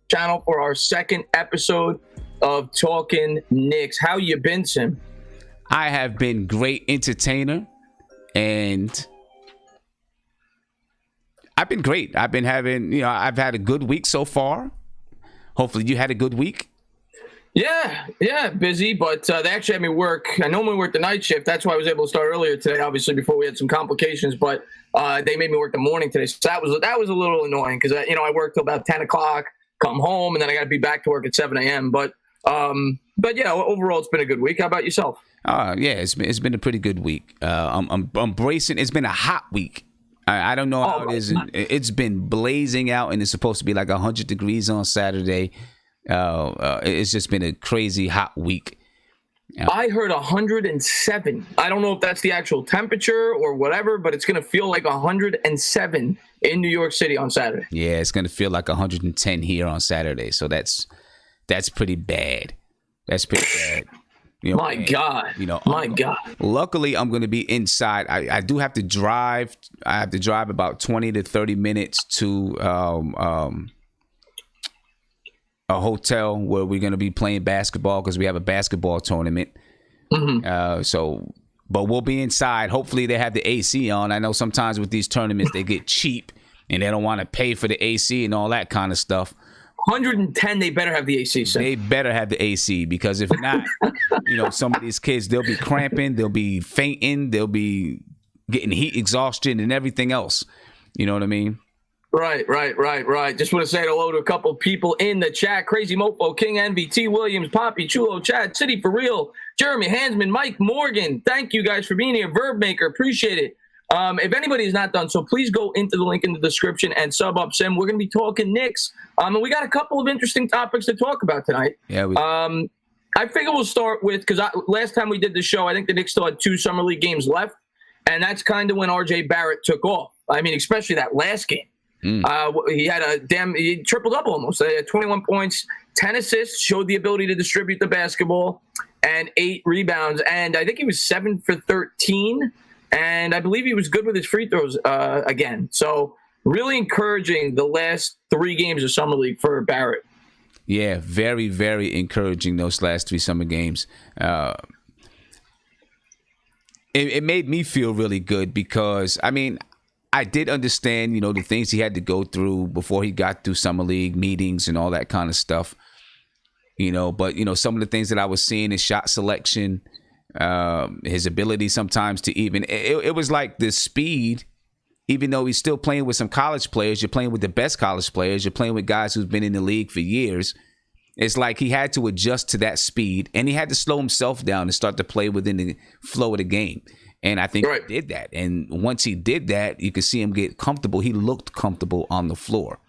channel for our second episode of Talkin Knicks. How you been, Sim? I have been great entertainer, and I've been great. I've had a good week so far. Hopefully you had a good week. Yeah, busy, but they actually had me work. I normally work the night shift. That's why I was able to start earlier today, obviously, before we had some complications. But they made me work the morning today. So that was a little annoying because, I work till about 10 o'clock, come home, and then I got to be back to work at 7 a.m. But yeah, overall, it's been a good week. How about yourself? Yeah, it's been a pretty good week. I'm bracing. It's been a hot week. I don't know how it is. It's been blazing out, and it's supposed to be like 100 degrees on Saturday. It's just been a crazy hot week. I heard 107. I don't know if that's the actual temperature or whatever, but it's going to feel like 107 in New York City on Saturday. Yeah, it's going to feel like 110 here on Saturday. So that's pretty bad. That's pretty bad. My God. Luckily, I'm going to be inside. I do have to drive. I have to drive about 20 to 30 minutes to a hotel where we're going to be playing basketball because we have a basketball tournament. Mm-hmm. But we'll be inside. Hopefully they have the AC on. I know sometimes with these tournaments they get cheap and they don't want to pay for the AC and all that kind of stuff. 110, they better have the AC. So. They better have the AC because if not, some of these kids, they'll be cramping, they'll be fainting, they'll be getting heat exhaustion and everything else. You know what I mean? Right. Just want to say hello to a couple of people in the chat. Crazy Mofo, King Envy, T. Williams, Poppy, Chulo, Chad, City for Real, Jeremy Hansman, Mike Morgan. Thank you guys for being here. Verb Maker, appreciate it. If anybody's not done so, please go into the link in the description and sub up, Sim. We're going to be talking Knicks. And we got a couple of interesting topics to talk about tonight. Yeah. I figure we'll start with, because last time we did the show, I think the Knicks still had 2 Summer League games left. And that's kind of when R.J. Barrett took off. I mean, especially that last game. He had he triple-double almost. 21 points, 10 assists, showed the ability to distribute the basketball, and 8 rebounds. And I think he was 7 for 13. And I believe he was good with his free throws again. So really encouraging the last 3 games of Summer League for Barrett. Yeah, very, very encouraging those last 3 summer games. It made me feel really good because, I did understand, the things he had to go through before he got through Summer League meetings and all that kind of stuff. But, some of the things that I was seeing, his shot selection, his ability sometimes to even, it was like the speed, even though he's still playing with some college players, you're playing with the best college players, you're playing with guys who've been in the league for years. It's like he had to adjust to that speed and he had to slow himself down and start to play within the flow of the game. And I think he did that. And once he did that, you could see him get comfortable. He looked comfortable on the floor,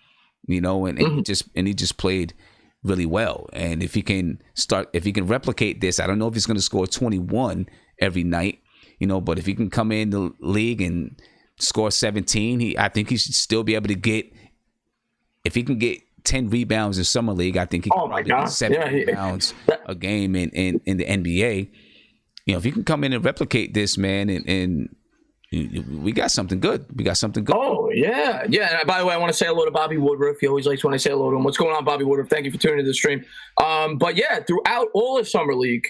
and he just played really well. And if he can replicate this, I don't know if he's going to score 21 every night, but if he can come in the league and score 17, I think he should still be able to get, if he can get 10 rebounds in Summer League, I think he can probably get 7 rebounds a game in the NBA. If you can come in and replicate this, man, and we got something good. Oh, yeah. And by the way, I want to say hello to Bobby Woodruff. He always likes when I say hello to him. What's going on, Bobby Woodruff? Thank you for tuning into the stream. But yeah, throughout all of Summer League,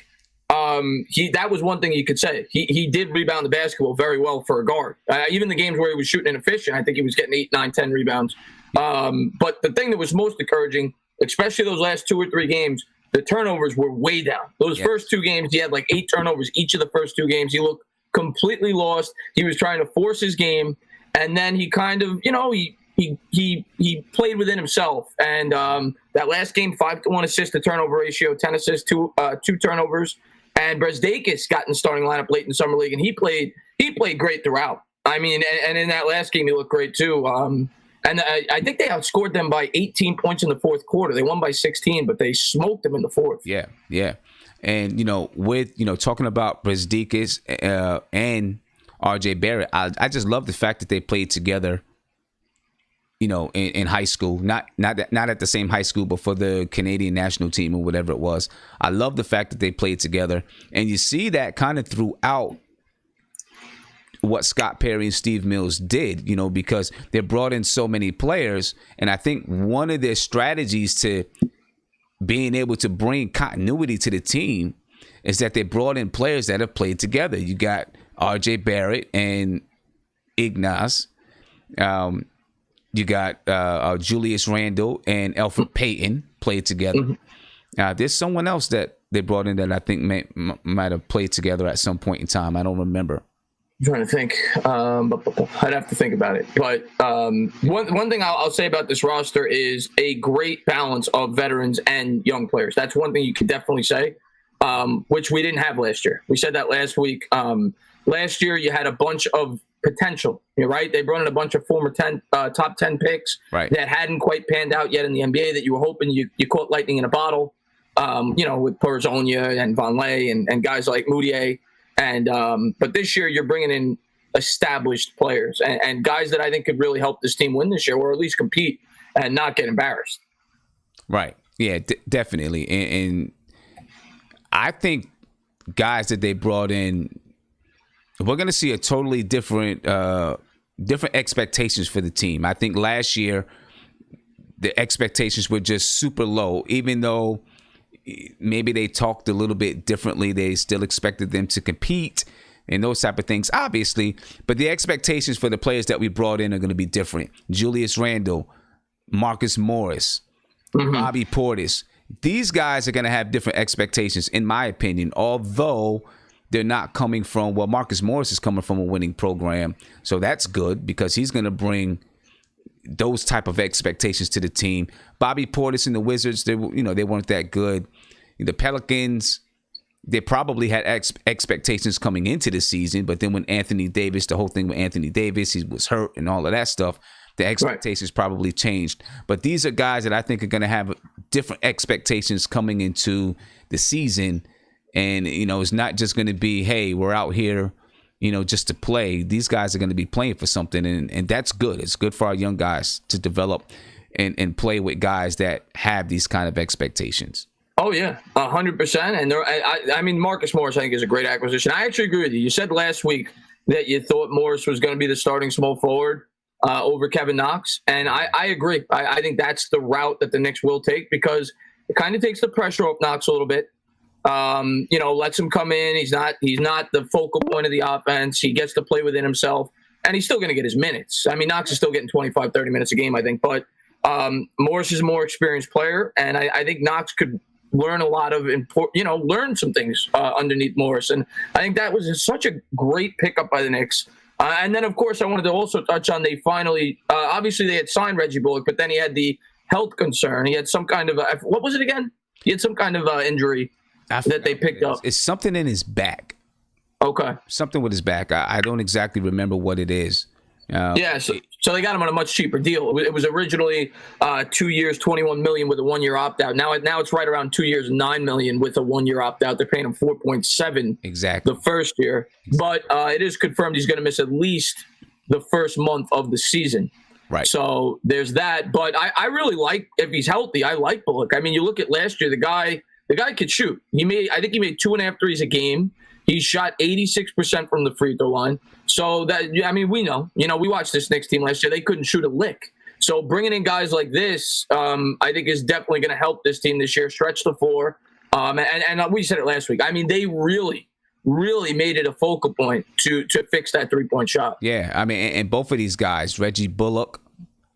that was one thing you could say. He did rebound the basketball very well for a guard. Even the games where he was shooting inefficient, I think he was getting 8, 9, 10 rebounds. But the thing that was most encouraging, especially those last 2 or 3 games, the turnovers were way down. Those first 2 games, he had like 8 turnovers each of the first 2 games. He looked completely lost. He was trying to force his game, and then he kind of, he played within himself. And that last game, 5-1 assist to turnover ratio, 10 assists, 2 turnovers. And Brzdakis got in the starting lineup late in the Summer League, and he played great throughout. I mean, and in that last game, he looked great too. And I think they outscored them by 18 points in the fourth quarter. They won by 16, but they smoked them in the fourth. Yeah. And, with, talking about Brzdakis and R.J. Barrett, I just love the fact that they played together, in high school. Not at the same high school, but for the Canadian national team or whatever it was. I love the fact that they played together. And you see that kind of throughout what Scott Perry and Steve Mills did, because they brought in so many players. And I think one of their strategies to being able to bring continuity to the team is that they brought in players that have played together. You got R.J. Barrett and Ignaz. You got Julius Randle and Elfrid Payton played together. There's someone else that they brought in that I think might have played together at some point in time. I don't remember. I'm trying to think. I'd have to think about it. But one thing I'll say about this roster is a great balance of veterans and young players. That's one thing you can definitely say, which we didn't have last year. We said that last week. Last year, you had a bunch of potential, right? They brought in a bunch of former top 10 picks that hadn't quite panned out yet in the NBA that you were hoping you caught lightning in a bottle, with Porzonia and Vonleh and guys like Moutier. But this year you're bringing in established players and guys that I think could really help this team win this year, or at least compete and not get embarrassed. Right. Yeah, definitely. And I think guys that they brought in, we're going to see a totally different expectations for the team. I think last year the expectations were just super low, even though maybe they talked a little bit differently. They still expected them to compete and those type of things, obviously. But the expectations for the players that we brought in are going to be different. Julius Randle, Marcus Morris, Bobby Portis. These guys are going to have different expectations, in my opinion, although they're not coming from, well, Marcus Morris is coming from a winning program. So that's good because he's going to bring those type of expectations to the team. Bobby Portis and the Wizards, they weren't that good. The Pelicans, they probably had expectations coming into the season, but then when Anthony Davis, the whole thing with Anthony Davis, he was hurt and all of that stuff, the expectations probably changed. But these are guys that I think are going to have different expectations coming into the season. And, it's not just going to be, hey, we're out here, just to play. These guys are going to be playing for something. And that's good. It's good for our young guys to develop and play with guys that have these kind of expectations. Oh, yeah, 100%. And I mean, Marcus Morris, I think, is a great acquisition. I actually agree with you. You said last week that you thought Morris was going to be the starting small forward over Kevin Knox. And I agree. I think that's the route that the Knicks will take because it kind of takes the pressure off Knox a little bit. Lets him come in. He's not the focal point of the offense. He gets to play within himself, and he's still going to get his minutes. I mean, Knox is still getting 25, 30 minutes a game, I think. But Morris is a more experienced player, and I think Knox could learn a lot of learn some things underneath Morris. And I think that was such a great pickup by the Knicks. And then, of course, I wanted to also touch on they finally, obviously they had signed Reggie Bullock, but then he had the health concern. He had some kind of, what was it again? He had some kind of injury that they picked up. It's something in his back. Okay. Something with his back. I don't exactly remember what it is. So they got him on a much cheaper deal. It was originally 2 years, $21 million with a 1 year opt out. Now it's right around 2 years, $9 million with a 1 year opt out. They're paying him 4.7 exactly the first year, but it is confirmed he's going to miss at least the first month of the season. Right. So there's that. But I really like, if he's healthy, I like Bullock. I mean, you look at last year, the guy could shoot. I think he made 2.5 threes a game. He shot 86% from the free throw line. So we know, we watched this Knicks team last year. They couldn't shoot a lick. So bringing in guys like this, I think is definitely going to help this team this year, stretch the floor. And we said it last week. I mean, they really, really made it a focal point to fix that 3-point shot. Yeah. I mean, and both of these guys, Reggie Bullock,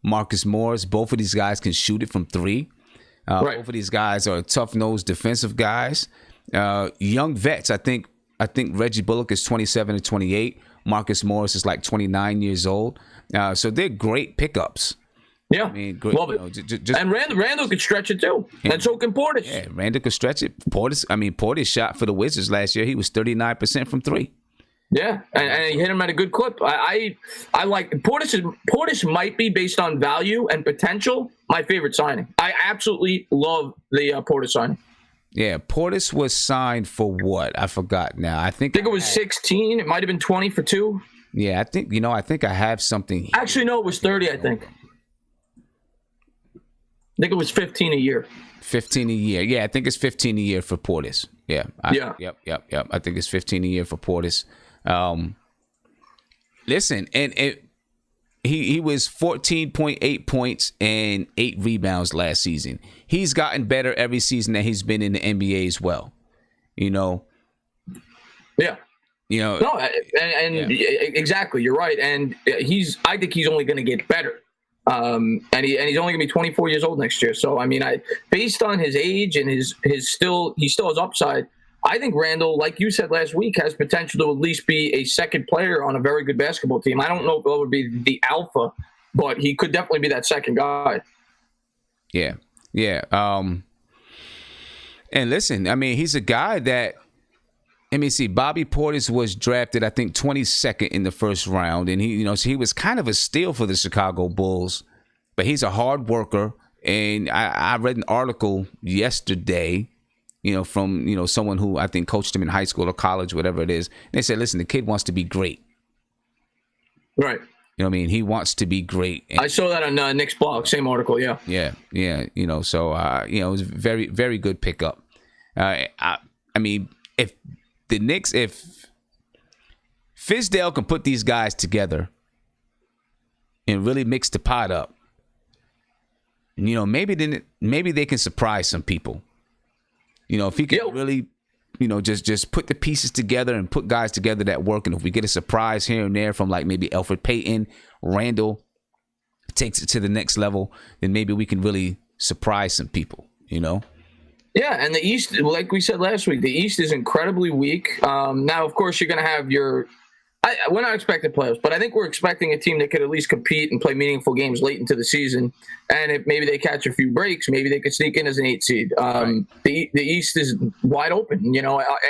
Marcus Morris, both of these guys can shoot it from three. Right. Both of these guys are tough-nosed defensive guys. Young vets, I think Reggie Bullock is 27 or 28. Marcus Morris is like 29 years old. So they're great pickups. Yeah, I mean, great, love it. And Randall could stretch it too, and so can Portis. Yeah, Randall could stretch it. Portis shot for the Wizards last year. He was 39% from three. Yeah, and he hit him at a good clip. I like Portis. Portis might be, based on value and potential, my favorite signing. I absolutely love the Portis signing. Yeah, Portis was signed for what? I forgot now. I think it was 16. It might have been 20 for 2. Yeah, I think I have something here. Actually, no, it was 30, I think. I think it was 15 a year. 15 a year. Yeah, I think it's 15 a year for Portis. Yeah. Yeah. Yep. I think it's 15 a year for Portis. Listen, and he was 14.8 points and 8 rebounds last season. He's gotten better every season that he's been in the NBA as well. Yeah. No, exactly. You're right. And I think he's only going to get better. And he's only going to be 24 years old next year. So, I mean, based on his age and he still has upside, I think Randall, like you said last week, has potential to at least be a second player on a very good basketball team. I don't know if it would be the alpha, but he could definitely be that second guy. Yeah. And listen, I mean, he's a guy that, let me see, Bobby Portis was drafted, I think, 22nd in the first round. And he was kind of a steal for the Chicago Bulls, but he's a hard worker. And I read an article yesterday, from, someone who I think coached him in high school or college, whatever it is. And they said, listen, the kid wants to be great. Right. You know what I mean? He wants to be great. And I saw that on Nick's blog, same article, yeah. Yeah. So, it was very, very good pickup. I mean, if the Knicks, if Fizdale can put these guys together and really mix the pot up, maybe they can surprise some people. If he can really, just put the pieces together and put guys together that work, and if we get a surprise here and there from like maybe Elfrid Payton, Randall takes it to the next level, then maybe we can really surprise some people, Yeah, and the East, like we said last week, the East is incredibly weak. Now, of course, you're going to have we're not expecting playoffs, but I think we're expecting a team that could at least compete and play meaningful games late into the season. And if maybe they catch a few breaks, maybe they could sneak in as an 8 seed. Right. The East is wide open.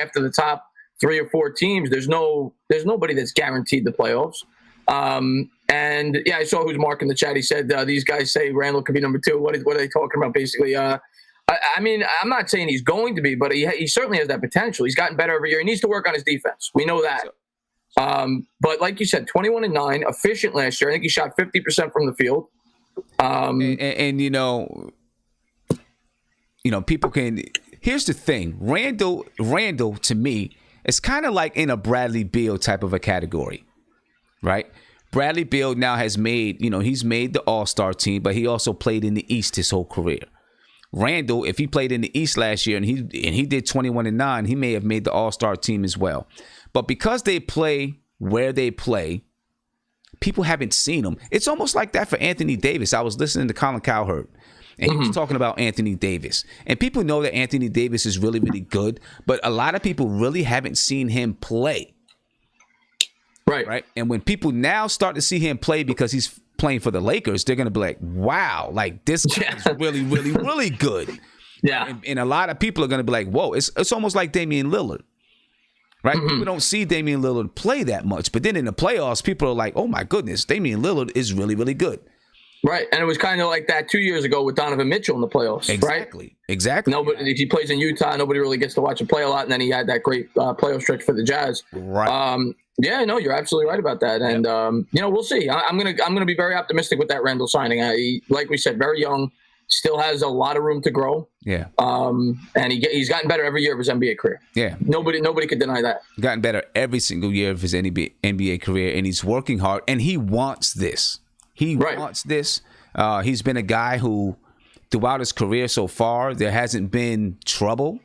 After the top 3 or 4 teams, there's nobody that's guaranteed the playoffs. And yeah, I saw who's marking the chat. He said these guys say Randall could be number 2. What are they talking about? Basically, I mean, I'm not saying he's going to be, but he certainly has that potential. He's gotten better every year. He needs to work on his defense. We know that. But like you said, 21-9, efficient last year. I think he shot 50% from the field. People can. Here's the thing, Randall to me is kind of like in a Bradley Beal type of a category, right? Bradley Beal now has made, he's made the All-Star team, but he also played in the East his whole career. Randall, if he played in the East last year and he did 21-9, he may have made the All-Star team as well. But because they play where they play, people haven't seen them. It's almost like that for Anthony Davis. I was listening to Colin Cowherd, and he was talking about Anthony Davis. And people know that Anthony Davis is really, really good, but a lot of people really haven't seen him play. Right. And when people now start to see him play because he's playing for the Lakers, they're going to be like, wow, like this guy's really, really, really good. Yeah. And a lot of people are going to be like, whoa, it's almost like Damian Lillard. Right? People don't see Damian Lillard play that much. But then in the playoffs, people are like, oh, my goodness, Damian Lillard is really, really good. Right. And it was kind of like that 2 years ago with Donovan Mitchell in the playoffs. Exactly. Right? Exactly. Nobody, he plays in Utah. Nobody really gets to watch him play a lot. And then he had that great playoff stretch for the Jazz. Right. Yeah, no, you're absolutely right about that. And, we'll see. I'm gonna be very optimistic with that Randall signing. Like we said, very young. Still has a lot of room to grow. Yeah. And he's gotten better every year of his NBA career. Yeah. Nobody could deny that. Gotten better every single year of his NBA career, and he's working hard, and he wants this. He wants this. He's been a guy who, throughout his career so far, there hasn't been trouble.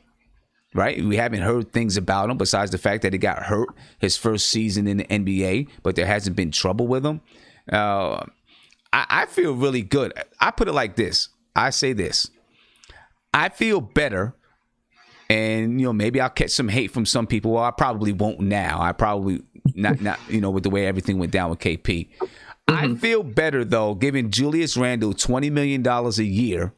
Right? We haven't heard things about him besides the fact that he got hurt his first season in the NBA, but there hasn't been trouble with him. I feel really good. I put it like this. I say this. I feel better, and maybe I'll catch some hate from some people. Well, I probably won't now. I probably not with the way everything went down with KP. I feel better though, giving Julius Randle $20 million a year,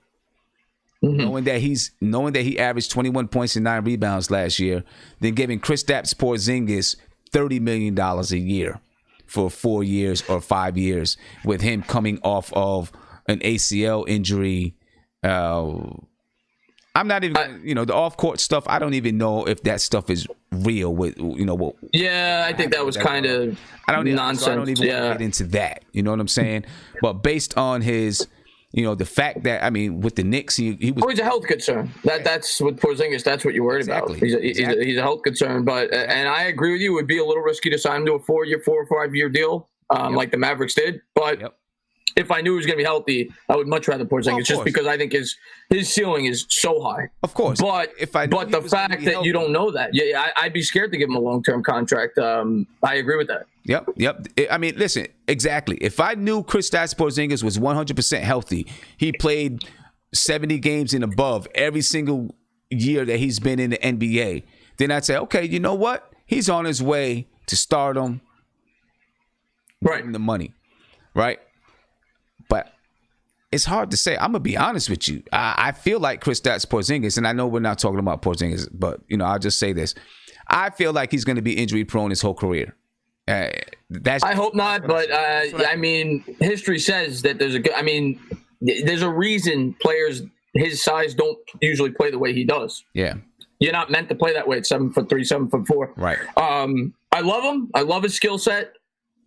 knowing that he averaged 21 points and 9 rebounds last year, than giving Kristaps Porzingis $30 million a year for 4 years or 5 years, with him coming off of an ACL injury. I'm not even, the off-court stuff. I don't even know if that stuff is real. Yeah, I think that was kind of nonsense. I don't even want to get into that. You know what I'm saying? But based on his the fact that, I mean, with the Knicks, he was. Oh, he's a health concern. That's with Porzingis. That's what you're worried Exactly. about. He's a health concern. But and I agree with you. It would be a little risky to sign him to a 4 or 5 year deal, like the Mavericks did. But if I knew he was going to be healthy, I would much rather Porzingis, just because I think his ceiling is so high. Of course. But the fact that you don't know that, I'd be scared to give him a long-term contract. I agree with that. Yep. I mean, listen, exactly. If I knew Kristaps Porzingis was 100% healthy, he played 70 games and above every single year that he's been in the NBA, then I'd say, okay, you know what? He's on his way to stardom. Right. The money, right? But it's hard to say. I'm gonna be honest with you. I feel like Kristaps Porzingis, and I know we're not talking about Porzingis, but I'll just say this: I feel like he's going to be injury prone his whole career. I hope not, but I mean, history says that there's a reason players his size don't usually play the way he does. Yeah, you're not meant to play that way at 7'3", 7'4". Right. I love him. I love his skill set.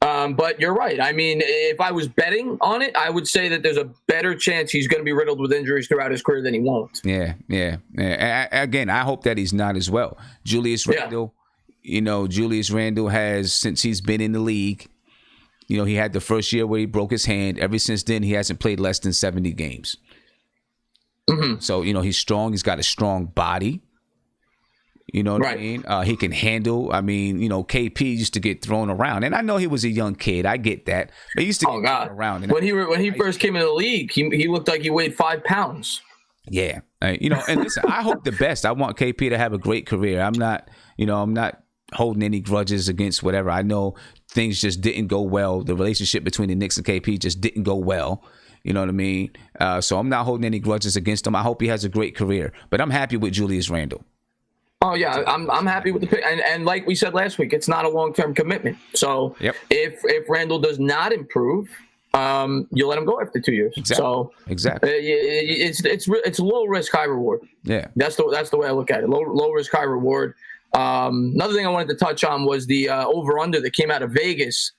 But you're right. I mean, if I was betting on it, I would say that there's a better chance he's going to be riddled with injuries throughout his career than he won't. Yeah. Again, I hope that he's not as well. Julius Randle, Julius Randle has, since he's been in the league, he had the first year where he broke his hand. Ever since then, he hasn't played less than 70 games. Mm-hmm. So, he's strong. He's got a strong body. You know what I mean? He can handle. I mean, KP used to get thrown around, and I know he was a young kid. I get that. But he used to get thrown around. And when he first came in the league, he looked like he weighed 5 pounds. Yeah, and listen, I hope the best. I want KP to have a great career. I'm not holding any grudges against whatever. I know things just didn't go well. The relationship between the Knicks and KP just didn't go well. You know what I mean? So I'm not holding any grudges against him. I hope he has a great career. But I'm happy with Julius Randle. Oh yeah, I'm happy with the pick, and like we said last week, it's not a long-term commitment. So if Randall does not improve, you let him go after 2 years. Exactly. So it's low risk, high reward. Yeah, that's the way I look at it. Low risk, high reward. Another thing I wanted to touch on was the over/under that came out of Vegas.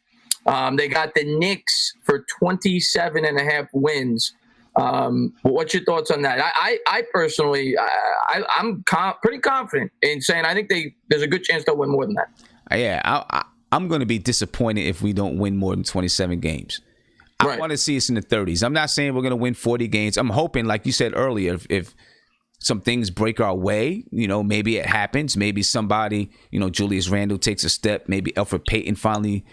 They got the Knicks for 27.5 wins. What's your thoughts on that? I personally, I'm pretty confident in saying I think there's a good chance they'll win more than that. Yeah, I'm going to be disappointed if we don't win more than 27 games. I want to see us in the 30s. I'm not saying we're going to win 40 games. I'm hoping, like you said earlier, if some things break our way, maybe it happens. Maybe somebody, Julius Randle takes a step. Maybe Elfrid Payton finally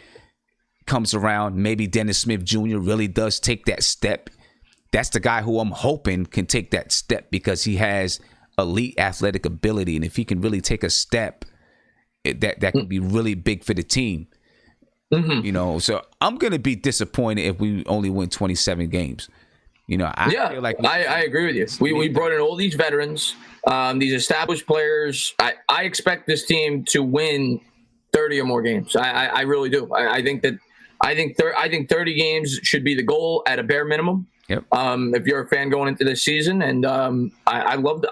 comes around. Maybe Dennis Smith Jr. really does take that step. That's the guy who I'm hoping can take that step because he has elite athletic ability. And if he can really take a step, that can be really big for the team. Mm-hmm. So I'm going to be disappointed if we only win 27 games. I feel like I agree with you. We brought in all these veterans, these established players. I expect this team to win 30 or more games. I really do. I think 30 games should be the goal at a bare minimum. Yep. If you're a fan going into this season, and I love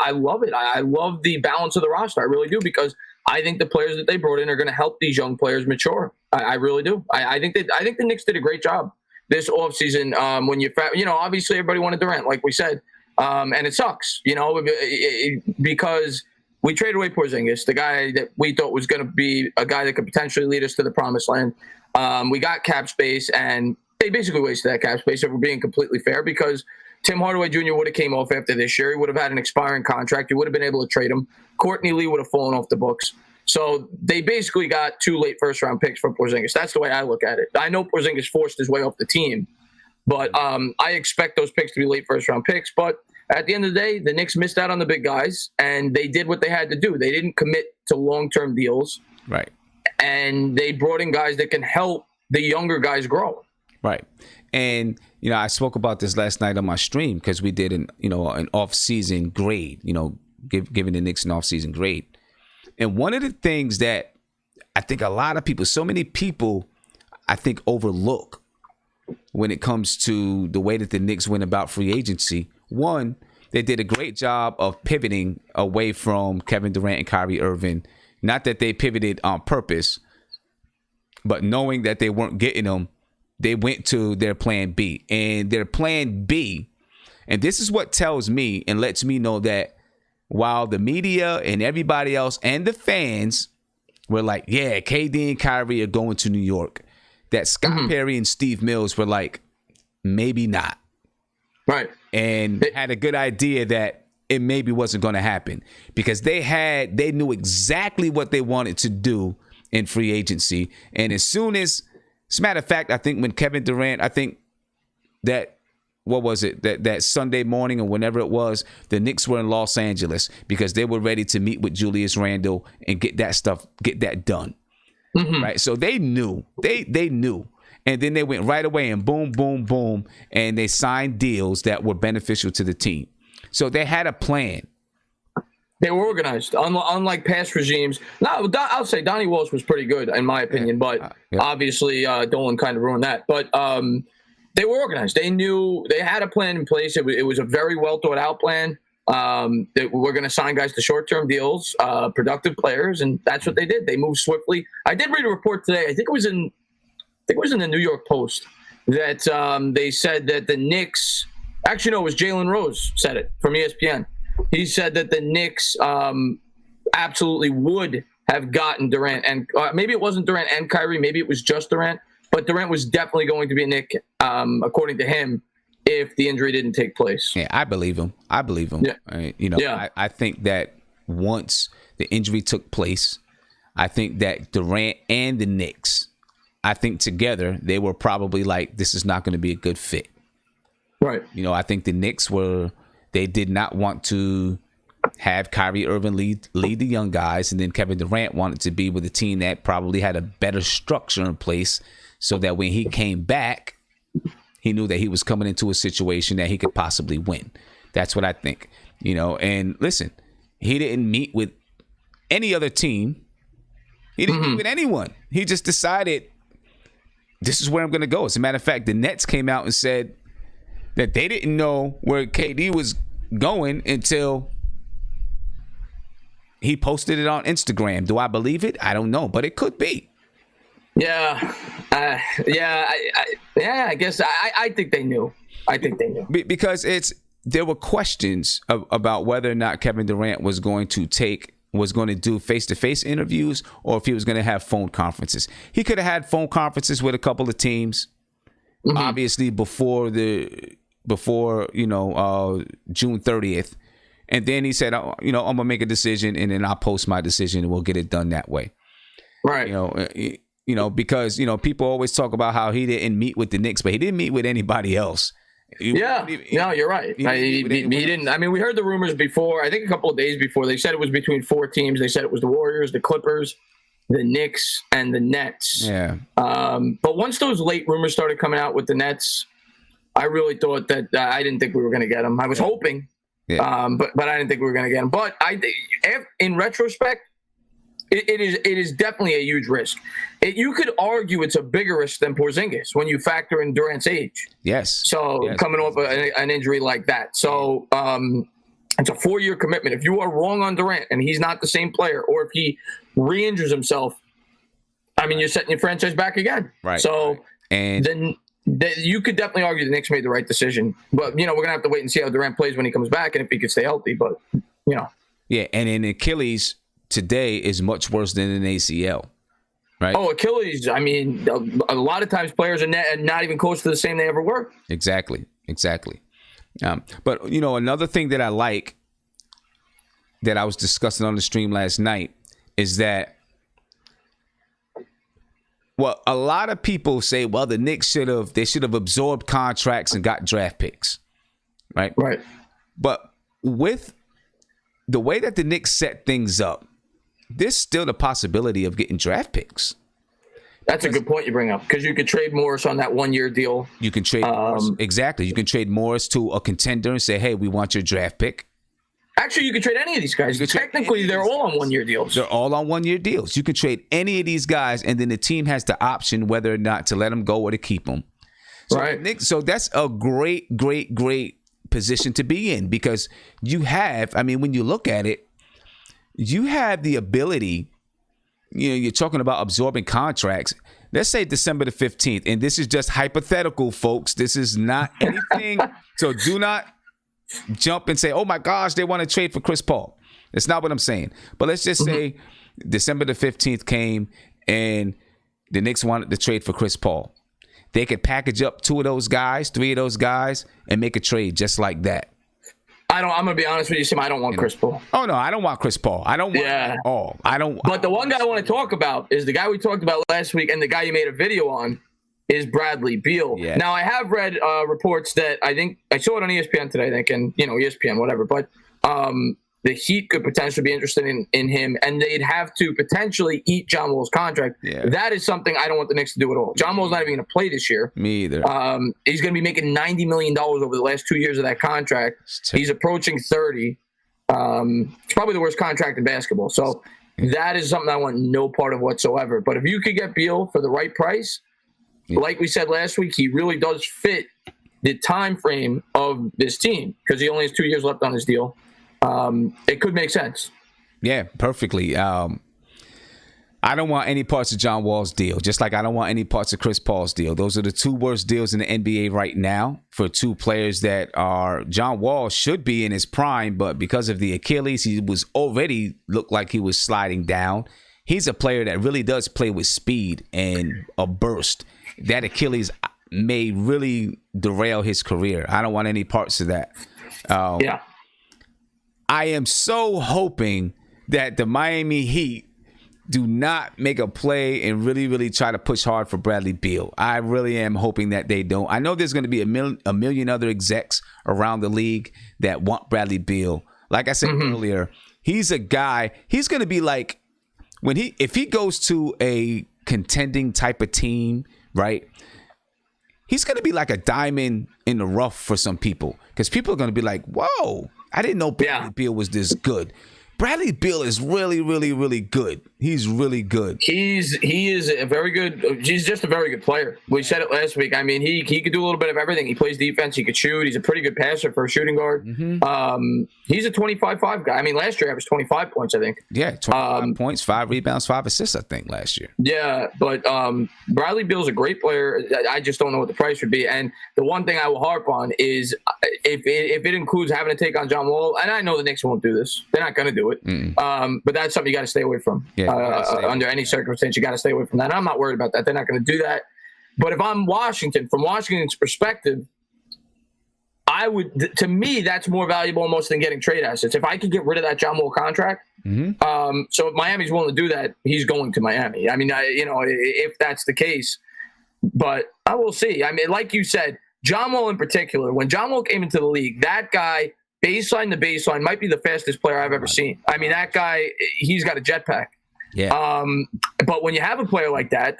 it. I love the balance of the roster. I really do, because I think the players that they brought in are going to help these young players mature. I really do. I think the Knicks did a great job this offseason. When obviously everybody wanted Durant, like we said, and it sucks, because we traded away Porzingis, the guy that we thought was going to be a guy that could potentially lead us to the promised land. We got cap space, and they basically wasted that cap space, if we're being completely fair, because Tim Hardaway Jr. would have came off after this year. He would have had an expiring contract. You would have been able to trade him. Courtney Lee would have fallen off the books. So they basically got 2 late first-round picks for Porzingis. That's the way I look at it. I know Porzingis forced his way off the team, but I expect those picks to be late first-round picks. But at the end of the day, the Knicks missed out on the big guys, and they did what they had to do. They didn't commit to long-term deals. Right. And they brought in guys that can help the younger guys grow. Right. And, I spoke about this last night on my stream, because we did an off-season grade, giving the Knicks an off-season grade. And one of the things that I think a lot of people, so many people, I think overlook when it comes to the way that the Knicks went about free agency. One, they did a great job of pivoting away from Kevin Durant and Kyrie Irving. Not that they pivoted on purpose, but knowing that they weren't getting them, they went to their plan B. And their plan B And this is what tells me and lets me know that while the media and everybody else and the fans were like, yeah, KD and Kyrie are going to New York, that Scott Perry and Steve Mills were like, maybe not. Right. And had a good idea that it maybe wasn't going to happen because they knew exactly what they wanted to do in free agency. And as a matter of fact, I think when Kevin Durant, that Sunday morning or whenever it was, the Knicks were in Los Angeles because they were ready to meet with Julius Randle and get that done. Right. So they knew, they knew. And then they went right away and boom, boom, boom. And they signed deals that were beneficial to the team. So they had a plan. They were organized, unlike past regimes. No, I'll say Donnie Walsh was pretty good, in my opinion, but obviously Dolan kind of ruined that. But they were organized. They knew they had a plan in place. It was a very well thought out plan. They were going to sign guys to short-term deals, productive players, and that's what they did. They moved swiftly. I did read a report today. I think it was in the New York Post that they said that the Knicks. Actually, no, it was Jalen Rose said it from ESPN. He said that the Knicks absolutely would have gotten Durant, and maybe it wasn't Durant and Kyrie, maybe it was just Durant, but Durant was definitely going to be a Knick, according to him, if the injury didn't take place. Yeah, I believe him. Yeah. I think that once the injury took place, I think that Durant and the Knicks, I think together they were probably like, this is not going to be a good fit. Right. I think the Knicks they did not want to have Kyrie Irving lead the young guys, and then Kevin Durant wanted to be with a team that probably had a better structure in place so that when he came back, he knew that he was coming into a situation that he could possibly win. That's what I think. And listen, he didn't meet with any other team. He didn't meet with anyone. He just decided, this is where I'm going to go. As a matter of fact, the Nets came out and said that they didn't know where KD was going until he posted it on Instagram. Do I believe it? I don't know, but it could be. Yeah. I guess I think they knew. Because there were questions about whether or not Kevin Durant was going to do face-to-face interviews or if he was going to have phone conferences. He could have had phone conferences with a couple of teams, obviously before June 30th. And then he said, I'm going to make a decision and then I'll post my decision and we'll get it done that way. Right. Because, people always talk about how he didn't meet with the Knicks, but he didn't meet with anybody else. No, you're right. He didn't. I mean, we heard the rumors before. I think a couple of days before, they said it was between four teams. They said it was the Warriors, the Clippers, the Knicks, and the Nets. Yeah. But once those late rumors started coming out with the Nets, I really thought that I didn't think we were going to get them. I was hoping, but I didn't think we were going to get them. But in retrospect, it is definitely a huge risk. You could argue it's a bigger risk than Porzingis when you factor in Durant's age. Yes. So coming off an injury like that. So it's a 4-year commitment. If you are wrong on Durant and he's not the same player, or if he re-injures himself, I mean, you're setting your franchise back again. Right. So right. And then you could definitely argue the Knicks made the right decision. But, we're going to have to wait and see how Durant plays when he comes back and if he can stay healthy. But, Yeah, and an Achilles today is much worse than an ACL. Right. Oh, Achilles. I mean, a lot of times players are not even close to the same they ever were. Exactly. But, another thing that I like that I was discussing on the stream last night is that, well, a lot of people say, well, the Knicks should have absorbed contracts and got draft picks. Right. Right. But with the way that the Knicks set things up, there's still the possibility of getting draft picks. That's a good point you bring up, because you could trade Morris on that 1-year deal. You can trade Morris. Exactly. You can trade Morris to a contender and say, hey, we want your draft pick. Actually, you could trade any of these guys. Technically, they're all on 1-year deals. They're all on 1-year deals. You can trade any of these guys, and then the team has the option whether or not to let them go or to keep them. So, right. So that's a great position to be in, because you have, I mean, when you look at it, you have the ability, you're talking about absorbing contracts. Let's say December the 15th, and this is just hypothetical, folks. This is not anything. So do not jump and say, oh my gosh, they want to trade for Chris Paul. That's not what I'm saying. But let's just say December the 15th came and the Knicks wanted to trade for Chris Paul. They could package up 2 of those guys, 3 of those guys, and make a trade just like that. I'm going to be honest with you, Sim. I don't want Chris Paul. Oh, no, I don't want Chris Paul. I don't want him at all. I don't. But the one guy I want to talk about is the guy we talked about last week, and the guy you made a video on is Bradley Beal. Yes. Now, I have read reports that I think I saw it on ESPN today, I think, and, ESPN, whatever. But the Heat could potentially be interested in him, and they'd have to potentially eat John Wall's contract. Yeah. That is something I don't want the Knicks to do at all. John Wall's not even going to play this year. Me either. He's going to be making $90 million over the last 2 years of that contract. He's approaching 30. It's probably the worst contract in basketball. So that is something I want no part of whatsoever. But if you could get Beal for the right price, like we said last week, he really does fit the time frame of this team because he only has 2 years left on his deal. It could make sense. Yeah, perfectly. I don't want any parts of John Wall's deal, just like I don't want any parts of Chris Paul's deal. Those are the 2 worst deals in the NBA right now for 2 players that are. John Wall should be in his prime, but because of the Achilles, he was already looked like he was sliding down. He's a player that really does play with speed and a burst. That Achilles may really derail his career. I don't want any parts of that. Yeah. I am so hoping that the Miami Heat do not make a play and really, really try to push hard for Bradley Beal. I really am hoping that they don't. I know there's going to be a million other execs around the league that want Bradley Beal. Like I said earlier, he's a guy. He's going to be like if he goes to a contending type of team, right? He's going to be like a diamond in the rough for some people because people are going to be like, whoa, I didn't know Bradley Beal was this good. Bradley Beal is really, really, really good. He's really good. He is a very good. He's just a very good player. We said it last week. I mean, he could do a little bit of everything. He plays defense. He could shoot. He's a pretty good passer for a shooting guard. He's a 25-5 guy. I mean, last year he averaged 25 points, I think. Yeah, 25 points, 5 rebounds, 5 assists, I think, last year. Yeah, but Bradley Beal's a great player. I just don't know what the price would be. And the one thing I will harp on is if it includes having to take on John Wall, and I know the Knicks won't do this. They're not going to do it. But that's something you got to stay away from. Yeah, under any circumstance, you got to stay away from that. And I'm not worried about that. They're not going to do that. But if I'm Washington, from Washington's perspective, to me, that's more valuable almost than getting trade assets. If I could get rid of that John Wall contract, so if Miami's willing to do that, he's going to Miami. I mean, if that's the case, but I will see. I mean, like you said, John Wall in particular, when John Wall came into the league, that guy, baseline to baseline, might be the fastest player I've ever seen. I mean, that guy, he's got a jetpack. Yeah. But when you have a player like that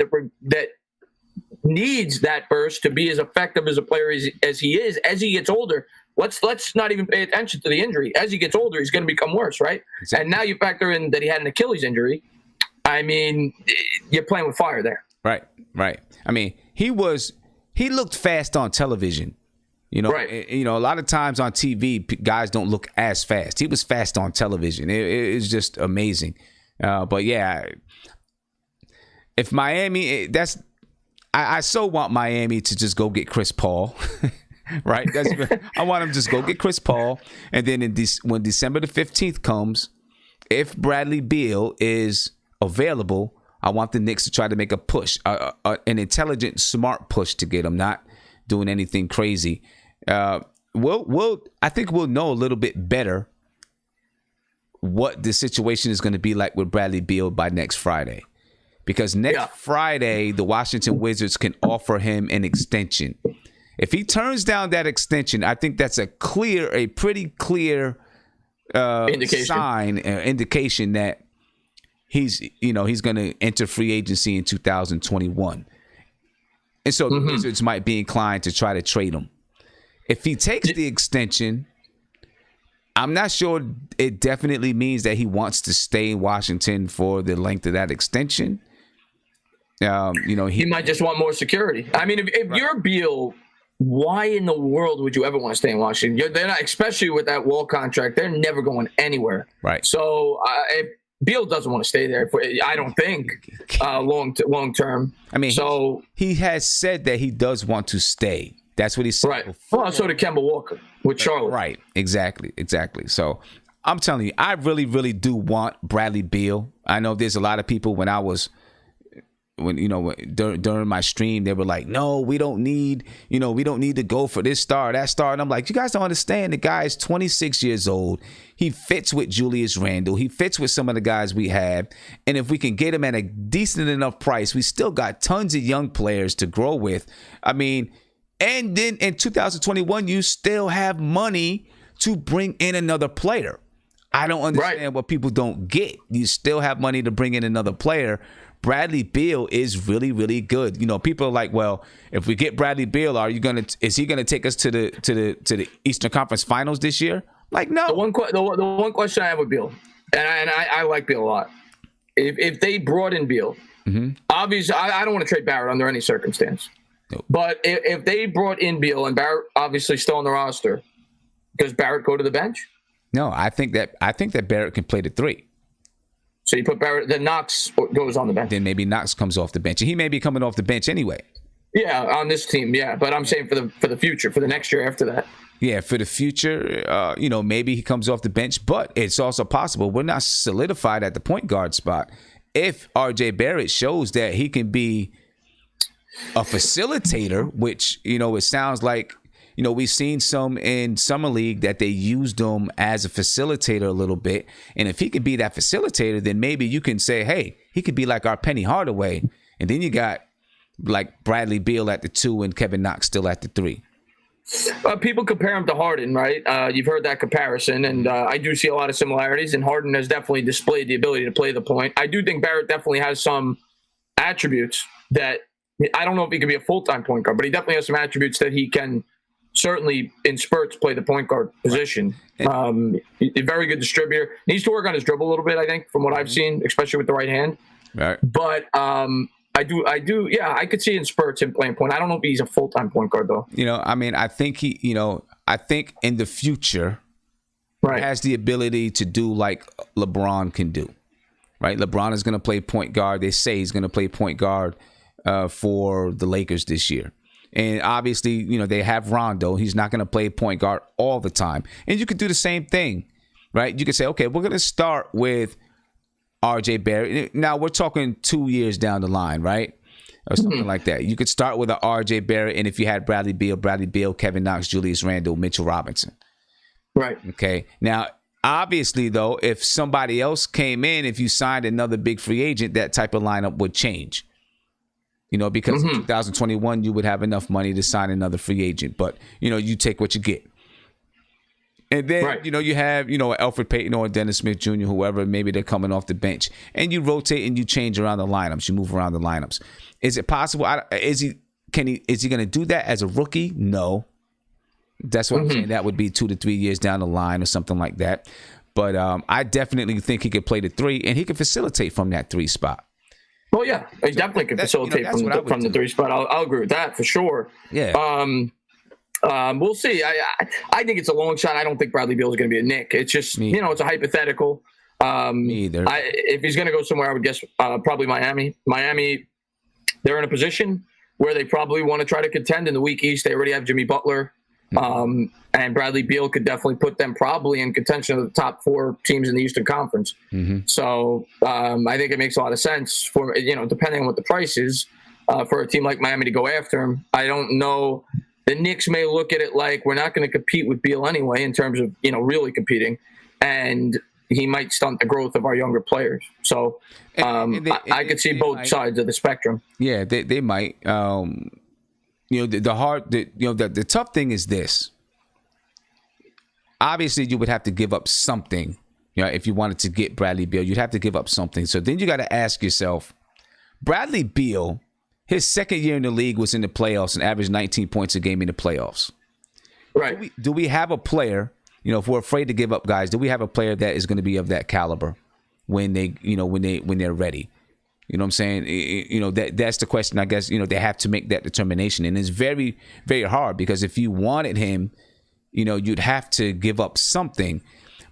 needs that burst to be as effective as a player as he is, as he gets older, let's not even pay attention to the injury. As he gets older, he's going to become worse, right? Exactly. And now you factor in that he had an Achilles injury. I mean, you're playing with fire there. Right. I mean, he looked fast on television. Right. A lot of times on TV, guys don't look as fast. He was fast on television. It's just amazing. But yeah, if Miami, I so want Miami to just go get Chris Paul, right? I want him to just go get Chris Paul, and then when December the 15th comes, if Bradley Beal is available, I want the Knicks to try to make a push, an intelligent, smart push to get him, not doing anything crazy. I think we'll know a little bit better what the situation is going to be like with Bradley Beal by next Friday. Because next Friday, the Washington Wizards can offer him an extension. If he turns down that extension, I think that's a pretty clear indication that he's going to enter free agency in 2021. And so the Wizards might be inclined to try to trade him. If he takes the extension, I'm not sure it definitely means that he wants to stay in Washington for the length of that extension. He might just want more security. I mean, if you're Beal, why in the world would you ever want to stay in Washington? They're not, especially with that Wall contract, they're never going anywhere. Right. So if Beal doesn't want to stay there, I don't think, long term. I mean, so he has said that he does want to stay. That's what he said. Right. Well, so did Kemba Walker with Charlotte. Right. Exactly. So I'm telling you, I really, really do want Bradley Beal. I know there's a lot of people during my stream, they were like, no, we don't need to go for this star, that star. And I'm like, you guys don't understand. The guy is 26 years old. He fits with Julius Randle. He fits with some of the guys we have. And if we can get him at a decent enough price, we still got tons of young players to grow with. I mean, and then in 2021, you still have money to bring in another player. I don't understand what people don't get. You still have money to bring in another player. Bradley Beal is really, really good. People are like, well, if we get Bradley Beal, is he gonna take us to the Eastern Conference Finals this year? Like, no. The one question I have with Beal, and I like Beal a lot. If they brought in Beal, obviously I don't want to trade Barrett under any circumstance. Nope. But if they brought in Beal and Barrett obviously still on the roster, does Barrett go to the bench? No, I think that Barrett can play the 3. So you put Barrett, then Knox goes on the bench. Then maybe Knox comes off the bench. And he may be coming off the bench anyway. Yeah, on this team, yeah. But I'm saying for the future, for the next year after that. Yeah, for the future, maybe he comes off the bench. But it's also possible we're not solidified at the point guard spot. If R.J. Barrett shows that he can be a facilitator, which, it sounds like, we've seen some in Summer League that they used him as a facilitator a little bit. And if he could be that facilitator, then maybe you can say, hey, he could be like our Penny Hardaway. And then you got like Bradley Beal at the 2 and Kevin Knox still at the 3. People compare him to Harden, right? You've heard that comparison, and I do see a lot of similarities, and Harden has definitely displayed the ability to play the point. I do think Barrett definitely has some attributes that I don't know if he can be a full-time point guard, but he definitely has some attributes that he can certainly in spurts play the point guard position. A very good distributor. Needs to work on his dribble a little bit, I think, from what I've seen, especially with the right hand. Right. But I do. Yeah, I could see in spurts him playing point. I don't know if he's a full-time point guard though. I think I think in the future, right, he has the ability to do like LeBron can do. Right. LeBron is going to play point guard. They say he's going to play point guard for the Lakers this year. And obviously, they have Rondo. He's not going to play point guard all the time. And you could do the same thing, right? You could say, okay, we're going to start with R.J. Barrett. Now, we're talking 2 years down the line, right? Or something like that. You could start with an R.J. Barrett, and if you had Bradley Beal, Kevin Knox, Julius Randle, Mitchell Robinson. Right. Okay. Now, obviously, though, if somebody else came in, if you signed another big free agent, that type of lineup would change. Because in 2021, you would have enough money to sign another free agent. But, you take what you get. And then, you have, Alfred Payton or Dennis Smith Jr., whoever, maybe they're coming off the bench. And you rotate and you change around the lineups. You move around the lineups. Is it possible? Is he going to do that as a rookie? No. That's what I'm saying. That would be 2 to 3 years down the line or something like that. But I definitely think he could play the 3 and he can facilitate from that 3 spot. Well, yeah, he definitely can facilitate from the 3 spot. I'll agree with that for sure. Yeah. We'll see. I think it's a long shot. I don't think Bradley Beal is going to be a Knick. It's just, it's a hypothetical. Me either. If he's going to go somewhere, I would guess probably Miami. Miami, they're in a position where they probably want to try to contend in the weak East. They already have Jimmy Butler. And Bradley Beal could definitely put them probably in contention of the top 4 teams in the Eastern Conference. So I think it makes a lot of sense for, depending on what the price is, for a team like Miami to go after him. I don't know. The Knicks may look at it like we're not going to compete with Beal anyway in terms of, really competing. And he might stunt the growth of our younger players. So I could see both sides of the spectrum. Yeah, they might. The tough thing is this. Obviously, you would have to give up something. If you wanted to get Bradley Beal, you'd have to give up something. So then you got to ask yourself, Bradley Beal, his second year in the league was in the playoffs and averaged 19 points a game in the playoffs. Right. Do we have a player, if we're afraid to give up guys, do we have a player that is going to be of that caliber when they're ready? You know what I'm saying? That's the question, I guess. They have to make that determination. And it's very, very hard because if you wanted him, you'd have to give up something.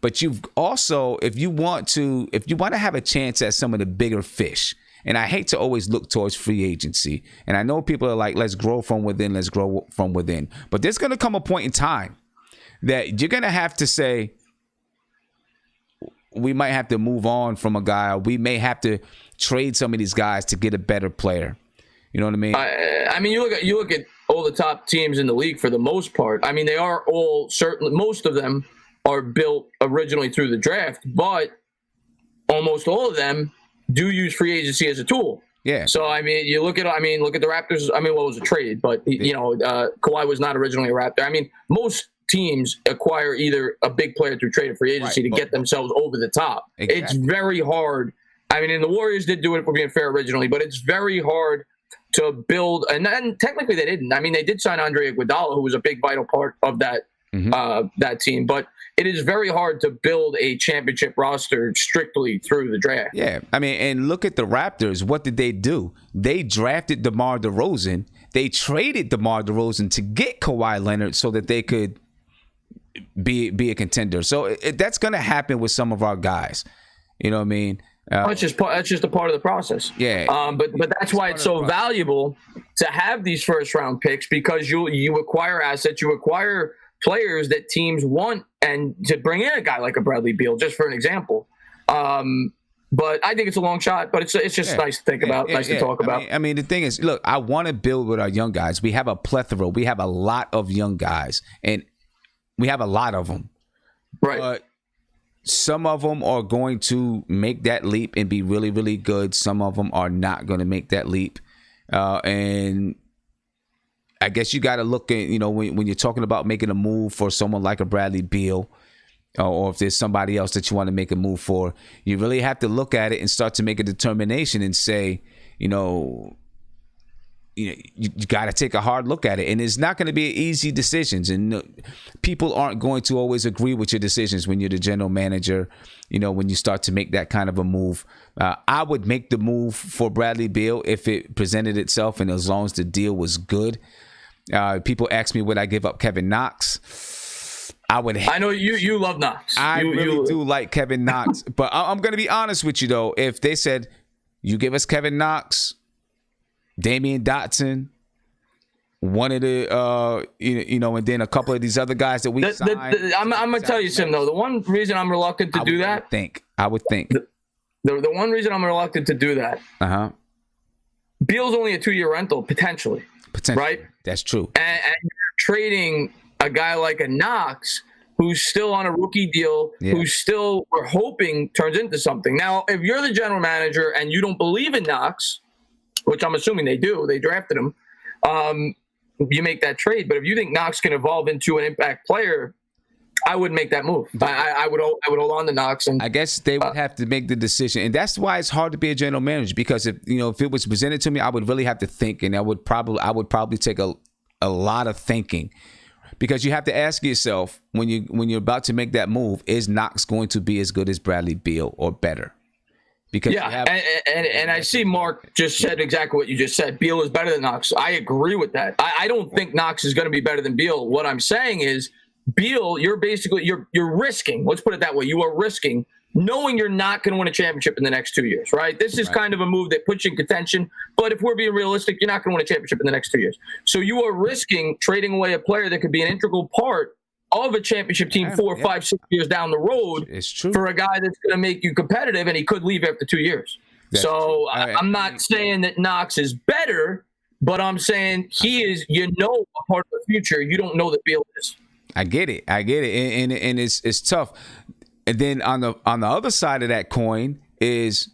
But you've also, if you want to have a chance at some of the bigger fish, And I hate to always look towards free agency. And I know people are like, let's grow from within, let's grow from within. But there's going to come a point in time that you're going to have to say, we might have to move on from a guy. Or we may have to trade some of these guys to get a better player. You know what I mean? I mean, you look at all the top teams in the league for the most part. I mean, they are all certainly, most of them are built originally through the draft, but almost all of them do use free agency as a tool. Yeah. So I mean, look at the Raptors. I mean, well, it was a trade, but Kawhi was not originally a Raptor. I mean, most teams acquire either a big player through trade or free agency to get themselves over the top. Exactly. It's very hard. I mean, and the Warriors did do it, for being fair, originally, but it's very hard to build. And technically, they didn't. I mean, they did sign Andre Iguodala, who was a big, vital part of that that team, but it is very hard to build a championship roster strictly through the draft. Yeah, I mean, and look at the Raptors. What did they do? They drafted DeMar DeRozan. They traded DeMar DeRozan to get Kawhi Leonard so that they could be a contender. So that's going to happen with some of our guys. You know what I mean? That's just a part of the process. Yeah. But that's why it's so valuable to have these first round picks, because you acquire assets, you acquire players that teams want, and to bring in a guy like a Bradley Beal, just for an example. But I think it's a long shot, but it's just nice to think about, nice to talk about. I mean, the thing is, look, I want to build with our young guys. We have a plethora. We have a lot of young guys, and we have a lot of them. Right. But some of them are going to make that leap and be really, really good. Some of them are not going to make that leap. And I guess you got to look at, when you're talking about making a move for someone like a Bradley Beal, or if there's somebody else that you want to make a move for, you really have to look at it and start to make a determination and say, you got to take a hard look at it. And it's not going to be easy decisions. And people aren't going to always agree with your decisions when you're the general manager, when you start to make that kind of a move. I would make the move for Bradley Beal if it presented itself, and as long as the deal was good. People ask me, would I give up Kevin Knox? I would. I know you love Knox. I really do like Kevin Knox. But I'm going to be honest with you, though. If they said, you give us Kevin Knox, Damian Dotson, one of the, and then a couple of these other guys that we signed. I'm going to tell you something, though. The one reason I'm reluctant to do that. I would think. The one reason I'm reluctant to do that. Beal's only a 2-year rental, potentially. Right? That's true. And you're trading a guy like a Knox, who's still on a rookie deal, who still, we're hoping, turns into something. Now, if you're the general manager and you don't believe in Knox, which I'm assuming they do, they drafted him, you make that trade. But if you think Knox can evolve into an impact player, I would make that move. I would hold on to Knox, and I guess they would have to make the decision, and that's why it's hard to be a general manager. Because if it was presented to me, I would really have to think, and I would probably take a lot of thinking, because you have to ask yourself when you're about to make that move: is Knox going to be as good as Bradley Beal or better? Because and I see Mark just said exactly what you just said. Beal is better than Knox. I agree with that. I don't think Knox is going to be better than Beal. What I'm saying is, Beal, you're risking. Let's put it that way. You are risking knowing you're not going to win a championship in the next 2 years, right? This is kind of a move that puts you in contention. But if we're being realistic, you're not going to win a championship in the next 2 years. So you are risking trading away a player that could be an integral part of a championship team 4, 5, 6 years down the road. It's true. For a guy that's going to make you competitive, and he could leave after 2 years. So I'm not saying that Knox is better, but I'm saying he is, a part of the future. You don't know that Beal is. I get it, and it's tough. And then on the other side of that coin is,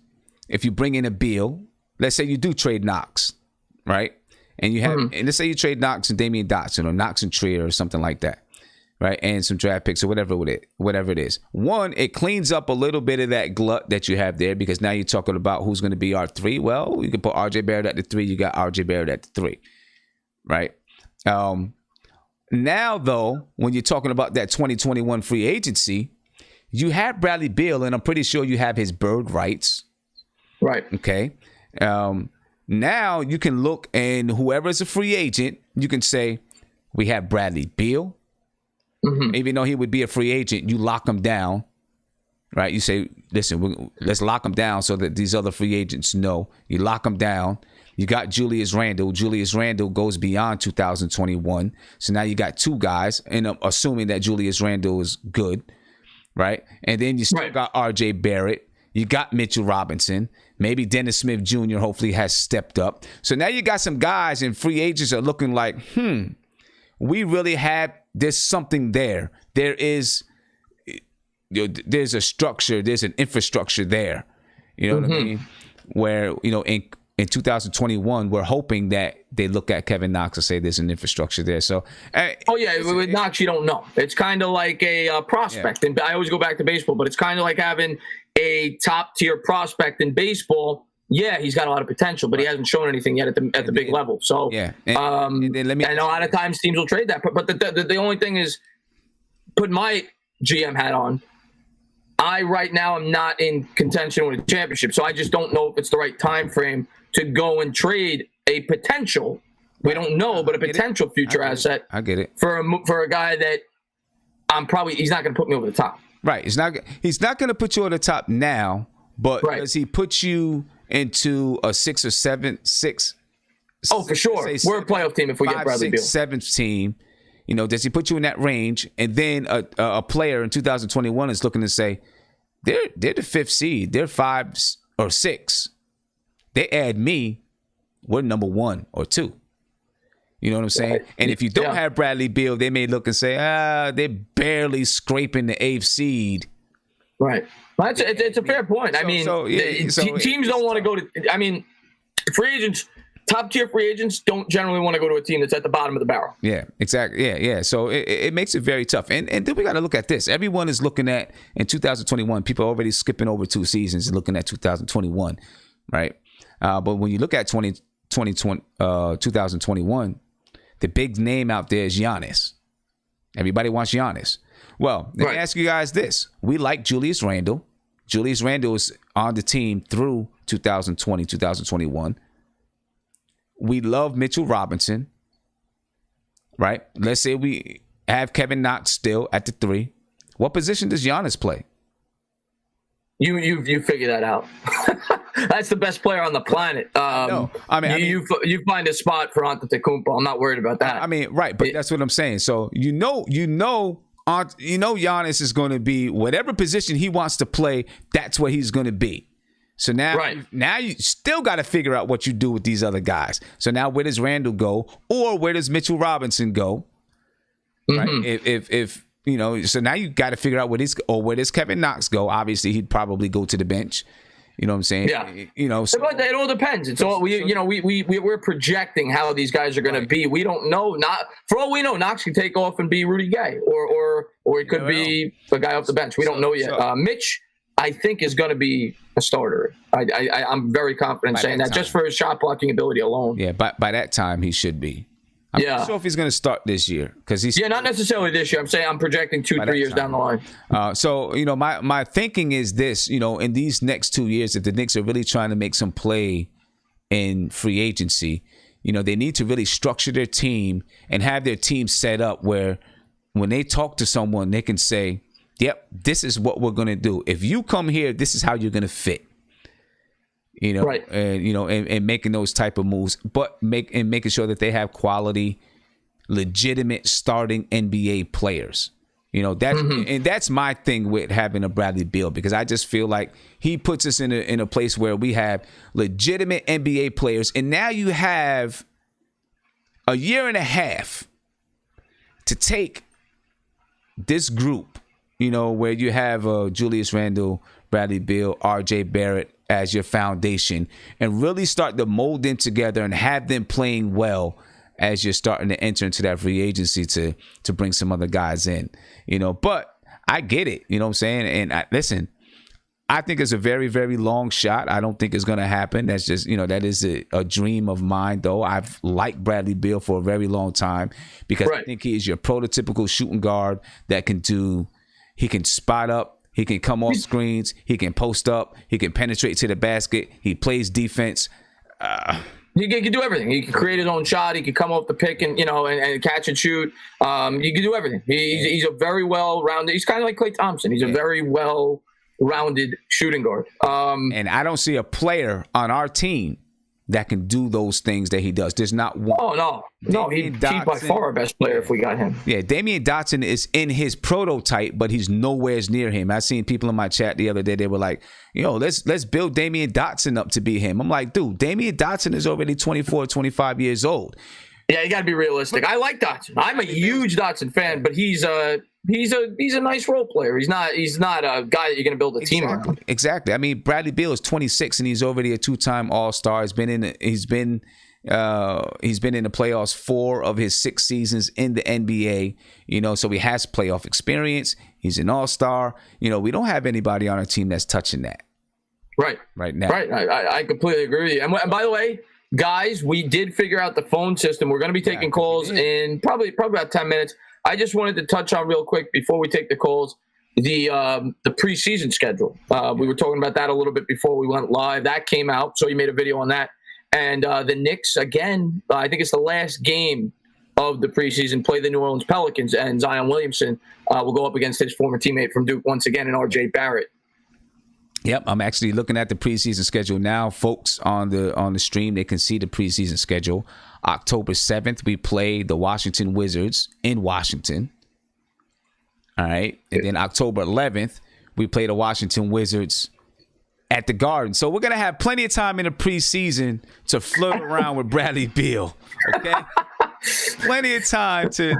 if you bring in a Beal, let's say you do trade Knox, right? And you have, and let's say you trade Knox and Damian Dotson, or Knox and Trier, or something like that, right? And some draft picks or whatever it is. One, it cleans up a little bit of that glut that you have there, because now you're talking about who's going to be our 3. Well, you can put RJ Barrett at the 3. You got RJ Barrett at the 3, right? Now, though, when you're talking about that 2021 free agency, you have Bradley Beal, and I'm pretty sure you have his bird rights. Right. Okay. Now you can look, and whoever is a free agent, you can say, we have Bradley Beal. Even though he would be a free agent, you lock him down right? You say, listen, let's lock him down so that these other free agents know. You lock him down. You got Julius Randle. Julius Randle goes beyond 2021. So now you got two guys, and I'm assuming that Julius Randle is good, right? And then you still got R.J. Barrett. You got Mitchell Robinson. Maybe Dennis Smith Jr. hopefully has stepped up. So now you got some guys and free agents are looking like, we really have, there's something there. There's a structure, there's an infrastructure there. You know what I mean? Where, in 2021, we're hoping that they look at Kevin Knox and say there's an infrastructure there. So, with Knox, you don't know. It's kind of like a prospect. And I always go back to baseball, but it's kind of like having a top tier prospect in baseball. Yeah, he's got a lot of potential, but he hasn't shown anything yet at the big level. So, and a lot of times teams will trade that. But the only thing is, put my GM hat on. I right now am not in contention with a championship, so I just don't know if it's the right time frame to go and trade a potential. We don't know, but a potential future asset. I get it for a guy that he's not going to put me over the top. Right. He's not going to put you over the top now, but does he put you into a 6 or 6? Oh, for sure. We're a playoff team if we get Bradley Beal. 7th team. Does he put you in that range? And then a player in 2021 is looking to say, they're the 5th seed. They're 5 or 6. They add me, we're number 1 or 2. You know what I'm saying? Right. And if you don't have Bradley Beal, they may look and say, they're barely scraping the 8th seed. Right. Well, it's a fair point. Teams don't want to go to – free agents – top-tier free agents don't generally want to go to a team that's at the bottom of the barrel. Yeah, exactly. Yeah. So it makes it very tough. And then we got to look at this. Everyone is looking at, in 2021, people are already skipping over 2 seasons and looking at 2021, right? But when you look at 2021, the big name out there is Giannis. Everybody wants Giannis. Well, let me ask you guys this. We like Julius Randle. Julius Randle is on the team through 2020, 2021. We love Mitchell Robinson, right? Let's say we have Kevin Knox still at the 3. What position does Giannis play? You figure that out. That's the best player on the planet. No, you find a spot for Antetokounmpo. I'm not worried about that. Right, but that's what I'm saying. So Giannis is going to be whatever position he wants to play. That's what he's going to be. So now you still got to figure out what you do with these other guys. So now where does Randall go, or where does Mitchell Robinson go? Right? If so now you got to figure out where does Kevin Knox go? Obviously, he'd probably go to the bench. You know what I'm saying? Yeah. So, but it all depends. It's all we're projecting how these guys are going to be. We don't know. Not for all we know, Knox can take off and be Rudy Gay, or it could be a guy off the bench. We don't know yet. Mitch, I think, is going to be a starter. I'm very confident saying that just for his shot blocking ability alone. Yeah, by that time he should be. I'm not sure if he's going to start this year because he's not necessarily this year. I'm saying I'm projecting 2-3 years down the line. So my thinking is this: in these next 2 years, if the Knicks are really trying to make some play in free agency, they need to really structure their team and have their team set up where when they talk to someone, they can say, yep, this is what we're going to do. If you come here, this is how you're going to fit. And making those type of moves, but making sure that they have quality, legitimate starting NBA players. That's my thing with having a Bradley Beal, because I just feel like he puts us in a place where we have legitimate NBA players, and now you have a year and a half to take this group, where you have Julius Randle, Bradley Beal, R.J. Barrett as your foundation, and really start to mold them together and have them playing well as you're starting to enter into that free agency to bring some other guys in. But I get it. You know what I'm saying? And listen, I think it's a very, very long shot. I don't think it's going to happen. That's just, that is a dream of mine, though. I've liked Bradley Beal for a very long time because I think he is your prototypical shooting guard that he can spot up. He can come off screens. He can post up. He can penetrate to the basket. He plays defense. He can do everything. He can create his own shot. He can come off the pick and and catch and shoot. He can do everything. He's a very well-rounded. He's kind of like Klay Thompson. He's a very well rounded shooting guard. And I don't see a player on our team that can do those things that he does. There's not one. Oh, no. He's by far our best player if we got him. Yeah, Damian Dotson is in his prototype, but he's nowhere near him. I seen people in my chat the other day, they were like, let's build Damian Dotson up to be him. I'm like, dude, Damian Dotson is already 24, 25 years old. Yeah, you got to be realistic. I like Dotson. I'm a huge Dotson fan, but he's a nice role player. He's not a guy that you're going to build a team around. Exactly. I mean, Bradley Beal is 26 and he's already a two-time All-Star. He's been in the playoffs 4 of his 6 seasons in the NBA. So he has playoff experience. He's an All-Star. We don't have anybody on our team that's touching that. Right now. Right. I completely agree with you. And by the way, guys, we did figure out the phone system. We're going to be taking calls in probably about 10 minutes. I just wanted to touch on real quick before we take the calls, the preseason schedule. We were talking about that a little bit before we went live. That came out, so you made a video on that. And the Knicks, again, I think it's the last game of the preseason, play the New Orleans Pelicans, and Zion Williamson will go up against his former teammate from Duke once again, and R.J. Barrett. Yep, I'm actually looking at the preseason schedule now. Folks on the stream, they can see the preseason schedule. October 7th, we play the Washington Wizards in Washington. All right. And then October 11th, we play the Washington Wizards at the Garden. So we're going to have plenty of time in the preseason to flirt around with Bradley Beal. Okay? Plenty of time to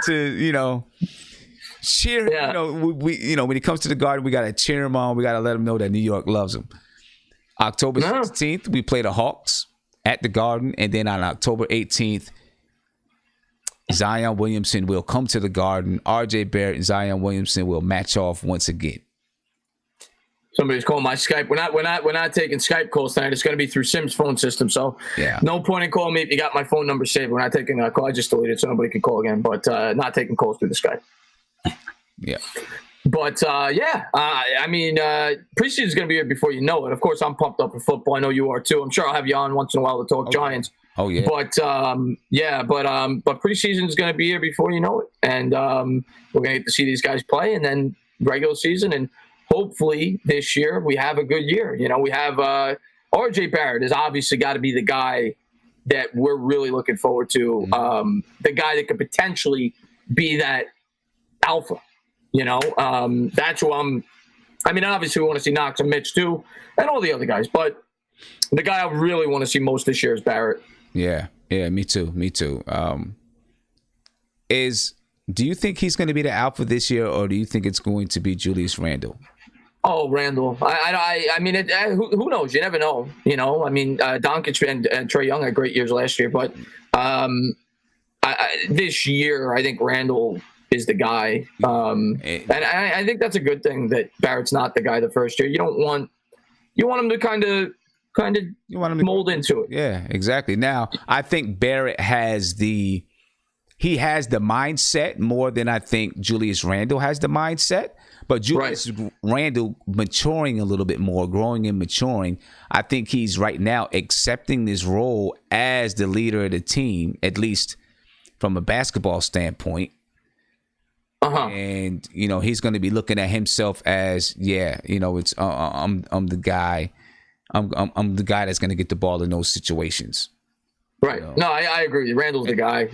cheer. Yeah. We when he comes to the Garden, we got to cheer him on. We got to let him know that New York loves him. October 16th, we play the Hawks at the Garden. And then on October 18th, Zion Williamson will come to the Garden. R.J. Barrett and Zion Williamson will match off once again. Somebody's calling my Skype. We're not taking Skype calls tonight. It's going to be through Sim's phone system. So no point in calling me if you got my phone number saved. We're not taking a call. I just deleted it so nobody can call again. But not taking calls through the Skype. Yeah. But preseason is going to be here before you know it. Of course, I'm pumped up for football. I know you are too. I'm sure I'll have you on once in a while to talk Giants. Oh yeah. But preseason is going to be here before you know it, and we're going to get to see these guys play, and then regular season, and hopefully this year we have a good year. We have R.J. Barrett has obviously got to be the guy that we're really looking forward to. The guy that could potentially be that alpha. That's who obviously we want to see Knox and Mitch too, and all the other guys. But the guy I really want to see most this year is Barrett. Yeah, me too. Do you think he's going to be the alpha this year, or do you think it's going to be Julius Randle? Oh, Randle. Who knows? You never know. Doncic and Trae Young had great years last year, but this year I think Randle is the guy. And I think that's a good thing that Barrett's not the guy the first year. You want him to kind of mold into it. Yeah, exactly. Now, I think Barrett has the mindset more than I think Julius Randle has the mindset. But Julius Randle maturing a little bit more, growing and maturing. I think he's right now accepting this role as the leader of the team, at least from a basketball standpoint. And he's going to be looking at himself as it's I'm the guy. I'm the guy that's going to get the ball in those situations. Right. No, I agree. Randall's the guy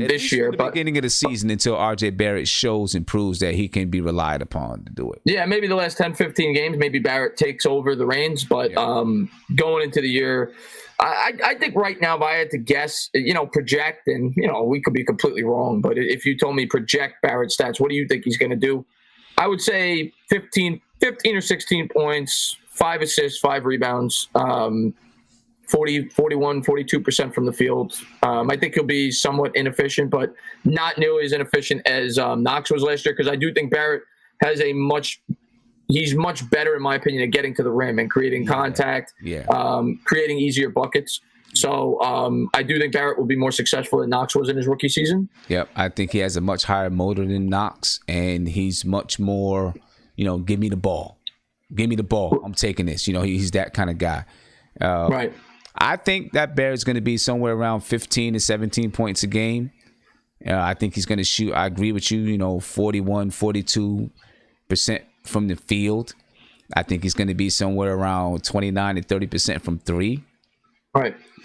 this year. But beginning of the season until R.J. Barrett shows and proves that he can be relied upon to do it. Yeah, maybe the last 10, 15 games, maybe Barrett takes over the reins. But going into the year, I think right now, if I had to guess, project, and, we could be completely wrong. But if you told me project Barrett's stats, what do you think he's going to do? I would say 15 or 16 points, 5 assists, 5 rebounds, 42% from the field. I think he'll be somewhat inefficient, but not nearly as inefficient as Knox was last year, because I do think Barrett has he's much better, in my opinion, at getting to the rim and creating contact, creating easier buckets. So I do think Barrett will be more successful than Knox was in his rookie season. Yep, I think he has a much higher motor than Knox, and he's much more, give me the ball. Give me the ball. I'm taking this. He's that kind of guy. Right. I think that Barrett's going to be somewhere around 15 to 17 points a game. I think he's going to shoot, I agree with you, 41, 42% from the field. I think he's going to be somewhere around 29 to 30% from three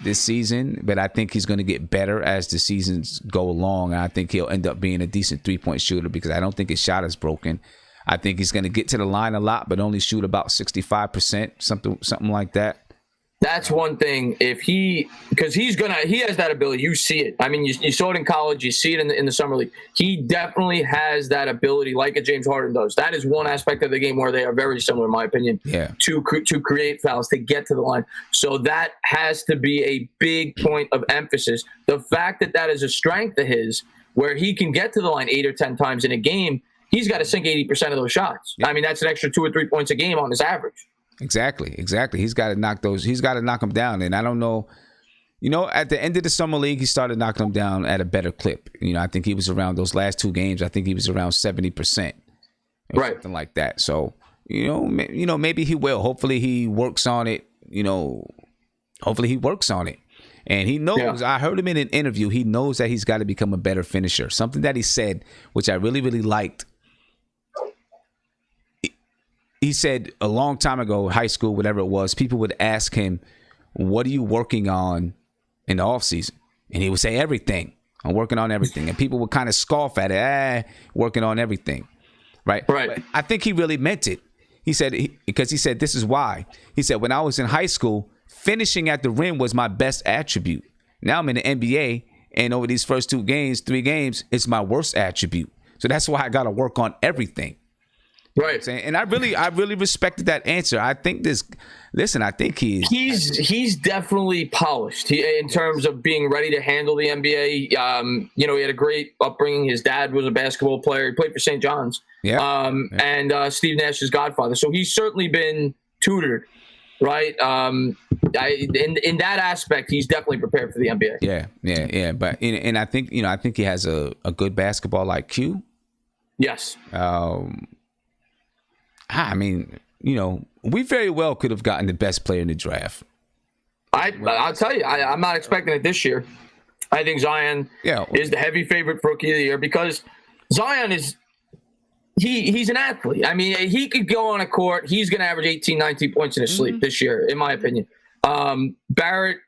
this season. But I think he's going to get better as the seasons go along. And I think he'll end up being a decent 3-point shooter because I don't think his shot is broken. I think he's going to get to the line a lot, but only shoot about 65%, something like that. That's one thing. Because he has that ability. You see it. I mean, you saw it in college. You see it in the summer league. He definitely has that ability, like a James Harden does. That is one aspect of the game where they are very similar, in my opinion. Yeah. To create fouls, to get to the line. So that has to be a big point of emphasis. The fact that is a strength of his, where he can get to the line 8 or 10 times in a game. He's got to sink 80% of those shots. Yeah. I mean, that's an extra 2 or 3 points a game on his average. Exactly. He's got to knock them down. And I don't know, at the end of the summer league, he started knocking them down at a better clip. I think he was around those last 2 games. I think he was around 70%. Or something like that. So, maybe he will. Hopefully he works on it. And he knows, I heard him in an interview, he knows that he's got to become a better finisher. Something that he said, which I really, really liked. He said a long time ago, high school, whatever it was, people would ask him, what are you working on in the offseason? And he would say, everything. I'm working on everything. And people would kind of scoff at it, working on everything. Right. But I think he really meant it. He said, because he said, this is why. He said, when I was in high school, finishing at the rim was my best attribute. Now I'm in the NBA, and over these first 3 games, it's my worst attribute. So that's why I got to work on everything. Right. And I really respected that answer. I think I think he's definitely polished in terms of being ready to handle the NBA. He had a great upbringing. His dad was a basketball player. He played for St. John's. Yeah. And Steve Nash's godfather. So he's certainly been tutored. Right. In that aspect, he's definitely prepared for the NBA. Yeah. But and I think he has a good basketball IQ. Yes. I mean, we very well could have gotten the best player in the draft. I'll tell you, I'm not expecting it this year. I think Zion is the heavy favorite for Rookie of the Year because Zion is he's an athlete. I mean, he could go on a court. He's going to average 18, 19 points in his sleep this year, in my opinion. Barrett,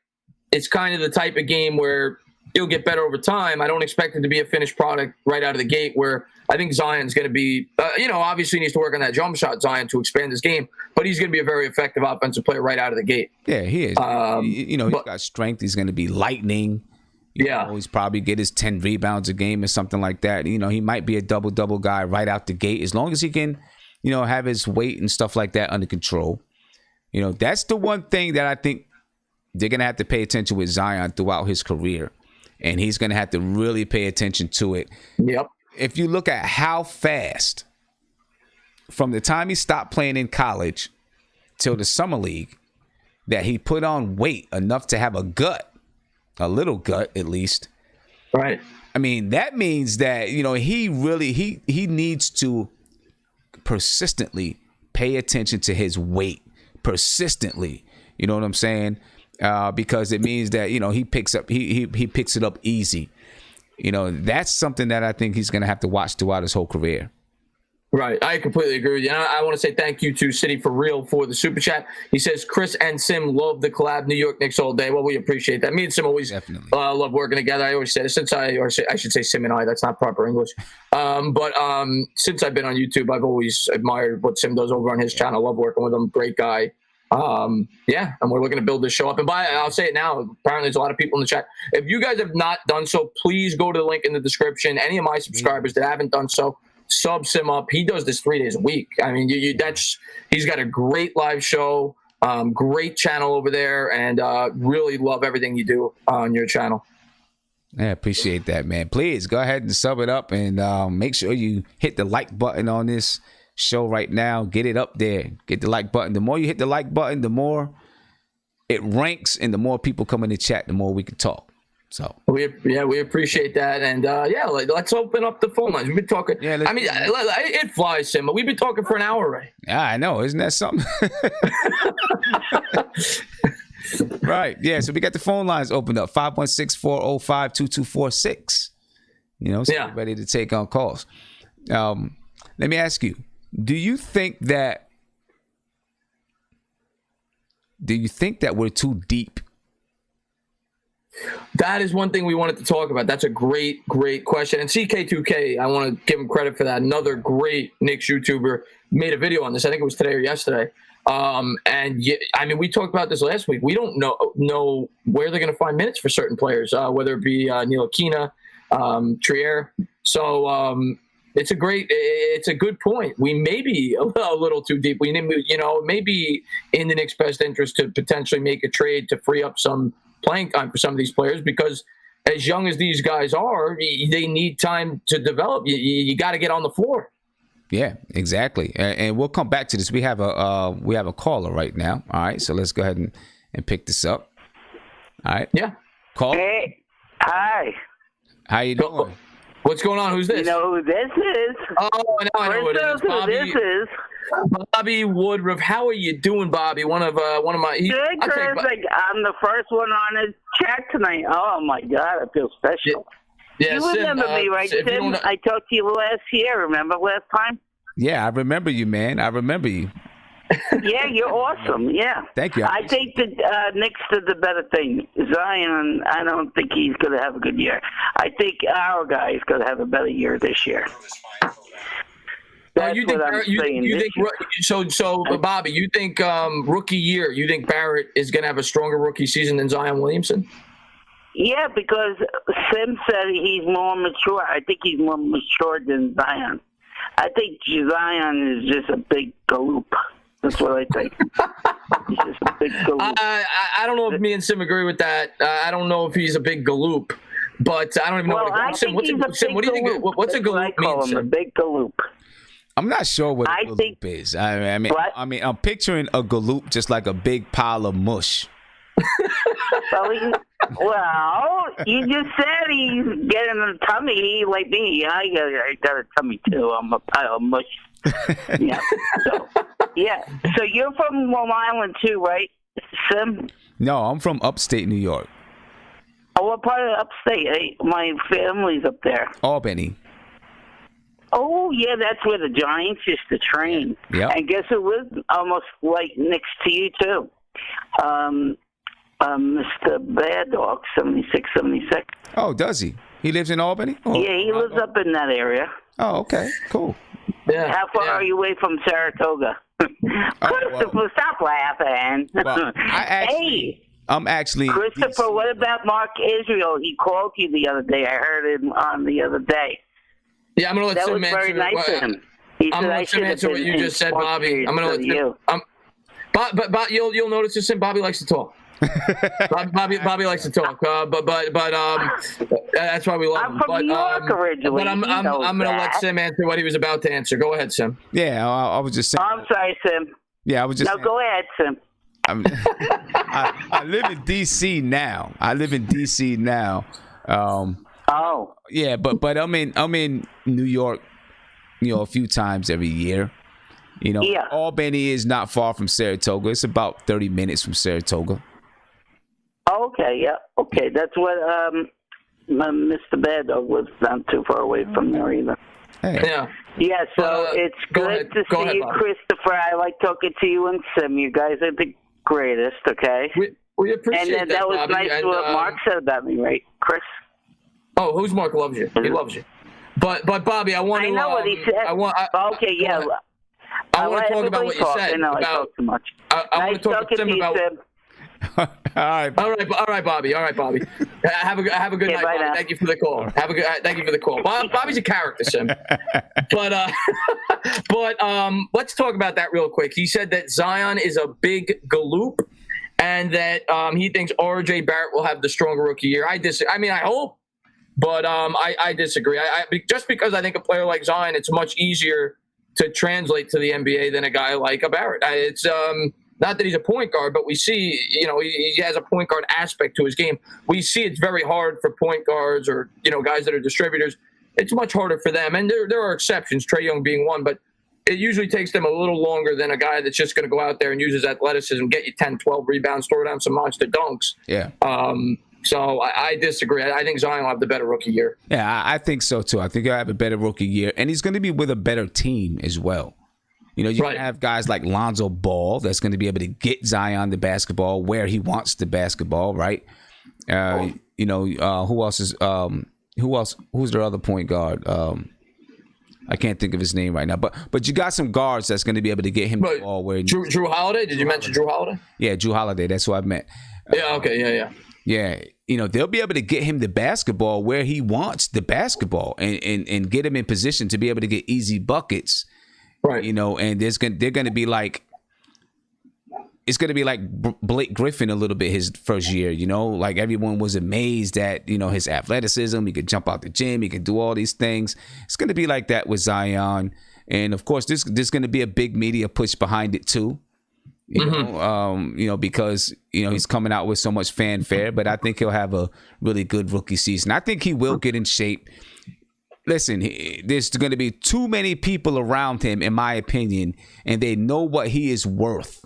it's kind of the type of game where he'll get better over time. I don't expect him to be a finished product right out of the gate where I think Zion's going to be, obviously he needs to work on that jump shot, Zion, to expand his game, but he's going to be a very effective offensive player right out of the gate. Yeah, he is. He's got strength. He's going to be lightning. He's probably get his 10 rebounds a game or something like that. He might be a double-double guy right out the gate as long as he can, have his weight and stuff like that under control. That's the one thing that I think they're going to have to pay attention with Zion throughout his career. And he's going to have to really pay attention to it. Yep. If you look at how fast, from the time he stopped playing in college till the summer league, that he put on weight enough to have a little gut at least. Right. I mean, that means that, he really, he needs to persistently pay attention to his weight. Persistently. You know what I'm saying? Because it means that, he picks it up easy. That's something that I think he's going to have to watch throughout his whole career. Right. I completely agree with you. And I want to say thank you to City for Real for the super chat. He says, Chris and Sim love the collab, New York Knicks all day. Well, we appreciate that. Me and Sim always love working together. I always say, I should say Sim and I, that's not proper English. But since I've been on YouTube, I've always admired what Sim does over on his channel. I love working with him. Great guy. And we're looking to build this show up. And I'll say it now. Apparently, there's a lot of people in the chat. If you guys have not done so, please go to the link in the description. Any of my subscribers that haven't done so, sub Sim up. He does this 3 days a week. I mean, he's got a great live show, great channel over there, and really love everything you do on your channel. I appreciate that, man. Please go ahead and sub it up and make sure you hit the like button on this show right now. Get it up there. Get the like button. The more you hit the like button, the more it ranks, and the more people come in the chat, the more we can talk. So we appreciate that, and let's open up the phone lines. We've been talking. Yeah, I mean, it flies, Sim. We've been talking for an hour, right? Yeah, I know. Isn't that something? Right. Yeah. So we got the phone lines opened up. 516-405-2246. So ready to take on calls. Let me ask you. Do you think that do you think that we're too deep? That is one thing we wanted to talk about. That's a great question. And CK2K, I want to give him credit for that. Another great Knicks YouTuber made a video on this. I think it was today or yesterday. We talked about this last week. We don't know where they're going to find minutes for certain players, whether it be Ntilikina, Trier. So it's a good point. We may be a little too deep. We need, maybe in the Knicks' best interest to potentially make a trade to free up some playing time for some of these players, because as young as these guys are, they need time to develop. You got to get on the floor. Yeah, exactly. And we'll come back to this. We have a caller right now. All right, so let's go ahead and pick this up. All right. Yeah. Call. Hey. Hi. How you doing? What's going on? Who's this? You know who this is? Oh, now I know who it is. This is Bobby Woodruff. How are you doing, Bobby? One of my. Good, Chris. I'm the first one on his chat tonight. Oh my God, I feel special. Yeah, you remember me, right, Sim? I talked to you last year. Remember last time? Yeah, I remember you, man. I remember you. Yeah, you're awesome. Yeah. Thank you. I think that Knicks did the better thing. Zion, I don't think he's going to have a good year. I think our guy is going to have a better year this year. That's what I'm saying. So, Bobby, you think rookie year, you think Barrett is going to have a stronger rookie season than Zion Williamson? Yeah, because Sim said he's more mature. I think he's more mature than Zion. I think Zion is just a big galoop. That's what I think. He's just a big galoop. I don't know if me and Sim agree with that. I don't know if he's a big galoop, but I don't even know Sim, what do you think? What's a galoop mean, Sim? A big galoop. I'm not sure what a galoop is. I mean, I'm picturing a galoop just like a big pile of mush. Well, you just said he's getting a tummy like me. I got a tummy too. I'm a pile of mush. Yeah. So you're from Long Island too, right, Sim? No, I'm from upstate New York. Oh, what part of upstate? My family's up there. Albany. Oh, yeah, that's where the Giants used to train. Yeah. And guess who lives almost like next to you too? Mr. Bad Dog, 76, 76. Oh, does he? He lives in Albany? Oh, yeah, he lives up in that area. Oh, okay, cool. Yeah. How far are you away from Saratoga? Christopher, stop laughing. Well, I'm actually. Christopher, what about Mark Israel? He called you the other day. I heard him on the other day. Yeah, I'm going to let Sim answer. That was very nice of him. I'm going to let Sim answer what you just said, Bobby. I'm going to let Sim. But you'll notice this, Sim. Bobby likes to talk. Bobby likes to talk, but that's why we love him. I'm from New York originally. But I'm going to let Sim answer what he was about to answer. Go ahead, Sim. Yeah, I was just saying. I'm sorry, Sim. Yeah, I was just. No, go ahead, Sim. I live in DC now. Oh. Yeah, but I'm in New York, a few times every year. Yeah. Albany is not far from Saratoga. It's about 30 minutes from Saratoga. Okay, yeah. Okay, that's what Mr. Bad Dog was not too far away from there either. Hey. Yeah. Yeah, so it's good to see you, Christopher. I like talking to you and Sim. You guys are the greatest, okay? We appreciate and that was Bobby. Nice what Mark said about me, right, Chris? Oh, who's Mark loves you? He loves you. But Bobby, I want to. I know what he said. I want to talk about what you said. I know I talk too much. I want to talk to Sim about. All right, Bobby. Have a good night, Bobby. Thank you for the call. Thank you for the call. Bobby's a character, Sim. But let's talk about that real quick. He said that Zion is a big galoop, and that he thinks R.J. Barrett will have the stronger rookie year. I hope, but I disagree. Just because I think a player like Zion, it's much easier to translate to the NBA than a guy like a Barrett. It's not that he's a point guard, but we see, he has a point guard aspect to his game. We see it's very hard for point guards or, guys that are distributors. It's much harder for them. And there are exceptions, Trae Young being one, but it usually takes them a little longer than a guy that's just going to go out there and use his athleticism, get you 10, 12 rebounds, throw down some monster dunks. Yeah. So I disagree. I think Zion will have the better rookie year. Yeah, I think so too. I think he'll have a better rookie year. And he's going to be with a better team as well. You know, you can have guys like Lonzo Ball that's going to be able to get Zion the basketball where he wants the basketball, right? You know, who else is who's their other point guard? I can't think of his name right now, but you got some guards that's going to be able to get him the ball where Drew Holiday. Did you mention Drew Holiday? Yeah, Drew Holiday. That's who I meant. Yeah. Okay. Yeah. You know, they'll be able to get him the basketball where he wants the basketball and get him in position to be able to get easy buckets. Right. You know, and they're going to be like, it's going to be like Blake Griffin a little bit his first year, you know, like everyone was amazed at, you know, his athleticism. He could jump out the gym. He could do all these things. It's going to be like that with Zion. And of course, there's going to be a big media push behind it too. You know, because, you know, he's coming out with so much fanfare, but I think he'll have a really good rookie season. I think he will get in shape. Listen, there's going to be too many people around him, in my opinion, and they know what he is worth.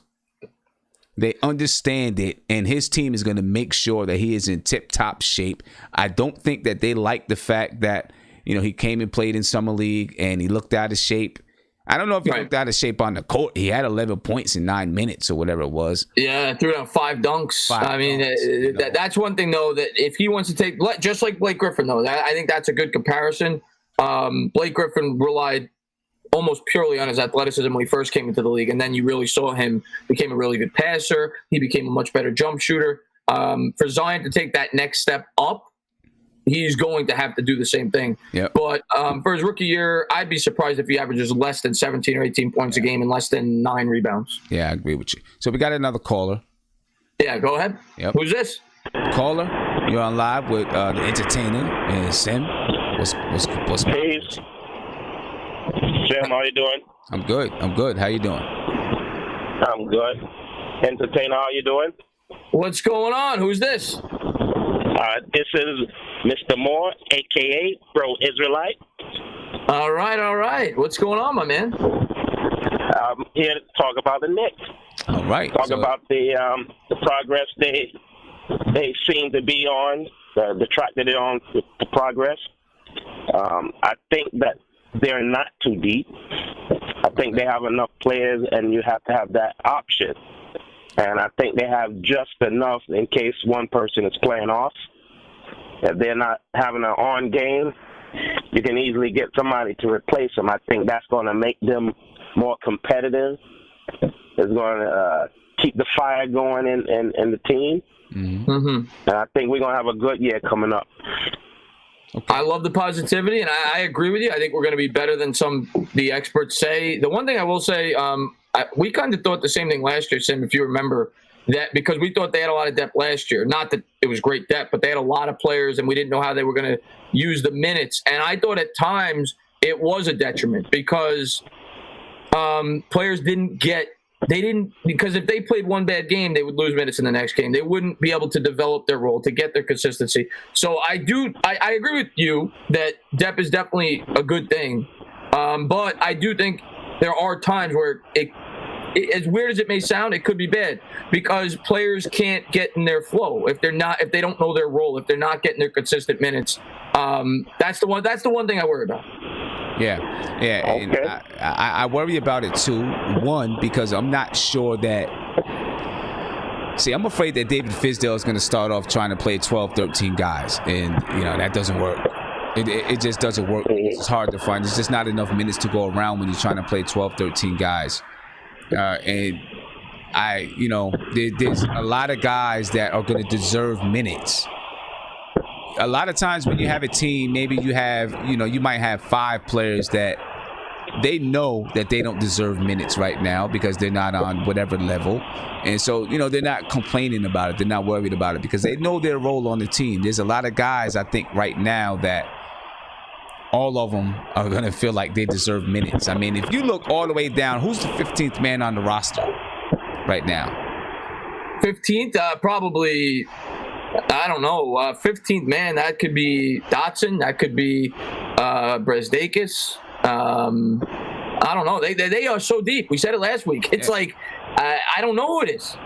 They understand it, and his team is going to make sure that he is in tip-top shape. I don't think that they like the fact that, you know, he came and played in Summer League, and he looked out of shape. I don't know if he looked out of shape on the court. He had 11 points in 9 minutes or whatever it was. Yeah, threw down 5 dunks. That's one thing, though, that if he wants to take, just like Blake Griffin, though, I think that's a good comparison. Blake Griffin relied almost purely on his athleticism when he first came into the league, and then you really saw him became a really good passer. He became a much better jump shooter. For Zion to take that next step up, he's going to have to do the same thing. Yep. But for his rookie year, I'd be surprised if he averages less than 17 or 18 points a game and less than 9 rebounds. Yeah, I agree with you. So we got another caller. Yeah, go ahead. Yep. Who's this? Caller, you're on live with the entertainer and Sim. What's Peace. Jim, how you doing? I'm good. How you doing? I'm good. Entertainer, how you doing? What's going on? Who's this? This is Mr. Moore, a.k.a. Pro Israelite. All right. What's going on, my man? I'm here to talk about the Knicks. All right. Talk about the progress they seem to be on, the track that they're on, the progress. I think that they're not too deep. I think they have enough players, and you have to have that option. And I think they have just enough in case one person is playing off. If they're not having an on game, you can easily get somebody to replace them. I think that's going to make them more competitive. It's going to keep the fire going in the team. Mm-hmm. And I think we're going to have a good year coming up. Okay. I love the positivity, and I agree with you. I think we're going to be better than the experts say. The one thing I will say, we kind of thought the same thing last year, Sim, if you remember, that because we thought they had a lot of depth last year. Not that it was great depth, but they had a lot of players, and we didn't know how they were going to use the minutes. And I thought at times it was a detriment because players because if they played one bad game, they would lose minutes in the next game. They wouldn't be able to develop their role, to get their consistency. So I agree with you that depth is definitely a good thing. But I do think there are times where as weird as it may sound, it could be bad because players can't get in their flow if they don't know their role, if they're not getting their consistent minutes. That's the one thing I worry about. Yeah. Okay. And I worry about it too. One, because I'm not sure that. See, I'm afraid that David Fizdale is going to start off trying to play 12, 13 guys, and that doesn't work. It just doesn't work. It's hard to find. There's just not enough minutes to go around when you're trying to play 12, 13 guys. And there's a lot of guys that are going to deserve minutes. A lot of times when you have a team, maybe you might have 5 players that they know that they don't deserve minutes right now because they're not on whatever level. And so, they're not complaining about it. They're not worried about it because they know their role on the team. There's a lot of guys, I think, right now that all of them are going to feel like they deserve minutes. I mean, if you look all the way down, who's the 15th man on the roster right now? 15th? Probably, I don't know. 15th man, that could be Dotson. That could be Brasdakis. I don't know. They are so deep. We said it last week. It's like, I don't know who it is.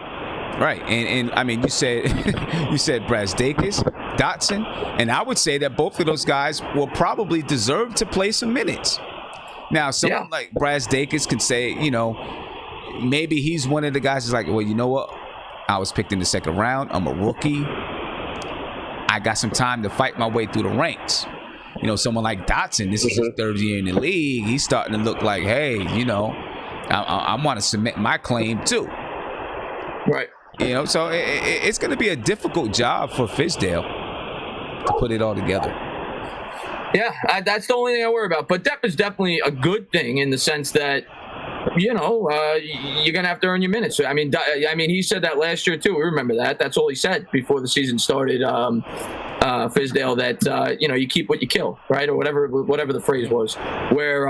Right. And I mean, you said Brasdakis, Dotson, and I would say that both of those guys will probably deserve to play some minutes. Now, someone like Brazdeikis can say, maybe he's one of the guys who's like, well, you know what? I was picked in the second round. I'm a rookie. I got some time to fight my way through the ranks. Someone like Dotson, this is his third year in the league. He's starting to look like, hey, I want to submit my claim too. Right. So it's going to be a difficult job for Fizdale to put it all together. Yeah, that's the only thing I worry about. But depth is definitely a good thing in the sense that, you're going to have to earn your minutes. I mean, he said that last year, too. We remember that. That's all he said before the season started, Fizdale, that, you keep what you kill, right? Or whatever the phrase was, where,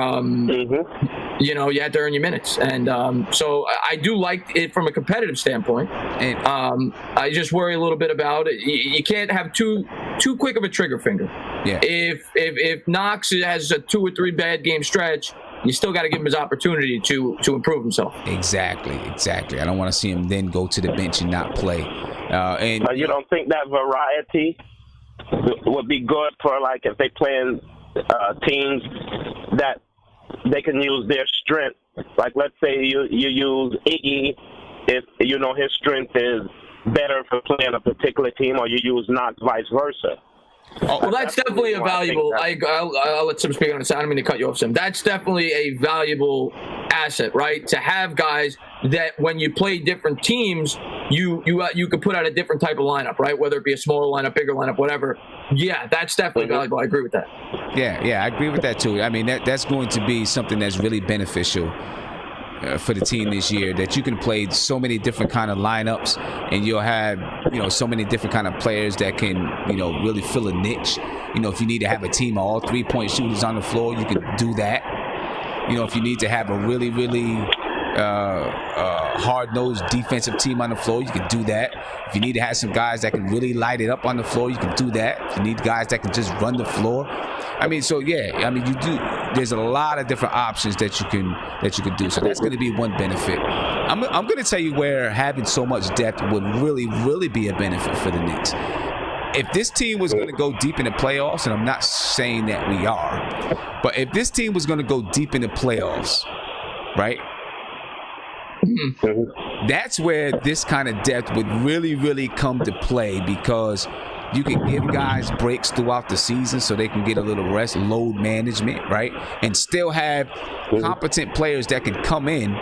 you had to earn your minutes. And so I do like it from a competitive standpoint. And I just worry a little bit about it. You can't have too quick of a trigger finger. Yeah. If Knox has a 2 or 3 bad game stretch, you still got to give him his opportunity to improve himself. Exactly. I don't want to see him then go to the bench and not play. And you don't think that variety would be good for, like, if they play in teams that they can use their strength? Like, let's say you use Iggy if his strength is better for playing a particular team, or you use Knox vice versa. Well, that's definitely a valuable. I'll let Sim speak on this. I don't mean to cut you off, Sim. That's definitely a valuable asset, right? To have guys that when you play different teams, you could put out a different type of lineup, right? Whether it be a smaller lineup, bigger lineup, whatever. Yeah, that's definitely valuable. I agree with that. Yeah, I agree with that too. I mean, that's going to be something that's really beneficial for the team this year, that you can play so many different kind of lineups, and you'll have so many different kind of players that can really fill a niche. If you need to have a team of all 3-point shooters on the floor, you can do that. If you need to have a really hard-nosed defensive team on the floor, you can do that. If you need to have some guys that can really light it up on the floor, you can do that. If you need guys that can just run the floor, you do. There's a lot of different options that you can do. So that's going to be one benefit. I'm going to tell you where having so much depth would really be a benefit for the Knicks. If this team was going to go deep in the playoffs, and I'm not saying that we are, but if this team was going to go deep in the playoffs, right? That's where this kind of depth would really come to play, because you can give guys breaks throughout the season so they can get a little rest, load management, right? And still have competent players that can come in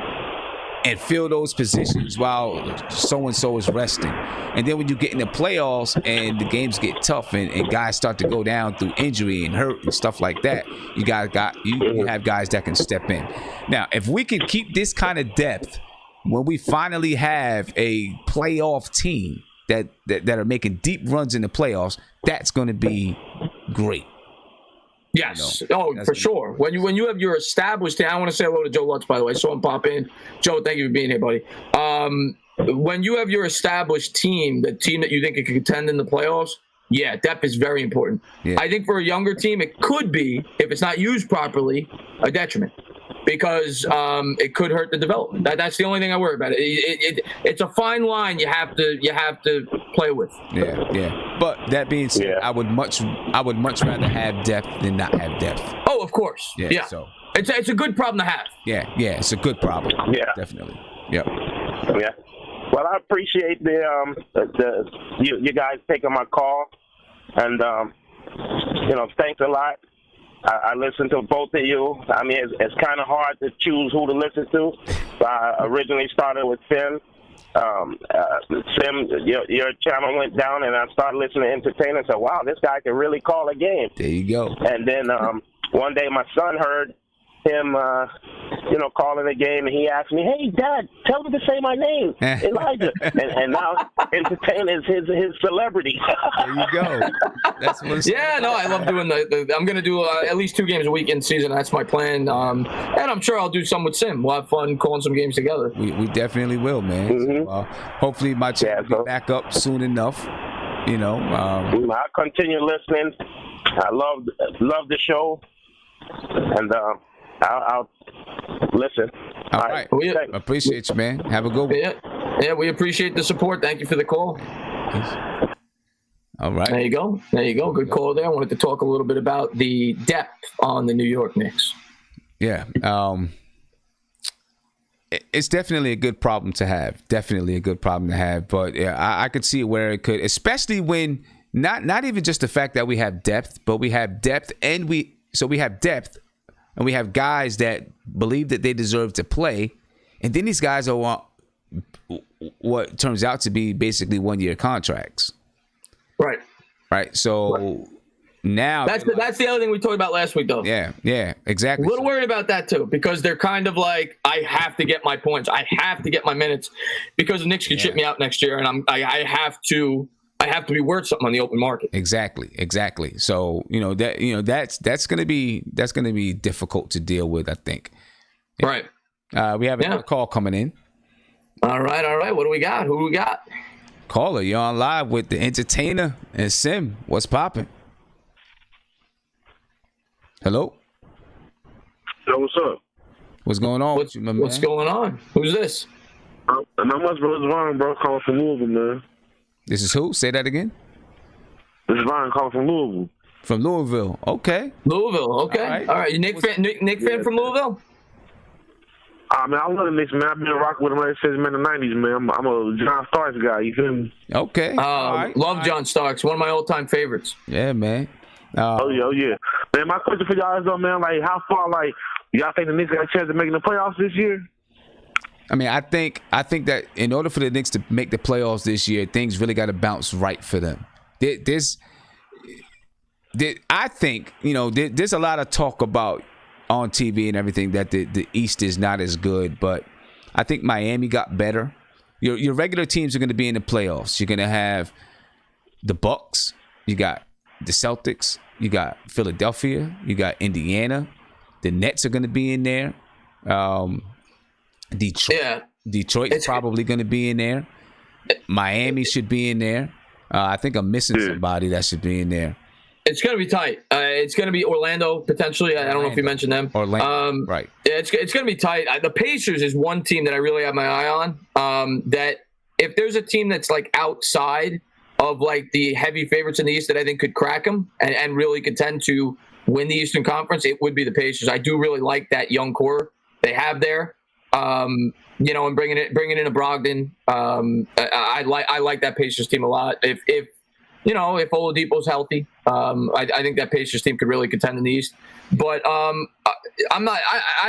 and fill those positions while so-and-so is resting. And then when you get in the playoffs and the games get tough and guys start to go down through injury and hurt and stuff like that, you have guys that can step in. Now, if we can keep this kind of depth when we finally have a playoff team that are making deep runs in the playoffs, that's going to be great. Yes. For sure. When you have your established team, I want to say hello to Joe Lutz, by the way. I saw him pop in. Joe, thank you for being here, buddy. When you have your established team, the team that you think it can contend in the playoffs, yeah, depth is very important. Yeah. I think for a younger team, it could be, if it's not used properly, a detriment, because it could hurt the development. That's the only thing I worry about. It's a fine line you have to play with. Yeah. But that being said, I would much rather have depth than not have depth. Oh, of course. Yeah. So it's a good problem to have. Yeah, it's a good problem. Yeah, definitely. Yep. Yeah. Well, I appreciate you guys taking my call, and thanks a lot. I listen to both of you. I mean, it's kind of hard to choose who to listen to. I originally started with Sim. Sim, your channel went down, and I started listening to Entertainer and said, wow, this guy can really call a game. There you go. And then one day my son heard him, calling a game, and he asked me, "Hey, Dad, tell him to say my name, Elijah." and now Entertainer is his celebrity. There you go. That's what. I love doing I'm going to do at least 2 games a week in season. That's my plan. And I'm sure I'll do some with Sim. We'll have fun calling some games together. We definitely will, man. Mm-hmm. So, hopefully my channel will be back up soon enough. I'll continue listening. I love the show, and I'll listen. All right. Appreciate you, man. Have a good one. Yeah, we appreciate the support. Thank you for the call. All right. There you go. Good call there. I wanted to talk a little bit about the depth on the New York Knicks. Yeah. It's definitely a good problem to have. Definitely a good problem to have. But yeah, I could see where it could, especially when not even just the fact that we have depth, but we have depth and we have depth and we have guys that believe that they deserve to play, and then these guys are on what turns out to be basically 1-year contracts. Right. Right. So now that's the other thing we talked about last week, though. Yeah, exactly. A little worried about that too, because they're kind of like, I have to get my points, I have to get my minutes, because the Knicks could ship me out next year, and I have to be worth something on the open market. Exactly. So that's gonna be difficult to deal with, I think. Yeah. Right. We have another call coming in. All right. What do we got? Who do we got? Caller, you're on live with the entertainer and Sim. What's popping? Hello. Yo, what's up? What's going on? What's going on? Who's this? Not much, bro. It's Vaughn, bro. Calling from Louisville, man. This is who? Say that again. This is Vaughn calling from Louisville. From Louisville. Okay. Louisville. Okay. All right. You Nick fan from Louisville? Man, I love the Knicks, man. I've been rocking with them like since the 90s, man. I'm a John Starks guy. You feel me? Okay. Love John Starks. One of my all-time favorites. Yeah, man. Oh yeah. Man, my question for y'all is though, man, like how far, like, y'all think the Knicks got a chance of making the playoffs this year? I mean, I think that in order for the Knicks to make the playoffs this year, things really got to bounce right for them. I think, there's a lot of talk about on TV and everything that the East is not as good, but I think Miami got better. Your regular teams are going to be in the playoffs. You're going to have the Bucks. You got the Celtics. You got Philadelphia. You got Indiana. The Nets are going to be in there. Detroit's probably going to be in there. Miami should be in there. I think I'm missing somebody that should be in there. It's going to be tight. It's going to be Orlando, potentially. I don't know if you mentioned them. Orlando, right. Yeah, it's going to be tight. The Pacers is one team that I really have my eye on. That if there's a team that's like outside of like the heavy favorites in the East that I think could crack them and really contend to win the Eastern Conference, it would be the Pacers. I do really like that young core they have there. And bringing in a Brogdon. I like that Pacers team a lot. If Oladipo's healthy, I think that Pacers team could really contend in the East. But I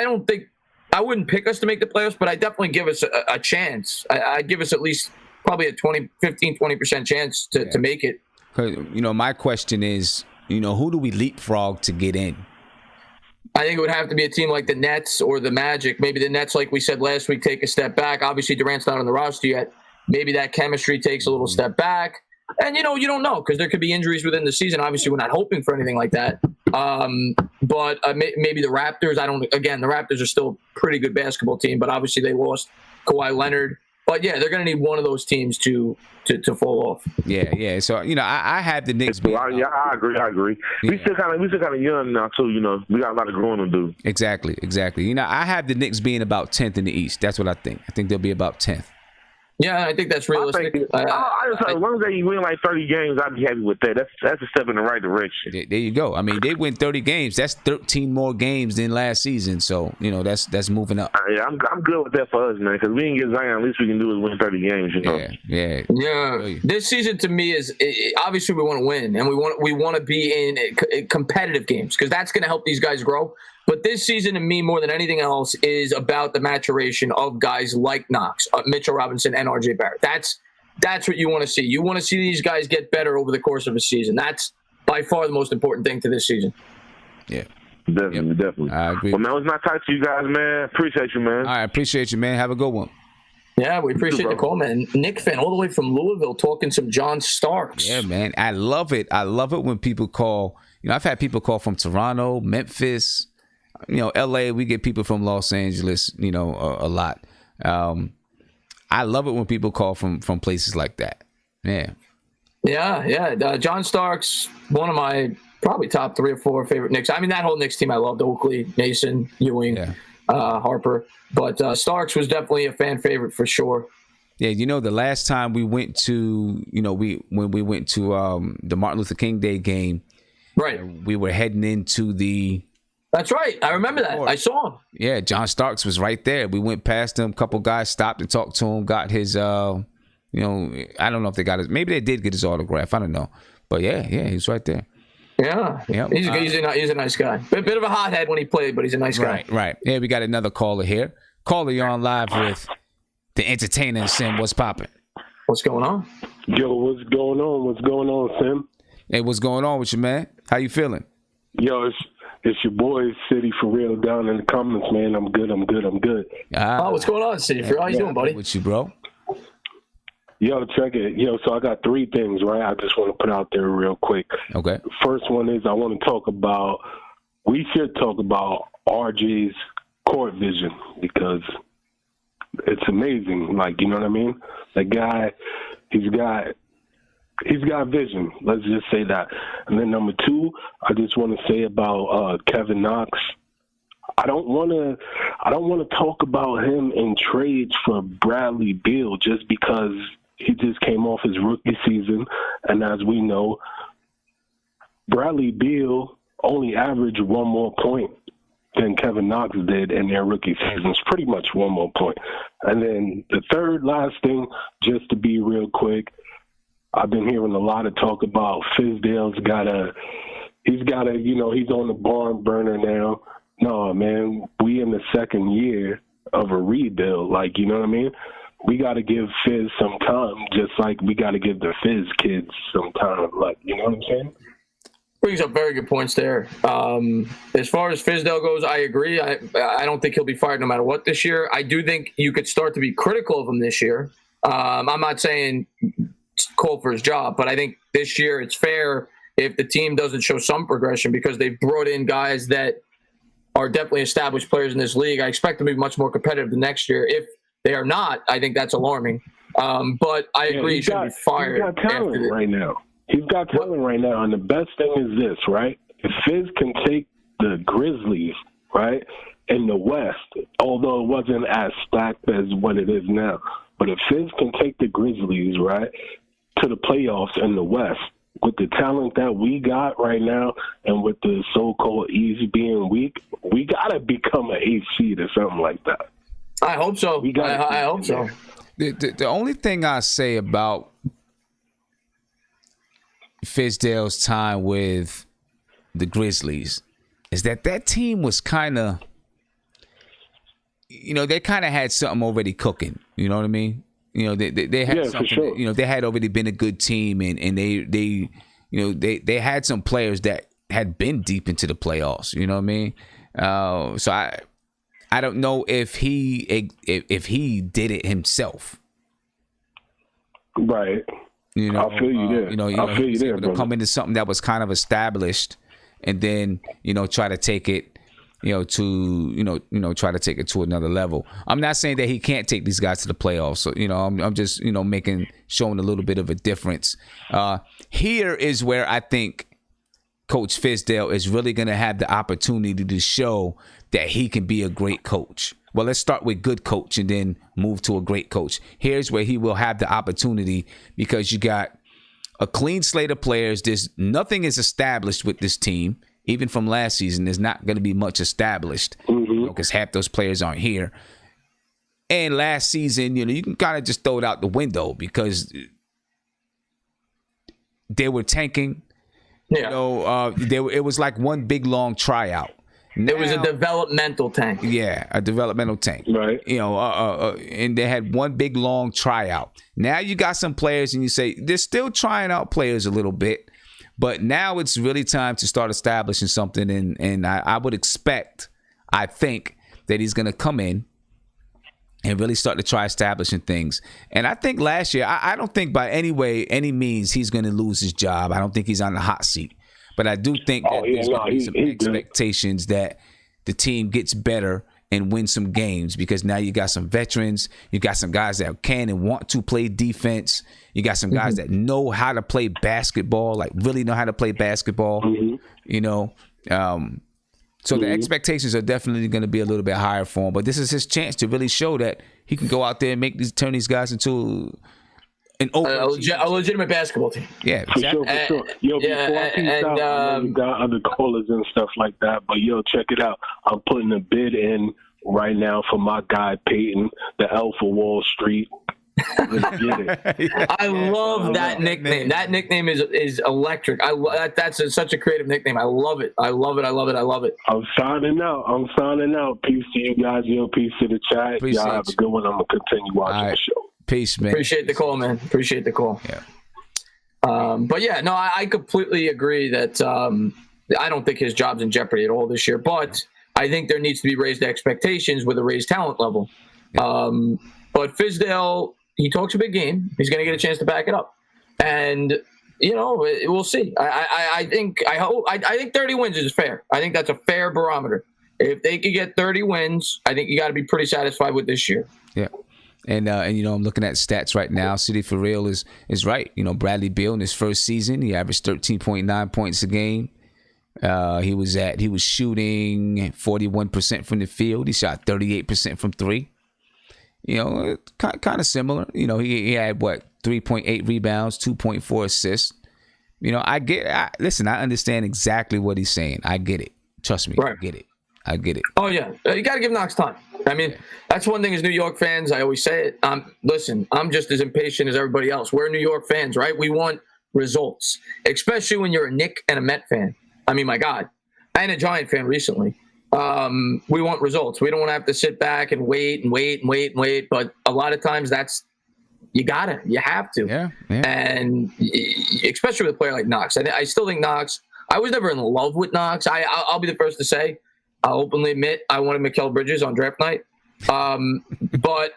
don't think I wouldn't pick us to make the playoffs, but I definitely give us a chance. I'd give us at least probably a 15-20% chance to make it. My question is, who do we leapfrog to get in? I think it would have to be a team like the Nets or the Magic. Maybe the Nets, like we said last week, take a step back. Obviously, Durant's not on the roster yet. Maybe that chemistry takes a little step back. And, you don't know because there could be injuries within the season. Obviously, we're not hoping for anything like that. But maybe the Raptors. The Raptors are still a pretty good basketball team, but obviously they lost Kawhi Leonard. But, yeah, they're going to need one of those teams to fall off. Yeah. So, I had the Knicks. I agree. Yeah. We still kind of young now, too. We got a lot of growing to do. Exactly. I have the Knicks being about 10th in the East. That's what I think. I think they'll be about 10th. Yeah, I think that's realistic. As long as they win like 30 games, I'd be happy with that. That's a step in the right direction. There you go. I mean, they win 30 games. That's 13 more games than last season. So, that's moving up. Yeah, I'm good with that for us, man, because we didn't get Zion. At least we can do is win 30 games, Yeah. This season to me is obviously we want to win, and we want to be in competitive games because that's going to help these guys grow. But this season, to me, more than anything else, is about the maturation of guys like Knox, Mitchell Robinson, and R.J. Barrett. That's what you want to see. You want to see these guys get better over the course of a season. That's by far the most important thing to this season. Yeah. Definitely. I agree. Well, man, it was nice talking to you guys, man. Appreciate you, man. All right, appreciate you, man. Have a good one. Yeah, we appreciate the call, man. Nick fan all the way from Louisville talking some John Starks. Yeah, man. I love it. I love it when people call. I've had people call from Toronto, Memphis, LA. We get people from Los Angeles, a lot. I love it when people call from places like that. Yeah. Yeah. John Starks, one of my probably top 3 or 4 favorite Knicks. I mean, that whole Knicks team I loved. Oakley, Mason, Ewing, Harper. But Starks was definitely a fan favorite for sure. Yeah, the last time we went to, when we went to the Martin Luther King Day game, right? We were heading into the That's right. I remember that. I saw him. Yeah, John Starks was right there. We went past him. A couple guys stopped and talked to him. Got his, I don't know if they got his. Maybe they did get his autograph. I don't know. But yeah, he's right there. Yeah, yep. He's a nice guy. Bit of a hothead when he played, but he's a nice guy. Right. Yeah, we got another caller here. Caller, you're on live with the entertainer and Sim. What's popping? What's going on? Yo, what's going on? What's going on, Sim? Hey, what's going on with you, man? How you feeling? Yo, it's your boy City for real down in the comments, man. I'm good. What's going on, City? How you doing, buddy? With you, bro? Yo, check it. Yo, so I got 3 things, right? I just want to put out there real quick. Okay. First one is we should talk about RJ's court vision because it's amazing. Like, you know what I mean? That guy, he's got vision. Let's just say that. And then number 2, I just want to say about Kevin Knox. I don't want to talk about him in trades for Bradley Beal just because he just came off his rookie season, and as we know, Bradley Beal only averaged 1 more point than Kevin Knox did in their rookie seasons, pretty much 1 more point. And then the last thing, just to be real quick, I've been hearing a lot of talk about Fizdale's he's on the barn burner now. No, man, we in the 2nd year of a rebuild. Like, you know what I mean? We got to give Fizz some time, just like we got to give the Fizz kids some time. Like, you know what I'm saying? Brings up very good points there. As far as Fizdale goes, I agree. I don't think he'll be fired no matter what this year. I do think you could start to be critical of him this year. I'm not saying call for his job, but I think this year it's fair if the team doesn't show some progression because they've brought in guys that are definitely established players in this league. I expect them to be much more competitive the next year. If they are not, I think that's alarming. But I agree he should be fired. He's got talent right now. He's got talent right now. And the best thing is this, right? If Fizz can take the Grizzlies, right, in the West, although it wasn't as stacked as what it is now, but if Fizz can take the Grizzlies, right, to the playoffs in the West, with the talent that we got right now and with the so-called East being weak, we got to become an 8th seed or something like that. I hope so. I hope so. The only thing I say about Fizdale's time with the Grizzlies is that team was kind of, they kind of had something already cooking. You know what I mean? They had something. Sure. They had already been a good team, and they had some players that had been deep into the playoffs. You know what I mean? So I don't know if he did it himself. Right. I feel you there. I feel you there, bro. To come into something that was kind of established, and then try to take it. Try to take it to another level. I'm not saying that he can't take these guys to the playoffs. So, I'm just, showing a little bit of a difference. Here is where I think Coach Fizdale is really going to have the opportunity to show that he can be a great coach. Well, let's start with good coach and then move to a great coach. Here's where he will have the opportunity because you got a clean slate of players. Nothing is established with this team. Even from last season, there's not going to be much established because half those players aren't here. And last season, you can kind of just throw it out the window because they were tanking. Yeah. It was like one big long tryout. It was a developmental tank. Yeah, a developmental tank. Right. And they had one big long tryout. Now you got some players, and you say they're still trying out players a little bit. But now it's really time to start establishing something, and I would expect, I think, that he's going to come in and really start to try establishing things. And I think last year, I don't think by any means he's going to lose his job. I don't think he's on the hot seat. But I do think that there's going to be some expectations that the team gets better and win some games because now you got some veterans. You got some guys that can and want to play defense. You got some guys that know how to play basketball, like really know how to play basketball, So the expectations are definitely going to be a little bit higher for him. But this is his chance to really show that he can go out there and turn these guys into an overachieving a legitimate basketball team. Yeah, For sure, for sure. Yo, before I peace out, I know you got other callers and stuff like that, but yo, check it out. I'm putting a bid in right now for my guy Peyton, the Elf of Wall Street. Let's get it. I love that nickname. That nickname is electric. That's such a creative nickname. I love it. I love it. I love it. I love it. I'm signing out. Peace to you guys. Yo, peace to the chat. Appreciate Y'all have a good one. I'm going to continue watching the show. Peace, man. Appreciate the call, man. Appreciate the call. Yeah. But yeah, no, I completely agree that I don't think his job's in jeopardy at all this year. But I think there needs to be raised expectations with a raised talent level. Yeah. But Fizdale, he talks a big game. He's going to get a chance to back it up, and we'll see. I think 30 wins is fair. I think that's a fair barometer. If they could get 30 wins, I think you got to be pretty satisfied with this year. Yeah. And I'm looking at stats right now. City for real is right. Bradley Beal in his first season, he averaged 13.9 points a game. He was shooting 41% from the field. He shot 38% from three. Kind of similar. He had 3.8 rebounds, 2.4 assists. Listen, I understand exactly what he's saying. I get it. Trust me, right. I get it. Oh yeah, you got to give Knox time. I mean, that's one thing as New York fans. I always say it. Listen, I'm just as impatient as everybody else. We're New York fans, right? We want results, especially when you're a Knick and a Met fan. I mean, my God, and a Giant fan recently. We want results. We don't want to have to sit back and wait. But a lot of times you have to. Yeah. And especially with a player like Knox. I still think Knox, I was never in love with Knox. I'll be the first to say, I'll openly admit I wanted Mikal Bridges on draft night. But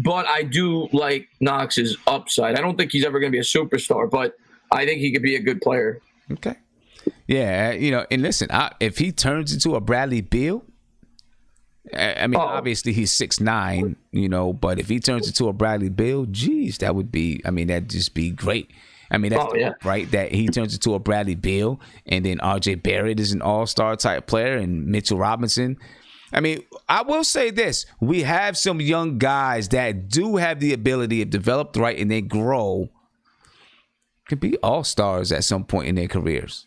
I do like Knox's upside. I don't think he's ever going to be a superstar, but I think he could be a good player. Okay. Yeah, and listen, if he turns into a Bradley Beal, obviously he's 6'9", but if he turns into a Bradley Beal, geez, that'd just be great. That's right, that he turns into a Bradley Beal, and then RJ Barrett is an all-star type player, and Mitchell Robinson. I will say this. We have some young guys that do have the ability, if developed right and they grow, could be all-stars at some point in their careers.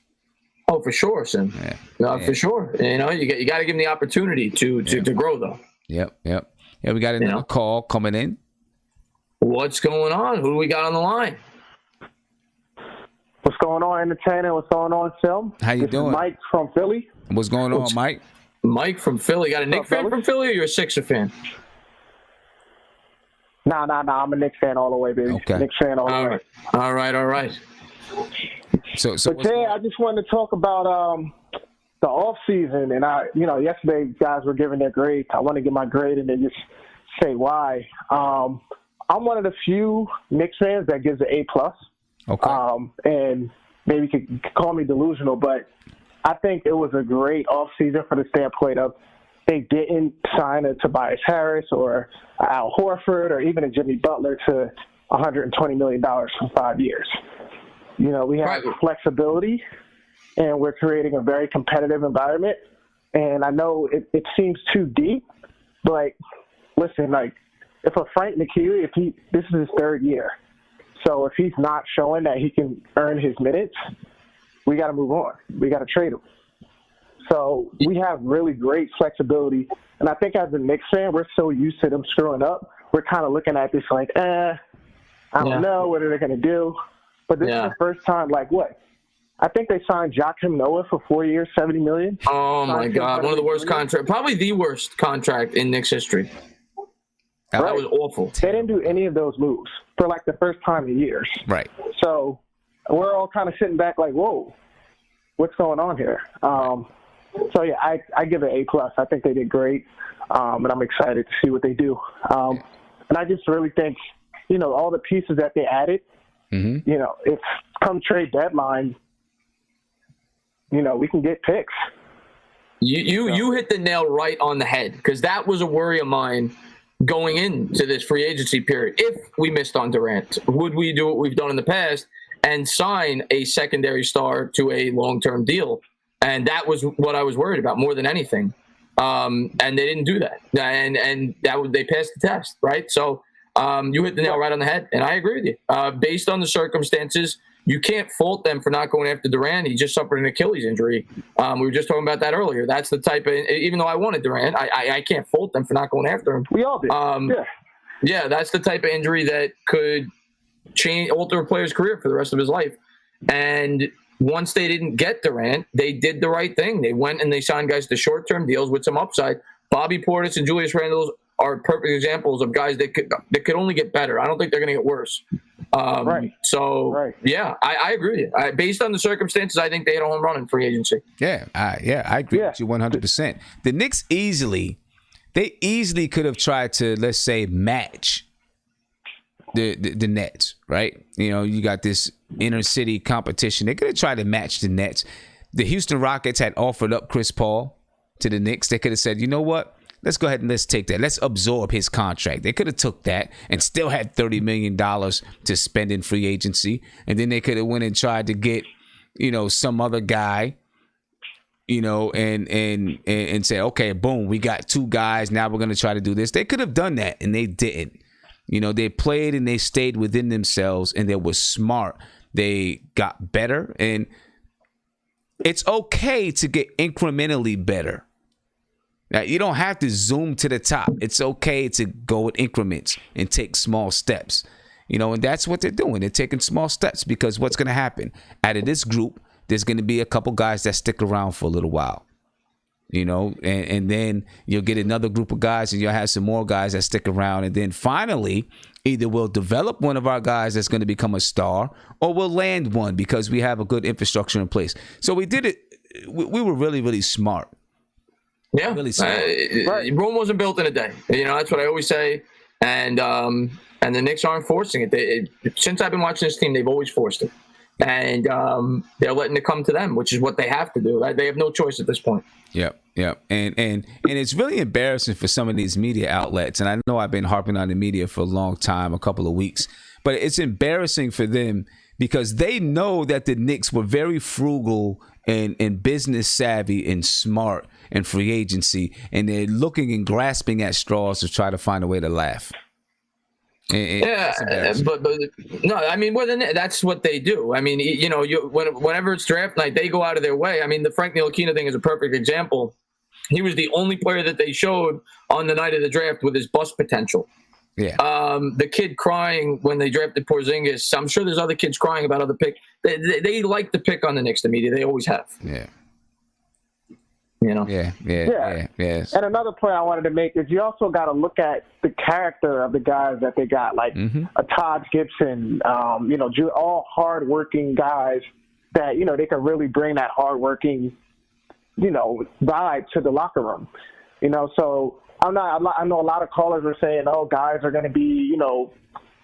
Oh, for sure, Sim. Yeah. For sure. You got to give them the opportunity to grow, though. Yep. Yeah, we got another call coming in. What's going on? Who do we got on the line? What's going on, Entertainer? What's going on, Sim? How you doing? Mike from Philly. What's going on, Mike? Mike from Philly. Got a Knicks fan from Philly, or you're a Sixer fan? Nah. I'm a Knicks fan all the way, baby. Okay. Knicks fan all the way. All right. So I just wanted to talk about the off season, and yesterday guys were giving their grade. I want to give my grade and then just say why. I'm one of the few Knicks fans that gives an A+. Okay. And maybe you could call me delusional, but I think it was a great off season from the standpoint of they didn't sign a Tobias Harris or Al Horford or even a Jimmy Butler to $120 million for 5 years. We have flexibility, and we're creating a very competitive environment. And I know it seems too deep, but listen, if a Frank Ntilikina, this is his third year, so if he's not showing that he can earn his minutes, we got to move on. We got to trade him. So we have really great flexibility. And I think as a Knicks fan, we're so used to them screwing up. We're kind of looking at this like, I don't know, what are they going to do? But this is the first time, I think they signed Joakim Noah for 4 years, $70 million. Oh, my God. One of the worst contracts, probably the worst contract in Knicks history. That was awful. They didn't do any of those moves for the first time in years. Right. So we're all kind of sitting back like, whoa, what's going on here? So yeah, I give it A+. I think they did great, and I'm excited to see what they do. And I just really think, all the pieces that they added, if come trade deadline, we can get picks. You hit the nail right on the head, because that was a worry of mine going into this free agency period. If we missed on Durant, would we do what we've done in the past and sign a secondary star to a long-term deal? And that was what I was worried about more than anything. And they didn't do that. And that they passed the test, right? So You hit the nail right on the head, and I agree with you. Based on the circumstances, you can't fault them for not going after Durant. He just suffered an Achilles injury. We were just talking about that earlier. That's the type of, even though I wanted Durant, I can't fault them for not going after him. We all did. Yeah, that's the type of injury that could alter a player's career for the rest of his life. And once they didn't get Durant, they did the right thing. They went and they signed guys to short-term deals with some upside. Bobby Portis and Julius Randle are perfect examples of guys that could only get better. I don't think they're going to get worse. Yeah, I agree with you. Based on the circumstances, I think they hit a home run in free agency. Yeah, I agree with you 100%. The Knicks easily could have tried to, let's say, match the Nets, right? You know, you got this inner city competition. They could have tried to match the Nets. The Houston Rockets had offered up Chris Paul to the Knicks. They could have said, you know what? Let's go ahead and let's take that. Let's absorb his contract. They could have took that and still had $30 million to spend in free agency. And then they could have went and tried to get, you know, some other guy, you know, and say, okay, boom, we got two guys. Now we're going to try to do this. They could have done that, and they didn't. You know, they played and they stayed within themselves, and they were smart. They got better, and it's okay to get incrementally better. Now, you don't have to zoom to the top. It's okay to go in increments and take small steps. You know, and that's what they're doing. They're taking small steps because what's going to happen? Out of this group, there's going to be a couple guys that stick around for a little while. You know, and then you'll get another group of guys and you'll have some more guys that stick around. And then finally, either we'll develop one of our guys that's going to become a star or we'll land one because we have a good infrastructure in place. So we did it. We were really, really smart. Yeah, really smart. Rome wasn't built in a day. You know, that's what I always say. And the Knicks aren't forcing it. Since I've been watching this team, they've always forced it. And they're letting it come to them, which is what they have to do. They have no choice at this point. Yep. And it's really embarrassing for some of these media outlets. And I know I've been harping on the media for a long time, a couple of weeks. But it's embarrassing for them because they know that the Knicks were very frugal and business savvy and smart in free agency. And they're looking and grasping at straws to try to find a way to laugh. But no, I mean, that's what they do. I mean, you know, whenever it's draft night, they go out of their way. I mean, the Frank Ntilikina thing is a perfect example. He was the only player that they showed on the night of the draft with his bust potential. Yeah. The kid crying when they drafted Porzingis. I'm sure there's other kids crying about other picks. They like to pick on the Knicks, the media. They always have. Yeah. You know. Yeah. And another point I wanted to make is you also got to look at the character of the guys that they got, like a Todd Gibson, you know, all hardworking guys that, you know, they can really bring that hardworking, you know, vibe to the locker room. You know, so I know a lot of callers were saying, oh, guys are going to be, you know,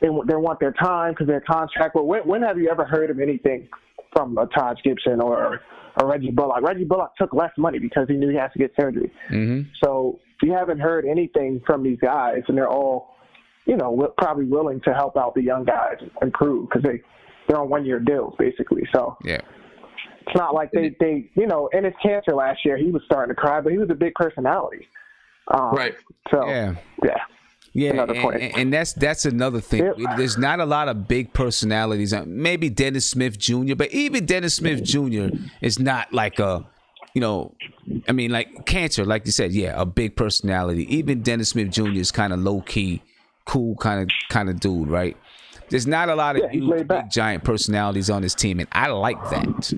they want their time because their contract. But when have you ever heard of anything from a Todd Gibson or Reggie Bullock? Reggie Bullock took less money because he knew he has to get surgery. So you haven't heard anything from these guys, and they're all, you know, probably willing to help out the young guys improve because they're on one-year deals basically. So yeah, it's not like they you know, in his cancer last year, he was starting to cry, but he was a big personality. Right. So yeah. Another point. And that's another thing. There's not a lot of big personalities. Maybe Dennis Smith Jr., but even Dennis Smith Jr. is not like a, you know, I mean, like Cancer, like you said, a big personality. Even Dennis Smith Jr. is kind of low key, cool kind of dude, right? There's not a lot of huge, big, giant personalities on this team, and I like that.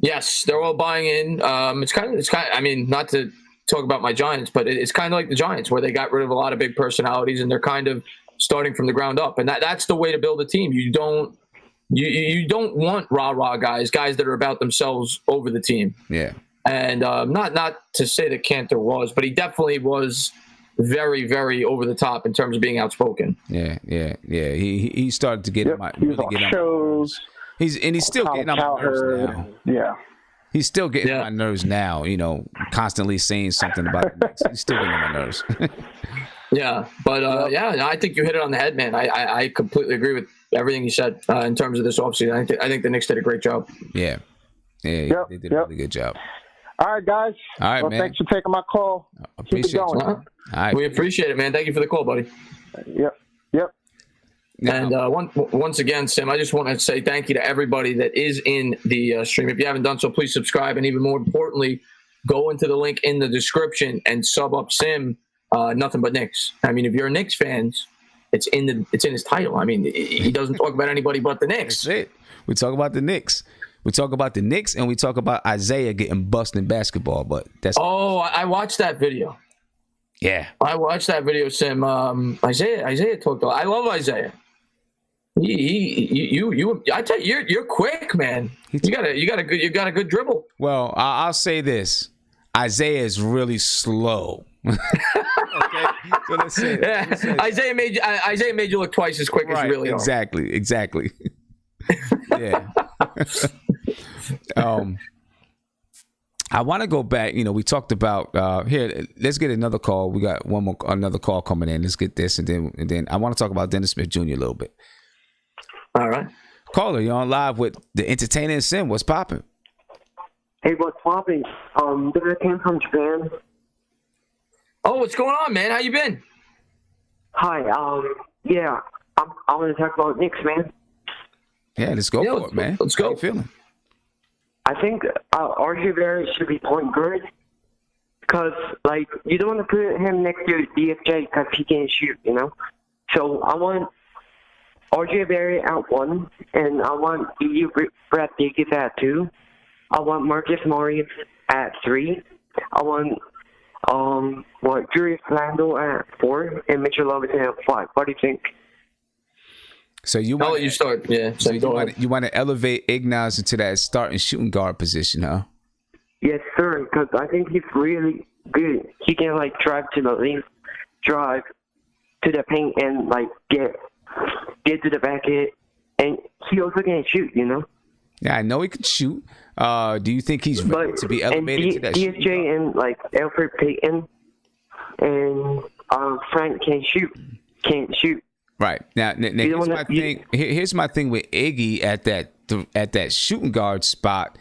Yes, they're all buying in. It's kind of. I mean, not to talk about my Giants, but it's kind of like the Giants where they got rid of a lot of big personalities and they're kind of starting from the ground up. And that's the way to build a team. You don't want rah-rah guys that are about themselves over the team. Yeah. And not to say that Cantor was, but he definitely was very, very over the top in terms of being outspoken. Yeah. He started to get he was on shows. He's still getting on my nerves now. Yeah. He's still getting on my nerves now, you know, constantly saying something about the Knicks. He's still getting on my nerves. But I think you hit it on the head, man. I completely agree with everything you said in terms of this offseason. I think the Knicks did a great job. Yeah, they did a really good job. All right, guys. All right, man. Thanks for taking my call. Appreciate it. All right. We appreciate it, man. Thank you for the call, buddy. Yep. Yep. And once again, Sim, I just want to say thank you to everybody that is in the stream. If you haven't done so, please subscribe. And even more importantly, go into the link in the description and sub up Sim, Nothing But Knicks. I mean, if you're a Knicks fan, it's in his title. I mean, he doesn't talk about anybody but the Knicks. That's it. We talk about the Knicks. We talk about the Knicks, and we talk about Isaiah getting busted in basketball. But that's I watched that video. Yeah, I watched that video, Sim. Isaiah talked. I love Isaiah. I tell you, you're quick, man. You got a good dribble. Well, I'll say this: Isaiah is really slow. Okay, so let's say that. Yeah. Isaiah made you look twice as quick as you really are. Exactly. Yeah. I want to go back. You know, we talked about here. Let's get another call. We got another call coming in. Let's get this, and then I want to talk about Dennis Smith Jr. a little bit. All right, caller, you're on live with the Entertainer and Sim. What's popping? Hey, what's popping? I came from Japan. Oh, what's going on, man? How you been? Hi. Yeah, I want to talk about Knicks, man. Yeah, let's go for it, man. Let's go. How you feeling? I think RJ Barrett should be point guard because, like, you don't want to put him next to DFJ because he can't shoot, you know? So I want RJ Barrett at 1, and I want EU Brad Davis at 2. I want Marcus Morris at 3. I want Julius Randle at 4, and Mitchell Robinson at 5. What do you think? So you I'll let you start. Yeah. So you want to elevate Ignaz into that starting shooting guard position, huh? Yes, sir. Because I think he's really good. He can like drive to the lane, drive to the paint, and like get to the basket, and he also can shoot. You know. Yeah, I know he can shoot. Do you think he's ready to be elevated to that shooting guard? DSJ and like Alfred Payton and Frank can't shoot. Right now here's my thing. Here's my thing with Iggy at that shooting guard spot.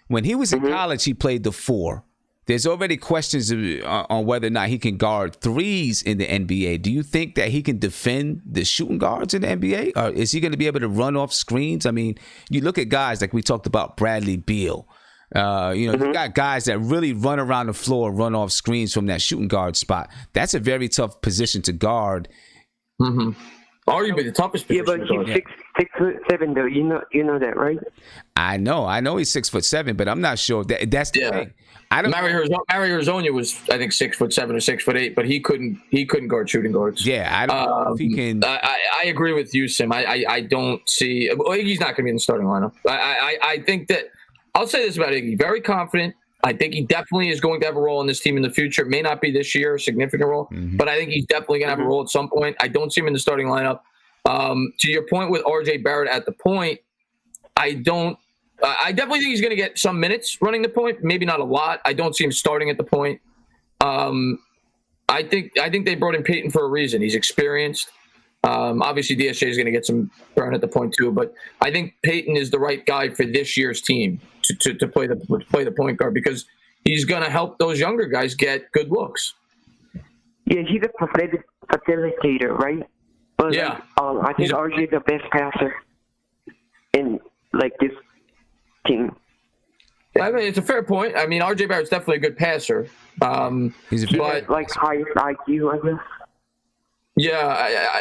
When he was in college, he played the 4. There's already questions on whether or not he can guard threes in the NBA. Do you think that he can defend the shooting guards in the NBA, or is he going to be able to run off screens? I mean, you look at guys like we talked about, Bradley Beal. You got guys that really run around the floor, run off screens from that shooting guard spot. That's a very tough position to guard. Arguably the toughest position. Yeah, but he's 6'7" though. You know that, right? I know he's 6'7", but I'm not sure that's the thing. I don't. Mario Hezonja was, I think, 6'7" or 6'8", but he couldn't guard shooting guards. Yeah, I don't know if he can. I agree with you, Sim. I don't see. Well, Iggy's not going to be in the starting lineup. I think that I'll say this about Iggy: very confident. I think he definitely is going to have a role in this team in the future. It may not be this year, a significant role, but I think he's definitely going to have a role at some point. I don't see him in the starting lineup. To your point with RJ Barrett at the point, I definitely think he's going to get some minutes running the point, maybe not a lot. I don't see him starting at the point. I think they brought in Peyton for a reason. He's experienced. Obviously, DSJ is going to get some burn at the point too, but I think Peyton is the right guy for this year's team to play the point guard because he's going to help those younger guys get good looks. Yeah, he's a facilitator, right? But yeah, I think RJ is the best passer in like this team. I mean, it's a fair point. I mean, RJ Barrett's definitely a good passer. He's a like highest IQ, I guess. Yeah,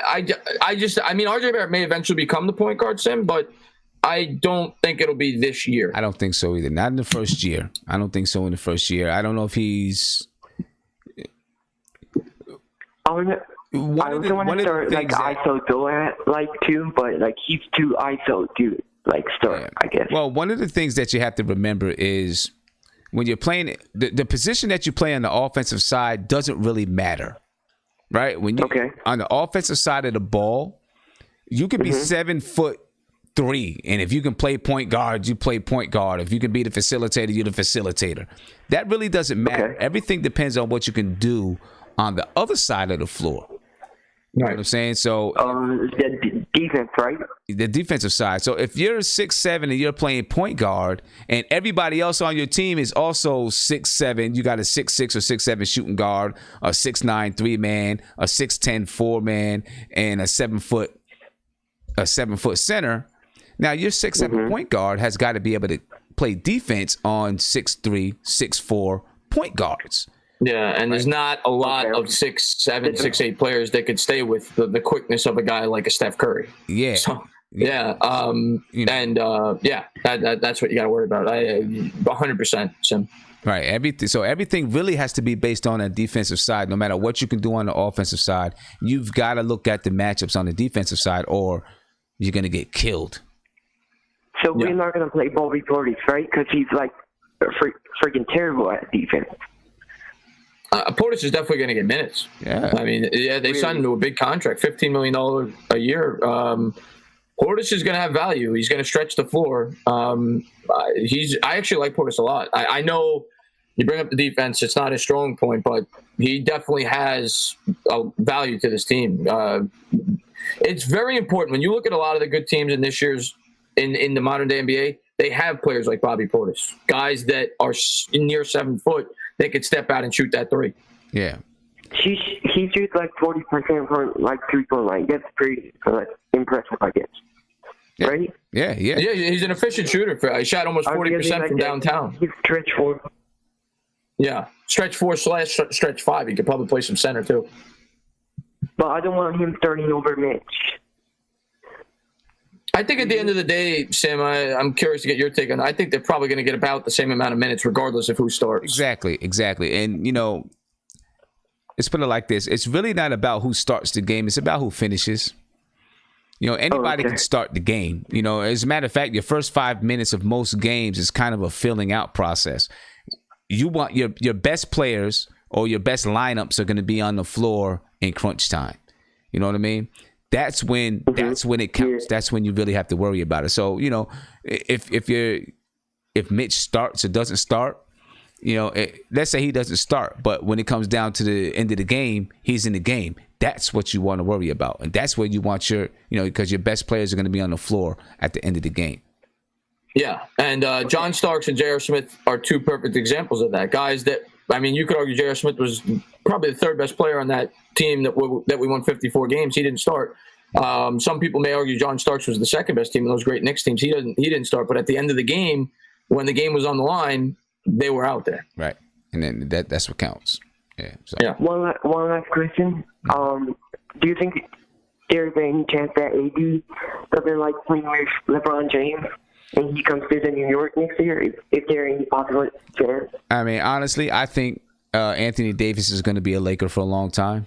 I mean, RJ Barrett may eventually become the point guard, Sim, but I don't think it'll be this year. I don't think so either. Not in the first year. I don't think so in the first year. I don't know if he's. I want to start like ISO Doat like too, but like he's too ISO to like start. Yeah. I guess. Well, one of the things that you have to remember is when you're playing the position that you play on the offensive side doesn't really matter. Right? When you on the offensive side of the ball, you can be 7'3", and if you can play point guard, you play point guard. If you can be the facilitator, you're the facilitator. That really doesn't matter. Everything depends on what you can do on the other side of the floor. You know what I'm saying? So the defense, right? the defensive side. So if you're 6'7" and you're playing point guard, and everybody else on your team is also 6'7", you got a 6'6" or 6'7" shooting guard, a 6'9" 3-man, a 6'10" 4-man, and a 7-foot center. Now your 6'7" point guard has got to be able to play defense on 6'3", 6'4" point guards. Yeah, and there's not a lot of 6'7", 6'8" players that could stay with the quickness of a guy like a Steph Curry. Yeah. So, that's what you got to worry about. 100%, Sim. Right. Everything really has to be based on a defensive side. No matter what you can do on the offensive side, you've got to look at the matchups on the defensive side, or you're gonna get killed. So we're not gonna play Bobby Portis, right? Because he's like freaking terrible at defense. Portis is definitely going to get minutes. Yeah. I mean, they signed him to a big contract, $15 million a year. Portis is going to have value. He's going to stretch the floor. I actually like Portis a lot. I know you bring up the defense. It's not his strong point, but he definitely has a value to this team. It's very important. When you look at a lot of the good teams in this year's in the modern day NBA, they have players like Bobby Portis, guys that are near 7 foot. They could step out and shoot that three. Yeah. He shoots like 40% from like 3-point line. That's pretty impressive, I guess. Yeah. Right? Yeah. Yeah, he's an efficient shooter. He shot almost 40% from downtown. He's stretch 4. Yeah, stretch 4 / stretch 5. He could probably play some center too. But I don't want him starting over Mitch. I think at the end of the day, Sam, I'm curious to get your take on that. I think they're probably going to get about the same amount of minutes regardless of who starts. Exactly. And, let's put it like this. It's really not about who starts the game. It's about who finishes. Anybody can start the game. As a matter of fact, your first 5 minutes of most games is kind of a filling out process. You want your best players or your best lineups are going to be on the floor in crunch time. You know what I mean? That's when it counts. That's when you really have to worry about it. So, if Mitch starts or doesn't start, let's say he doesn't start, but when it comes down to the end of the game, he's in the game. That's what you want to worry about. And that's where you want because your best players are going to be on the floor at the end of the game. Yeah. And John Starks and J.R. Smith are two perfect examples of that. Guys that, you could argue J.R. Smith was probably the third best player on that team that we won 54 games. He didn't start. Some people may argue John Starks was the second best team in those great Knicks teams. He didn't start, but at the end of the game, when the game was on the line, they were out there. Right, and then that's what counts. Yeah. So. Yeah. One last question. Do you think there's any chance that AD doesn't like playing with LeBron James and he comes to the New York next year? If there any possible chance? Honestly, I think Anthony Davis is going to be a Laker for a long time.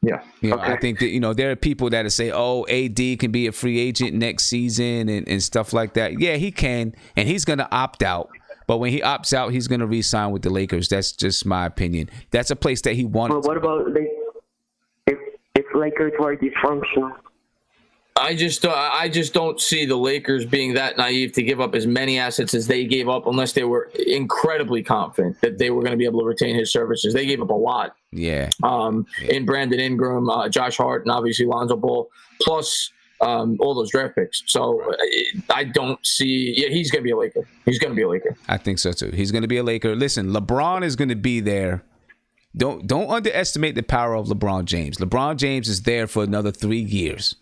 Yeah. I think that, there are people that say, AD can be a free agent next season and stuff like that. Yeah, he can, and he's going to opt out. But when he opts out, he's going to re-sign with the Lakers. That's just my opinion. That's a place that he wanted. But what about if Lakers were dysfunctional? I just don't see the Lakers being that naive to give up as many assets as they gave up unless they were incredibly confident that they were going to be able to retain his services. They gave up a lot. Yeah. In Brandon Ingram, Josh Hart, and obviously Lonzo Ball, plus all those draft picks. So I don't see. Yeah, he's going to be a Laker. He's going to be a Laker. I think so too. He's going to be a Laker. Listen, LeBron is going to be there. Don't underestimate the power of LeBron James. LeBron James is there for another 3 years.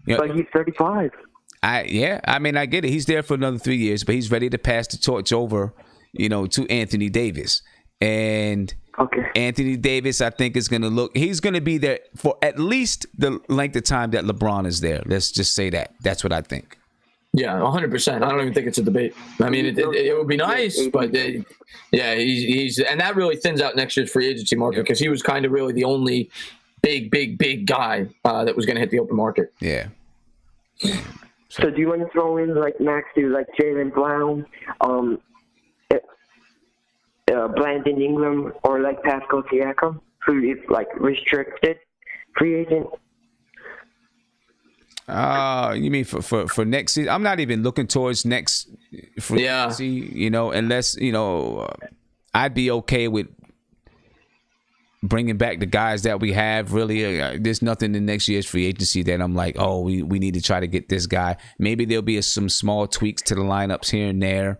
But he's 35. I get it. He's there for another 3 years, but he's ready to pass the torch over, to Anthony Davis. And Anthony Davis, I think, he's going to be there for at least the length of time that LeBron is there. Let's just say that. That's what I think. Yeah, 100%. I don't even think it's a debate. It would be nice, but he's and that really thins out next year's free agency market because he was kind of really the only big guy that was going to hit the open market. Yeah. So do you want to throw in Max to Jaylen Brown, Brandon Ingram, or Pascal Siakam, who is restricted free agent? You mean for next season? I'm not even looking towards next free agency, unless I'd be okay with bringing back the guys that we have. Really, there's nothing in next year's free agency that I'm like, oh, we need to try to get this guy. Maybe there'll be some small tweaks to the lineups here and there,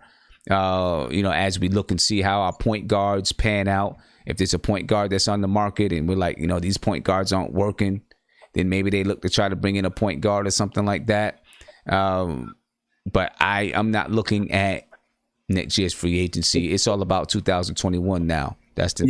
as we look and see how our point guards pan out. If there's a point guard that's on the market and we're like, these point guards aren't working, then maybe they look to try to bring in a point guard or something like that. But I'm not looking at next year's free agency. It's all about 2021 now. That's the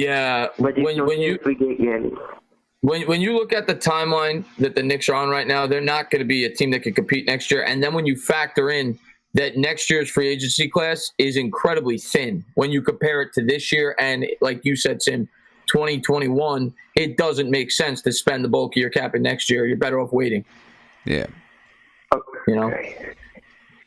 when you look at the timeline that the Knicks are on right now, they're not going to be a team that can compete next year. And then when you factor in that next year's free agency class is incredibly thin when you compare it to this year, and like you said, Sim, 2021, it doesn't make sense to spend the bulk of your cap in next year. You're better off waiting. Yeah.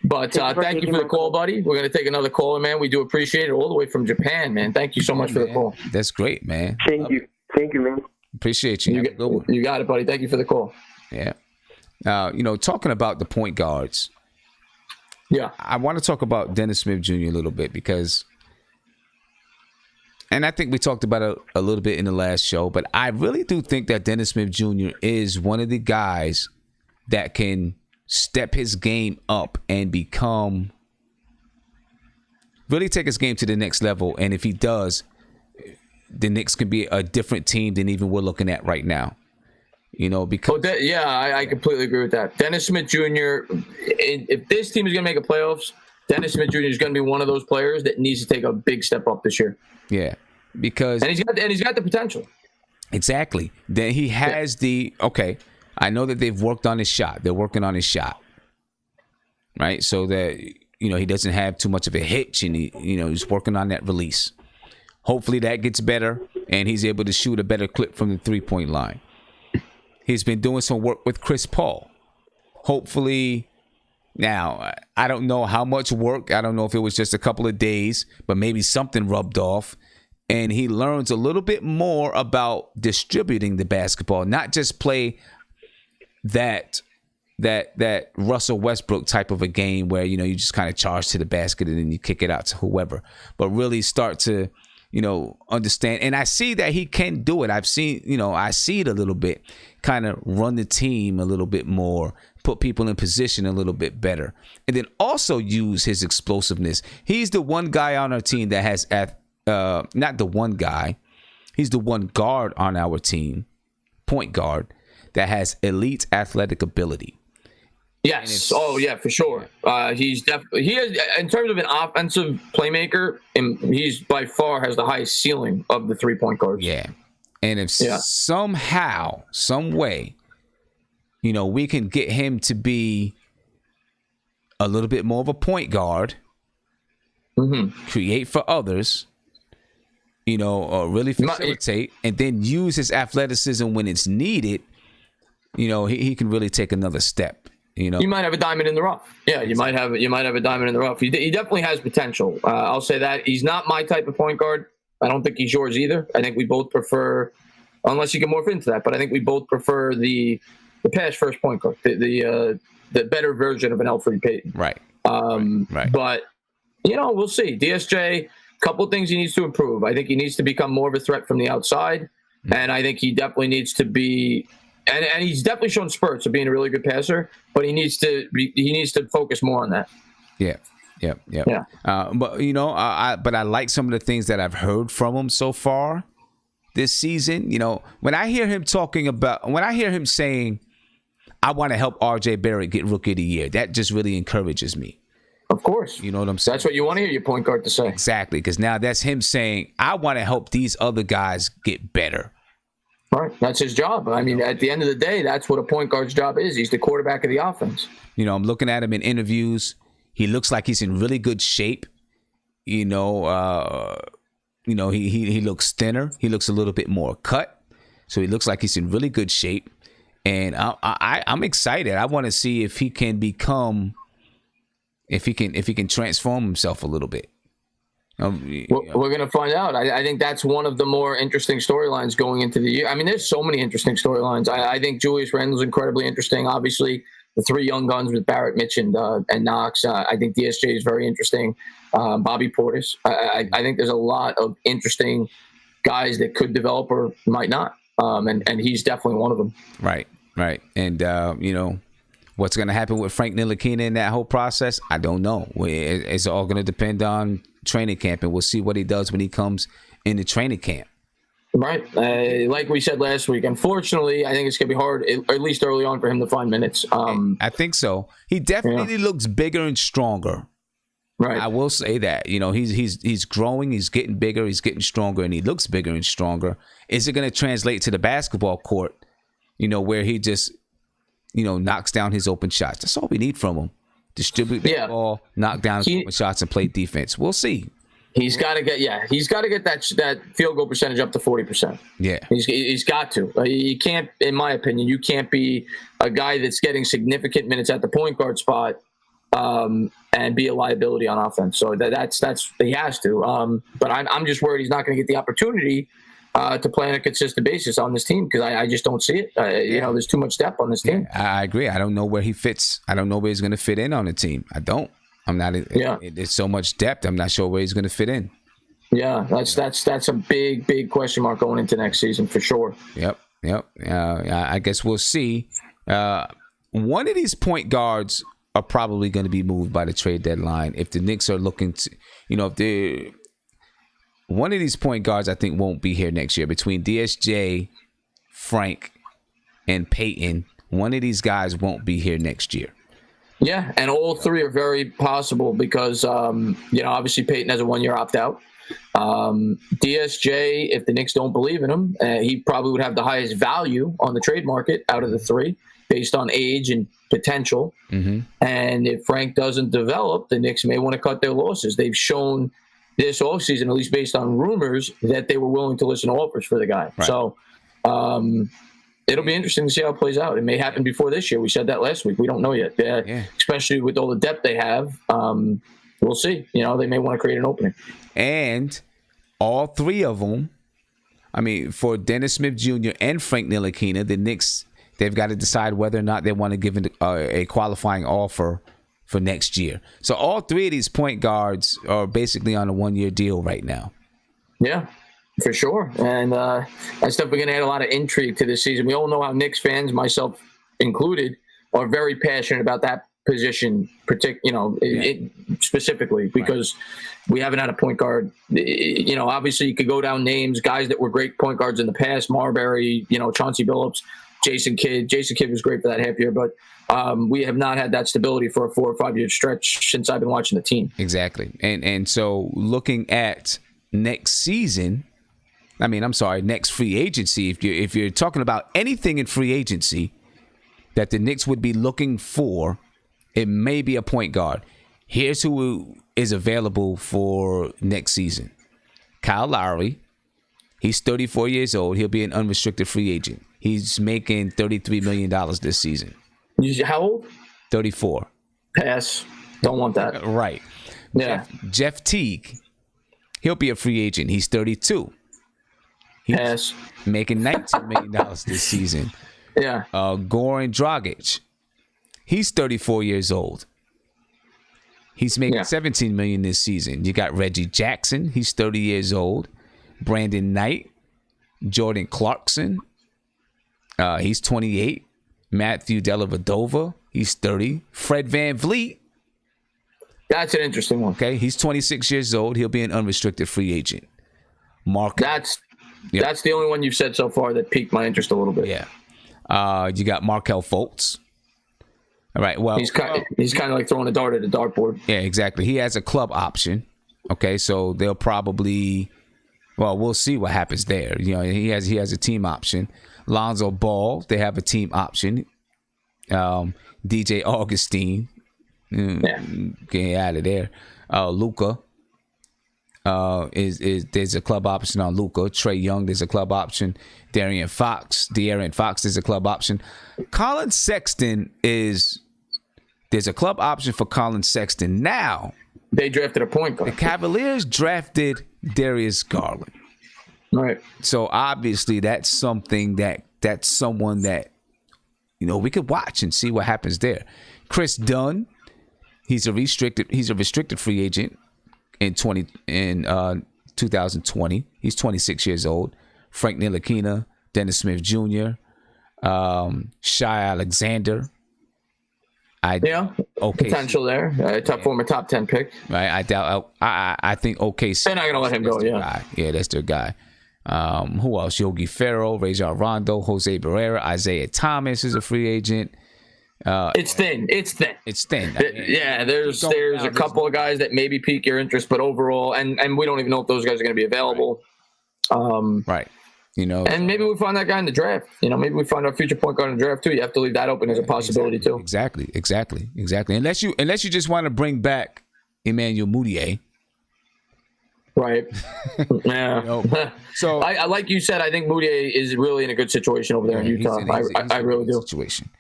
But thank you for the call, buddy. We're going to take another caller, man. We do appreciate it, all the way from Japan, man. Thank you so much for the call. That's great, man. Thank you, man. Appreciate you. Have a good one. You got it, buddy. Thank you for the call. Yeah. Talking about the point guards. Yeah. I want to talk about Dennis Smith Jr. a little bit because, and I think we talked about it a little bit in the last show, but I really do think that Dennis Smith Jr. is one of the guys that can step his game up and really take his game to the next level. And if he does, the Knicks can be a different team than even we're looking at right now. Because I completely agree with that. Dennis Smith Jr., if this team is going to make a playoffs, Dennis Smith Jr. is going to be one of those players that needs to take a big step up this year. Yeah, because and he's got the potential. Exactly. Then he has I know that they've worked on his shot. They're working on his shot, right? So that he doesn't have too much of a hitch, and he's working on that release. Hopefully that gets better, and he's able to shoot a better clip from the 3-point line. He's been doing some work with Chris Paul. Hopefully, now, I don't know how much work. I don't know if it was just a couple of days, but maybe something rubbed off. And he learns a little bit more about distributing the basketball, not just play that Russell Westbrook type of a game where, you just kind of charge to the basket and then you kick it out to whoever, but really start to, understand. And I see that he can do it. I see it a little bit, kind of run the team a little bit more, put people in position a little bit better, and then also use his explosiveness. He's the one guy on our team that has, not the one guy, he's the one guard on our team, point guard, that has elite athletic ability. Yes. Oh, yeah, for sure. He is, in terms of an offensive playmaker, and he's by far has the highest ceiling of the 3-point guards. Yeah. And if somehow, some way, we can get him to be a little bit more of a point guard, create for others, or really facilitate, and then use his athleticism when it's needed, he can really take another step. You might have a diamond in the rough. Yeah, you might have a diamond in the rough. He definitely has potential. I'll say that. He's not my type of point guard. I don't think he's yours either. I think we both prefer, unless you can morph into that, but I think we both prefer the pass first point guard, the better version of an Elfrid Payton. Right. Right. But we'll see. DSJ, couple things he needs to improve. I think he needs to become more of a threat from the outside, and I think he definitely needs to be. And he's definitely shown spurts of being a really good passer, but he needs to focus more on that. Yeah. But I like some of the things that I've heard from him so far this season. When I hear him saying, "I want to help RJ Barrett get Rookie of the Year," that just really encourages me. Of course, you know what I'm saying. That's what you want to hear your point guard to say. Exactly, because now that's him saying, "I want to help these other guys get better." Right. That's his job. I mean, at the end of the day, that's what a point guard's job is. He's the quarterback of the offense. I'm looking at him in interviews. He looks like he's in really good shape. He looks thinner. He looks a little bit more cut. So he looks like he's in really good shape. And I'm excited. I want to see if he can transform himself a little bit. We're going to find out. I think that's one of the more interesting storylines going into the year. I mean, there's so many interesting storylines. I think Julius Randle's incredibly interesting. Obviously, the three young guns with Barrett, Mitch, and Knox. I think DSJ is very interesting. Bobby Portis. I think there's a lot of interesting guys that could develop or might not. And he's definitely one of them. Right. And, what's going to happen with Frank Ntilikina in that whole process, I don't know. It's all going to depend on training camp, and we'll see what he does when he comes into training camp. Right. Like we said last week, unfortunately, I think it's going to be hard, at least early on, for him to find minutes. I think so. He definitely looks bigger and stronger. Right. I will say that. He's growing, he's getting bigger, he's getting stronger, and he looks bigger and stronger. Is it going to translate to the basketball court, where he just, knocks down his open shots? That's all we need from him. Distribute the ball, knock down his open shots, and play defense. We'll see. He's got to get that field goal percentage up to 40%. Yeah. He's got to. You can't, in my opinion, you can't be a guy that's getting significant minutes at the point guard spot and be a liability on offense. So that's he has to. But I'm just worried he's not going to get the opportunity to play on a consistent basis on this team, because I just don't see it. There's too much depth on this team. I agree. I don't know where he fits. I don't know where he's going to fit in on the team. I don't. I'm not. There's so much depth. I'm not sure where he's going to fit in. Yeah, that's a big question mark going into next season for sure. Yep. I guess we'll see. One of these point guards are probably going to be moved by the trade deadline. If the Knicks are looking to, one of these point guards I think won't be here next year. Between DSJ, Frank, and Peyton, one of these guys won't be here next year. Yeah, and all three are very possible because, obviously Peyton has a 1-year opt-out. DSJ, if the Knicks don't believe in him, he probably would have the highest value on the trade market out of the three based on age and potential. Mm-hmm. And if Frank doesn't develop, the Knicks may want to cut their losses. They've shown this offseason, at least based on rumors, that they were willing to listen to offers for the guy. Right. So it'll be interesting to see how it plays out. It may happen before this year. We said that last week. We don't know yet, especially with all the depth they have. We'll see. They may want to create an opening. And all three of them, for Dennis Smith Jr. and Frank Ntilikina, the Knicks, they've got to decide whether or not they want to give a qualifying offer for next year. So all three of these point guards are basically on a 1-year deal right now. Yeah, for sure. And that's definitely going to add a lot of intrigue to this season. We all know how Knicks fans, myself included, are very passionate about that position, specifically because we haven't had a point guard. Obviously you could go down names, guys that were great point guards in the past, Marbury, Chauncey Billups, Jason Kidd. Jason Kidd was great for that half year, but we have not had that stability for a 4 or 5 year stretch since I've been watching the team. Exactly. And so looking at next season, next free agency, if you're talking about anything in free agency that the Knicks would be looking for, it may be a point guard. Here's who is available for next season. Kyle Lowry. He's 34 years old. He'll be an unrestricted free agent. He's making $33 million this season. How old? 34. Pass. Don't want that. Right. Yeah. Jeff Teague. He'll be a free agent. He's 32. He's Pass. making $19 million this season. Yeah. Goran Dragic. He's 34 years old. He's making $17 million this season. You got Reggie Jackson. He's 30 years old. Brandon Knight. Jordan Clarkson. He's 28. Matthew Dellavedova. He's 30. Fred VanVleet. That's an interesting one. Okay, he's 26 years old. He'll be an unrestricted free agent. That's the only one you've said so far that piqued my interest a little bit. Yeah. You got Markelle Fultz. All right. Well, he's kind of like throwing a dart at a dartboard. Yeah, exactly. He has a club option. Okay, so they'll probably, we'll see what happens there. He has a team option. Lonzo Ball, they have a team option. DJ Augustine, get out of there. Luka, there's a club option on Luka. Trae Young, there's a club option. De'Aaron Fox, there's a club option. Colin Sexton there's a club option for Colin Sexton. Now, they drafted a point guard. The Cavaliers drafted Darius Garland. Right. So obviously that's someone that we could watch and see what happens there. Chris Dunn, he's a restricted free agent in 2020. He's 26 years old. Frank Ntilikina, Dennis Smith Jr., Shai Alexander. Potential there. Former top 10 pick. Right. I doubt. I think OKC. They're not gonna let him go. Yeah. Guy. Yeah, that's their guy. Who else? Yogi Ferrell, Rajon Rondo, Jose Barrera, Isaiah Thomas is a free agent. It's thin. It's thin. Yeah, there's a couple of guys that maybe pique your interest, but overall, and we don't even know if those guys are going to be available. Right. And maybe we find that guy in the draft. Maybe we find our future point guard in the draft too. You have to leave that open as a possibility too. Exactly. Unless you just want to bring back Emmanuel Mudiay. Right. Yeah. So I like you said, I think Mudiay is really in a good situation over there in Utah. I really do. Situation.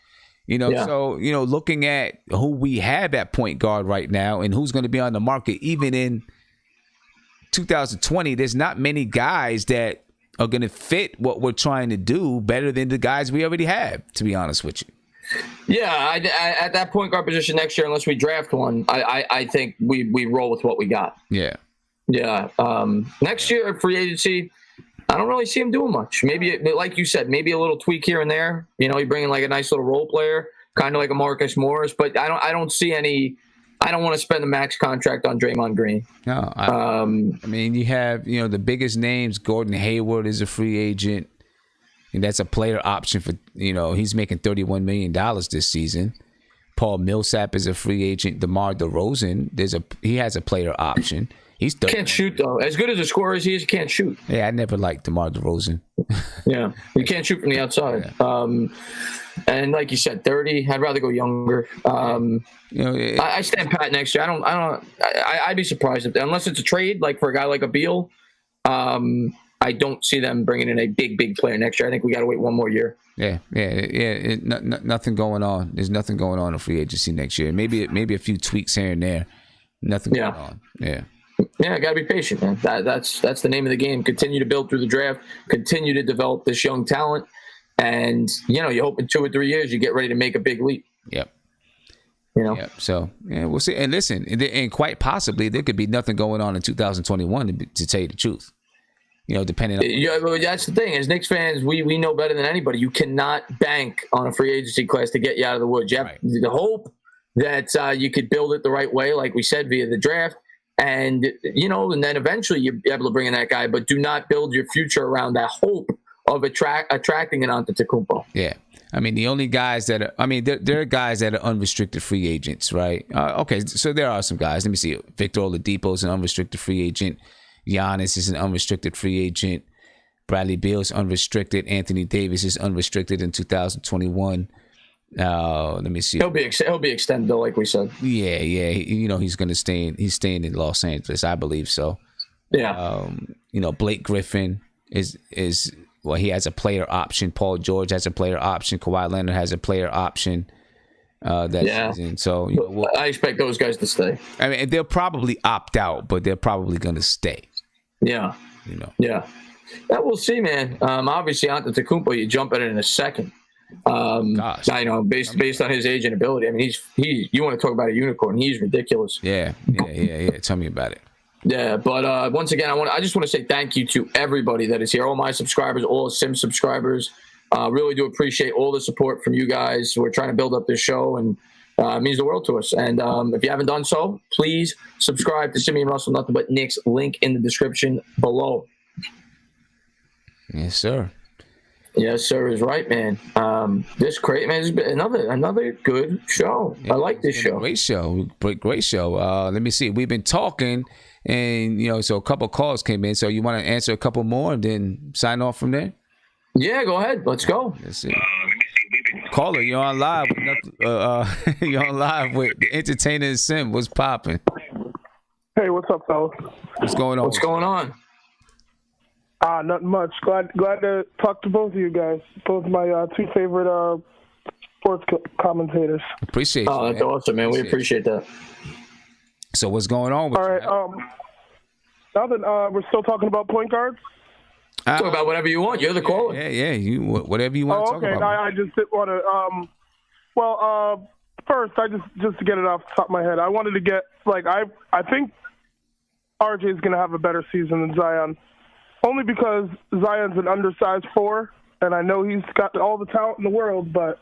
So looking at who we have at point guard right now and who's going to be on the market, even in 2020, there's not many guys that are going to fit what we're trying to do better than the guys we already have, to be honest with you. Yeah, I at that point guard position next year, unless we draft one, I think we roll with what we got. Yeah. Next year, free agency, I don't really see him doing much. Maybe, like you said, maybe a little tweak here and there. You bring in like a nice little role player, kind of like a Marcus Morris. But I don't see any. I don't want to spend a max contract on Draymond Green. No, I mean you have the biggest names. Gordon Hayward is a free agent, and that's a player option for he's making $31 million this season. Paul Millsap is a free agent. DeMar DeRozan, he has a player option. He's can't shoot though. As good as a scorer as he is, he can't shoot. Yeah, I never liked DeMar DeRozan. Yeah, you can't shoot from the outside. Yeah. And like you said, 30. I'd rather go younger. I stand pat next year. I'd be surprised unless it's a trade, like for a guy like a Beal. I don't see them bringing in a big player next year. I think we got to wait one more year. Yeah. Nothing going on. There's nothing going on in free agency next year. Maybe a few tweaks here and there. Nothing going on. Yeah. Yeah, got to be patient, man. That's the name of the game. Continue to build through the draft. Continue to develop this young talent, and you hope in 2 or 3 years you get ready to make a big leap. Yep. So we'll see. And listen, and quite possibly there could be nothing going on in 2021 to tell you the truth. Depending on. Yeah, well, that's the thing. As Knicks fans, we know better than anybody. You cannot bank on a free agency class to get you out of the woods. You have the hope that you could build it the right way, like we said, via the draft. And, and then eventually you're able to bring in that guy, but do not build your future around that hope of attracting an Antetokounmpo. Yeah. I mean, the only guys that there are guys that are unrestricted free agents, right? Okay, so there are some guys. Let me see. Victor Oladipo is an unrestricted free agent. Giannis is an unrestricted free agent. Bradley Beal is unrestricted. Anthony Davis is unrestricted in 2021. Let me see. He'll be extended though, like we said. Yeah. He's going to stay. He's staying in Los Angeles, I believe so. Yeah. Blake Griffin is he has a player option. Paul George has a player option. Kawhi Leonard has a player option. Season. So I expect those guys to stay. I mean, they'll probably opt out, but they're probably going to stay. Yeah. Yeah. We'll see, man. Obviously, Antetokounmpo, you jump at it in a second. I know based on his age and ability. I mean, you want to talk about a unicorn? He's ridiculous. Yeah. Tell me about it. Yeah, but once again, I just want to say thank you to everybody that is here, all my subscribers, all Sim subscribers. Really do appreciate all the support from you guys. We're trying to build up this show, and it means the world to us. And if you haven't done so, please subscribe to Simeon Russell Nothing But Knicks. Link in the description below. Yes, sir. Yes, sir, is right, man. This great, man. It's been another good show. I like this show. Great show. Let me see. We've been talking, and so a couple calls came in. So you want to answer a couple more and then sign off from there? Yeah, go ahead. Let's go. Let's see. Caller, you're on live. You're on live with the entertainer and Sim. What's popping? Hey, what's up, fellas? What's going on? What's going on? Nothing much. Glad to talk to both of you guys. Both my two favorite sports commentators. Appreciate you. Oh, that's awesome, man. We appreciate that. So what's going on with you? All right. Nothing. We're still talking about point guards. Talk about whatever you want. You're the caller. Yeah. You whatever you want to talk about. I just didn't want to. First, I just to get it off the top of my head, I wanted to get I think RJ is going to have a better season than Zion, only because Zion's an undersized 4, and I know he's got all the talent in the world, but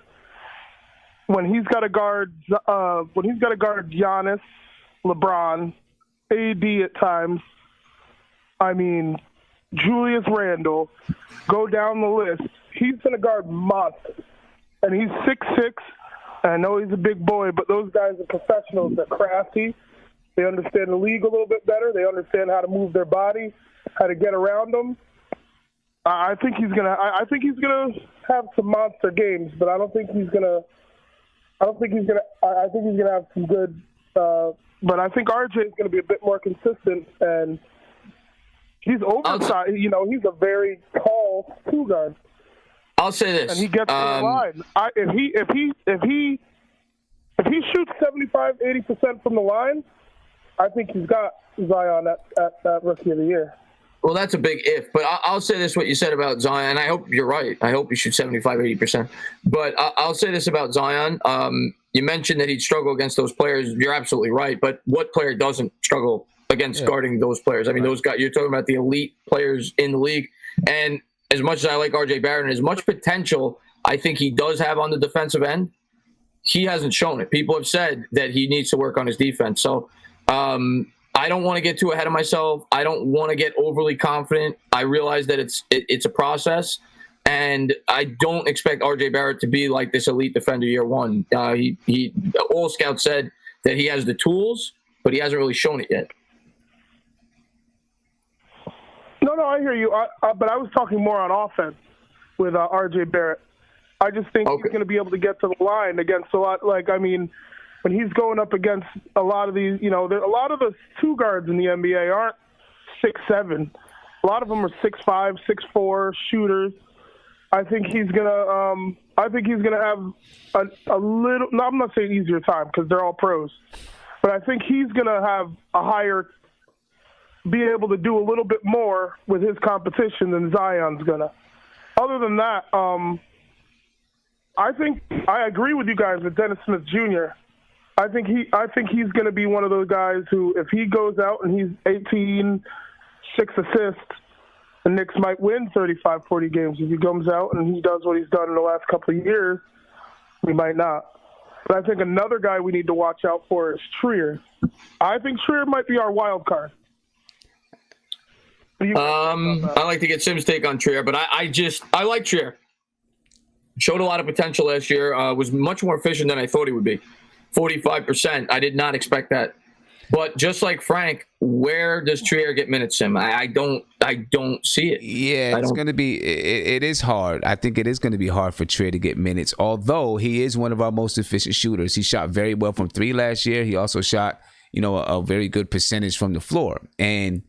when he's got to guard Giannis, LeBron, AD at times, I mean, Julius Randle, go down the list, he's going to guard monsters. And he's 6'6", and I know he's a big boy, but those guys are professionals. They're crafty. They understand the league a little bit better. They understand how to move their body, how to get around them. I think he's gonna have some monster games, but I think he's gonna have some good. But I think RJ is gonna be a bit more consistent, and he's oversized. You know, he's a very tall 2 guard. I'll say this, and he gets to the line. If he shoots 75-80% from the line, I think he's got Zion at Rookie of the Year. Well, that's a big if, but I'll say this, what you said about Zion. I hope you're right. I hope he shoots 75-80%. But I'll say this about Zion. You mentioned that he'd struggle against those players. You're absolutely right. But what player doesn't struggle against guarding those players? I mean, those guys, you're talking about the elite players in the league. And as much as I like RJ Barrett and as much potential I think he does have on the defensive end, he hasn't shown it. People have said that he needs to work on his defense. So I don't want to get too ahead of myself. I don't want to get overly confident. I realize that it's a process, and I don't expect RJ Barrett to be like this elite defender year one. All scouts said that he has the tools, but he hasn't really shown it yet. No, I hear you. But I was talking more on offense with RJ Barrett. I just think he's going to be able to get to the line against a lot. Like, I mean, when he's going up against a lot of these, you know, a lot of the 2 guards in the NBA aren't 6'7". A lot of them are 6'5", 6'4" shooters. I think he's gonna. I think he's gonna have a little. No, I'm not saying easier time because they're all pros, but I think he's gonna have a higher. Be able to do a little bit more with his competition than Zion's gonna. Other than that, I think I agree with you guys with Dennis Smith Jr. I think he's going to be one of those guys who, if he goes out and he's 18, 6 assists, the Knicks might win 35, 40 games. If he comes out and he does what he's done in the last couple of years, we might not. But I think another guy we need to watch out for is Trier. I think Trier might be our wild card. I like to get Sim's take on Trier, but I like Trier. Showed a lot of potential last year. Was much more efficient than I thought he would be. 45%. I did not expect that. But just like Frank, where does Trier get minutes, Sim? I don't see it. Yeah, it's going to be. It is hard. I think it is going to be hard for Trier to get minutes. Although he is one of our most efficient shooters. He shot very well from 3 last year. He also shot, a very good percentage from the floor. And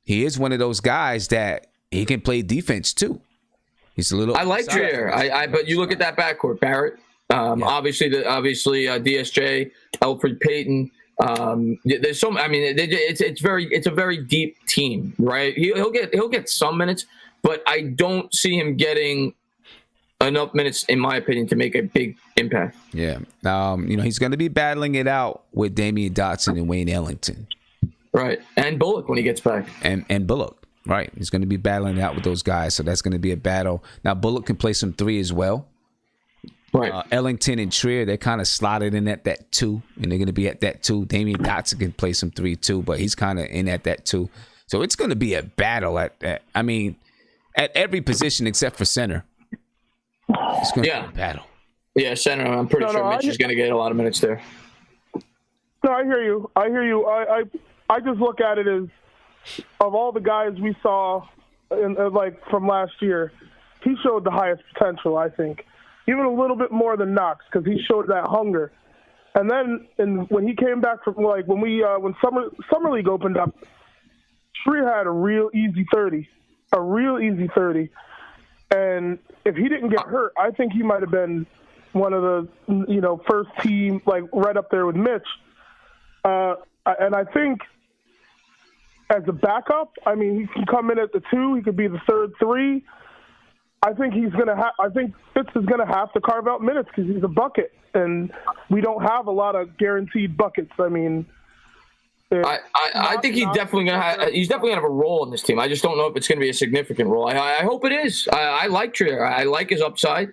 he is one of those guys that he can play defense too. He's a little. I like Trier. But you look at that backcourt, Barrett. Obviously, DSJ, Elfrid Payton. There's some. I mean, it's a very deep team, right? He'll get some minutes, but I don't see him getting enough minutes, in my opinion, to make a big impact. Yeah. He's going to be battling it out with Damian Dotson and Wayne Ellington. Right, and Bullock when he gets back. And Bullock. Right, he's going to be battling it out with those guys, so that's going to be a battle. Now, Bullock can play some 3 as well. Right. Ellington and Trier, they're kind of slotted in at that 2, and they're going to be at that 2. Damian Dotson can play some 3 too, but he's kind of in at that 2. So it's going to be a battle at every position except for center. It's going to be a battle. Yeah, center. I'm pretty sure Mitch is going to get a lot of minutes there. No, I hear you. I just look at it as, of all the guys we saw from last year, he showed the highest potential, I think. Even a little bit more than Knox, because he showed that hunger. And then when he came back from when Summer League opened up, Trier had a real easy 30. And if he didn't get hurt, I think he might have been one of the first team, like right up there with Mitch. And I think as a backup, I mean, he can come in at the 2. He could be the third 3. I think Fitz is gonna have to carve out minutes because he's a bucket, and we don't have a lot of guaranteed buckets. I mean, I think he's definitely gonna have a role in this team. I just don't know if it's gonna be a significant role. I hope it is. I like Trier. I like his upside.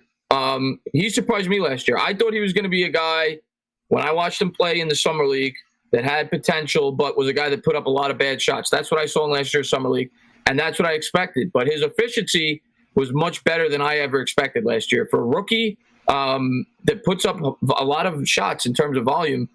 He surprised me last year. I thought he was gonna be a guy when I watched him play in the summer league that had potential, but was a guy that put up a lot of bad shots. That's what I saw in last year's summer league, and that's what I expected. But his efficiency was much better than I ever expected last year for a rookie that puts up a lot of shots in terms of volume.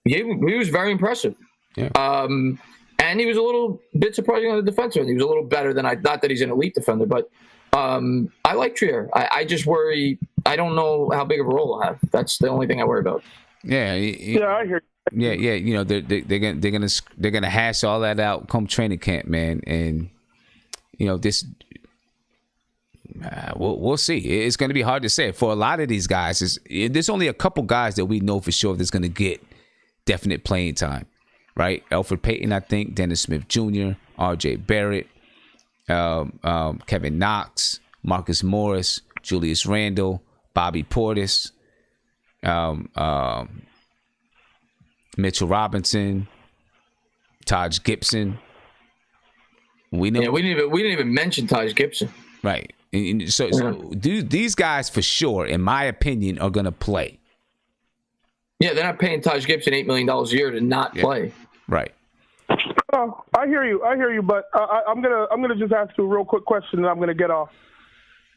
He was very impressive. Yeah. And he was a little bit surprising on the defensive end. He was a little better than not that he's an elite defender, but I like Trier. I just worry. I don't know how big of a role he'll have. That's the only thing I worry about. Yeah. I hear. Yeah. You know, they're gonna hash all that out come training camp, man. And you know this. We'll see. It's going to be hard to say. For a lot of these guys, there's only a couple guys that we know for sure that's going to get definite playing time, right? Elfrid Payton, I think, Dennis Smith Jr., R.J. Barrett, Kevin Knox, Marcus Morris, Julius Randle, Bobby Portis, Mitchell Robinson, Taj Gibson. We know. Yeah, we didn't even mention Taj Gibson. Right. So these guys, for sure, in my opinion, are going to play. Yeah, they're not paying Taj Gibson $8 million a year to not play. Right. Oh, I hear you, but I'm gonna just ask you a real quick question, and I'm gonna get off.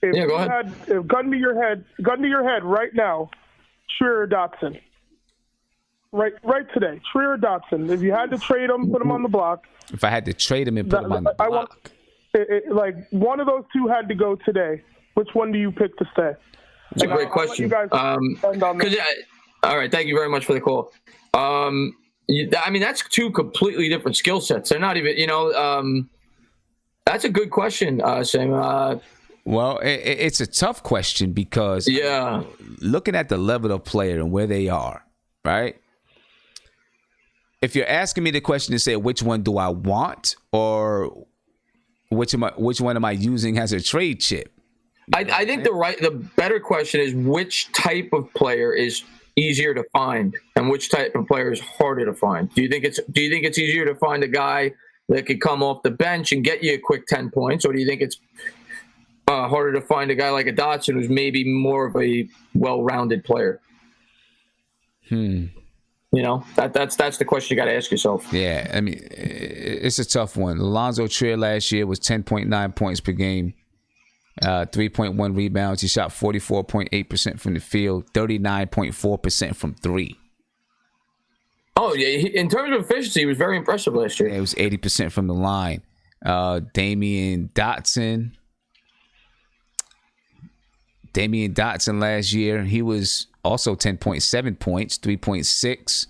Go ahead. If gun to your head right now, Trier or Dotson, right today, Trier or Dotson. If you had to trade him, put him on the block. If I had to trade him and put him on the block. Like one of those two had to go today. Which one do you pick to stay? It's a great question. All right, thank you very much for the call. I mean, that's two completely different skill sets. They're not even, that's a good question, Sam. Well, it's a tough question because looking at the level of player and where they are, right? If you're asking me the question to say which one do I want or which one am I using as a trade chip? I think the better question is which type of player is easier to find and which type of player is harder to find. Do you think it's easier to find a guy that could come off the bench and get you a quick 10 points, or do you think it's harder to find a guy like a Dotson who's maybe more of a well-rounded player? You know, that's the question you got to ask yourself. Yeah, I mean, it's a tough one. Alonzo Trier last year was 10.9 points per game, 3.1 rebounds. He shot 44.8% from the field, 39.4% from three. Oh, yeah. In terms of efficiency, he was very impressive last year. Yeah, it was 80% from the line. Damian Dotson last year, he was also 10.7 points, 3.6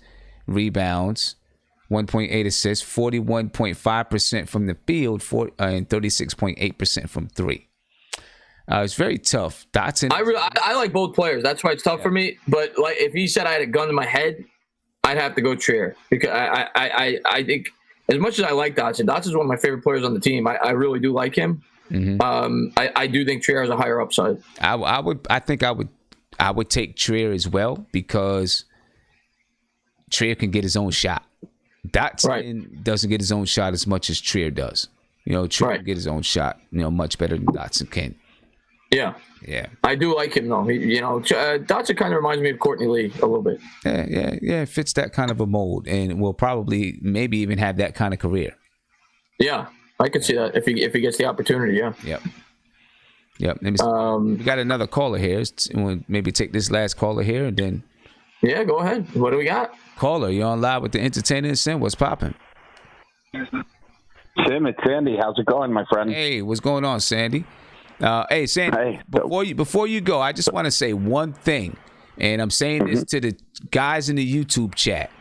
rebounds, 1.8 assists, 41.5% from the field, and 36.8% from three. It's very tough. Dotson. I like both players. That's why it's tough for me. But like, if he said I had a gun to my head, I'd have to go Trier because I think as much as I like Dotson's one of my favorite players on the team. I really do like him. Mm-hmm. I do think Trier has a higher upside. I would take Trier as well because Trier can get his own shot. Dotson doesn't get his own shot as much as Trier does. You know, Trier can get his own shot, much better than Dotson can. Yeah. I do like him though. Dotson kind of reminds me of Courtney Lee a little bit. Yeah. It fits that kind of a mold, and will probably maybe even have that kind of career. Yeah, I could see that if he gets the opportunity. Yeah. Yep. Let me see. We got another caller here. We'll maybe take this last caller here, and then. Yeah, go ahead. What do we got? Caller, you're on live with the Entertainer and Sin. What's popping? Tim, it's Sandy. How's it going, my friend? Hey, what's going on, Sandy? Hey, Sandy. Before you go, I just want to say one thing, and I'm saying this to the guys in the YouTube chat.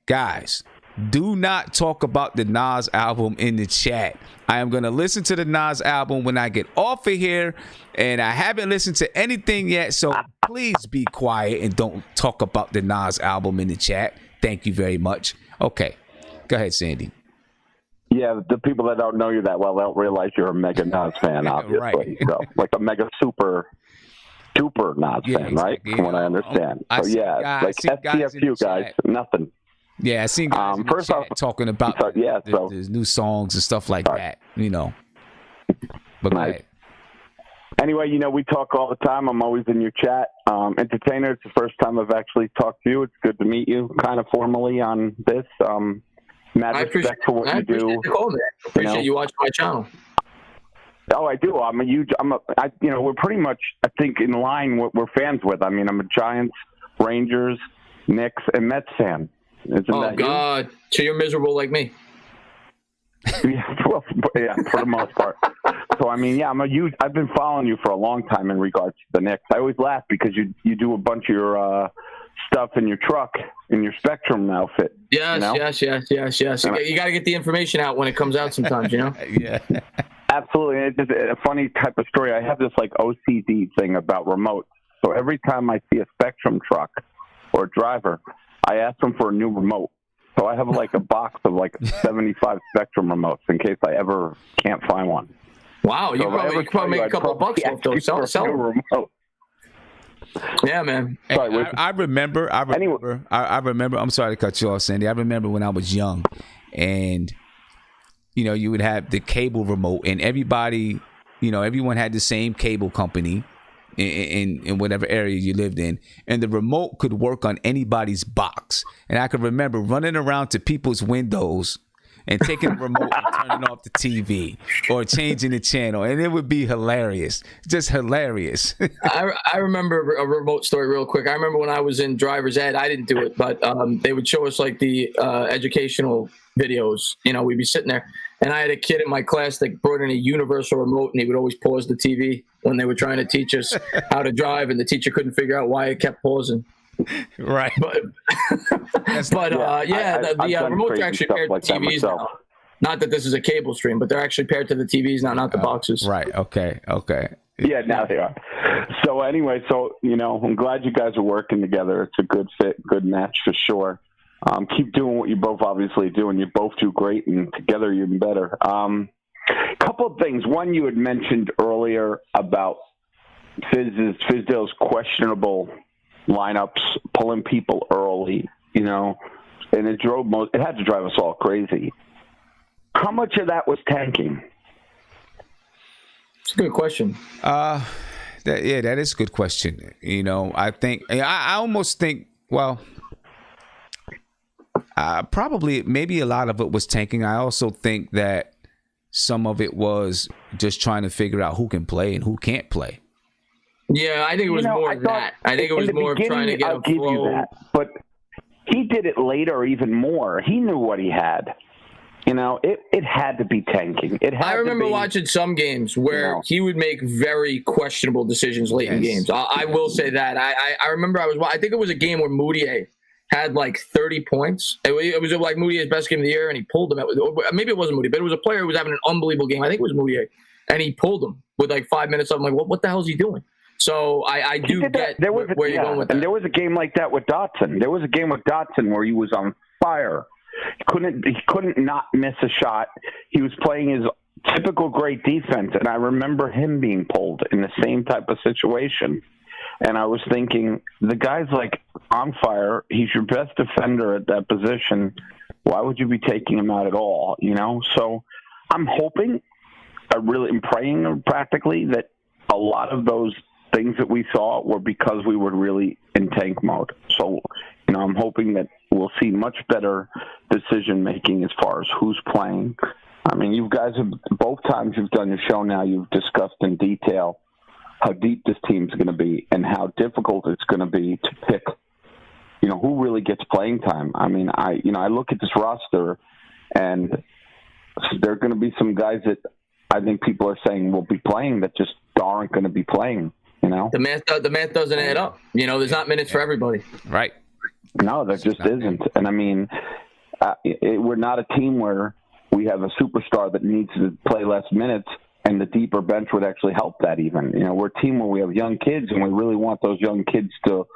Guys, do not talk about the Nas album in the chat. I am going to listen to the Nas album when I get off of here, and I haven't listened to anything yet, so please be quiet and don't talk about the Nas album in the chat. Thank you very much. Okay, go ahead, Sandy. Yeah, the people that don't know you that well don't realize you're a mega Nas fan, obviously. Right. So, like a mega super Nas fan, right? From what I understand. Like STFU guys, nothing. Yeah, I seen guys in the first chat off, talking about the new songs and stuff like that, But nice. go ahead. Anyway, we talk all the time. I'm always in your chat. Entertainer, it's the first time I've actually talked to you. It's good to meet you kind of formally on this. Mad respect for what you do. Appreciate you watching my channel. Oh, I do. We're pretty much, I think, in line what we're fans with. I mean, I'm a Giants, Rangers, Knicks, and Mets fan. Isn't that God. So you're miserable like me. Yeah, for the most part. So, I mean, I've been following you for a long time in regards to the Knicks. I always laugh because you do a bunch of your stuff in your truck, in your Spectrum outfit. Yes. You got to get the information out when it comes out sometimes, Yeah. Absolutely. It's just a funny type of story. I have this OCD thing about remotes. So every time I see a Spectrum truck or a driver, I ask them for a new remote. So I have a box of 75 Spectrum remotes in case I ever can't find one. Wow, you probably make a couple bucks off those. Sell them. Yeah, man. I remember. I'm sorry to cut you off, Sandy. I remember when I was young, and you would have the cable remote, and everybody, everyone had the same cable company in whatever area you lived in, and the remote could work on anybody's box. And I could remember running around to people's windows and taking the remote and turning off the TV or changing the channel, and it would be hilarious, just hilarious. I remember a remote story real quick. I remember when I was in driver's ed, I didn't do it, but they would show us the educational videos. We'd be sitting there, and I had a kid in my class that brought in a universal remote, and he would always pause the TV when they were trying to teach us how to drive, and the teacher couldn't figure out why it kept pausing. Right. But the remotes are actually paired to TVs now. Not that this is a cable stream, but they're actually paired to the TVs now, not the boxes. Right. Okay. Yeah, now they are. So anyway, I'm glad you guys are working together. It's a good fit, good match for sure. Keep doing what you both obviously do, and you both do great, and together you're even better. Couple of things. One, you had mentioned earlier about Fizdale's questionable lineups, pulling people early, and it had to drive us all crazy. How much of that was tanking? It's a good question. That is a good question. I think I almost think probably maybe a lot of it was tanking. I also think that some of it was just trying to figure out who can play and who can't play. Yeah, I think it was more of that. I think it was more of trying to get a flow. But he did it later even more. He knew what he had. It had to be tanking. I remember watching some games where he would make very questionable decisions late in games. I will say that. I remember I think it was a game where Moutier had 30 points. It was Moutier's best game of the year, and he pulled them. Maybe it wasn't Moutier, but it was a player who was having an unbelievable game. I think it was Moutier, and he pulled him with 5 minutes. I'm like, what the hell is he doing? So I do get where you're going with that. And there was a game like that with Dotson. There was a game with Dotson where he was on fire. He couldn't not miss a shot. He was playing his typical great defense, and I remember him being pulled in the same type of situation. And I was thinking, the guy's on fire. He's your best defender at that position. Why would you be taking him out at all? So I'm hoping, I really am praying practically that a lot of those things that we saw were because we were really in tank mode. So, I'm hoping that we'll see much better decision making as far as who's playing. I mean, you guys have both times you've done your show now, you've discussed in detail how deep this team's going to be and how difficult it's going to be to pick, who really gets playing time. I mean, I look at this roster, and there are going to be some guys that I think people are saying will be playing that just aren't going to be playing. The math doesn't add up. There's not minutes for everybody. Right. No, there just isn't. And I mean, we're not a team where we have a superstar that needs to play less minutes, and the deeper bench would actually help that even. We're a team where we have young kids, and we really want those young kids to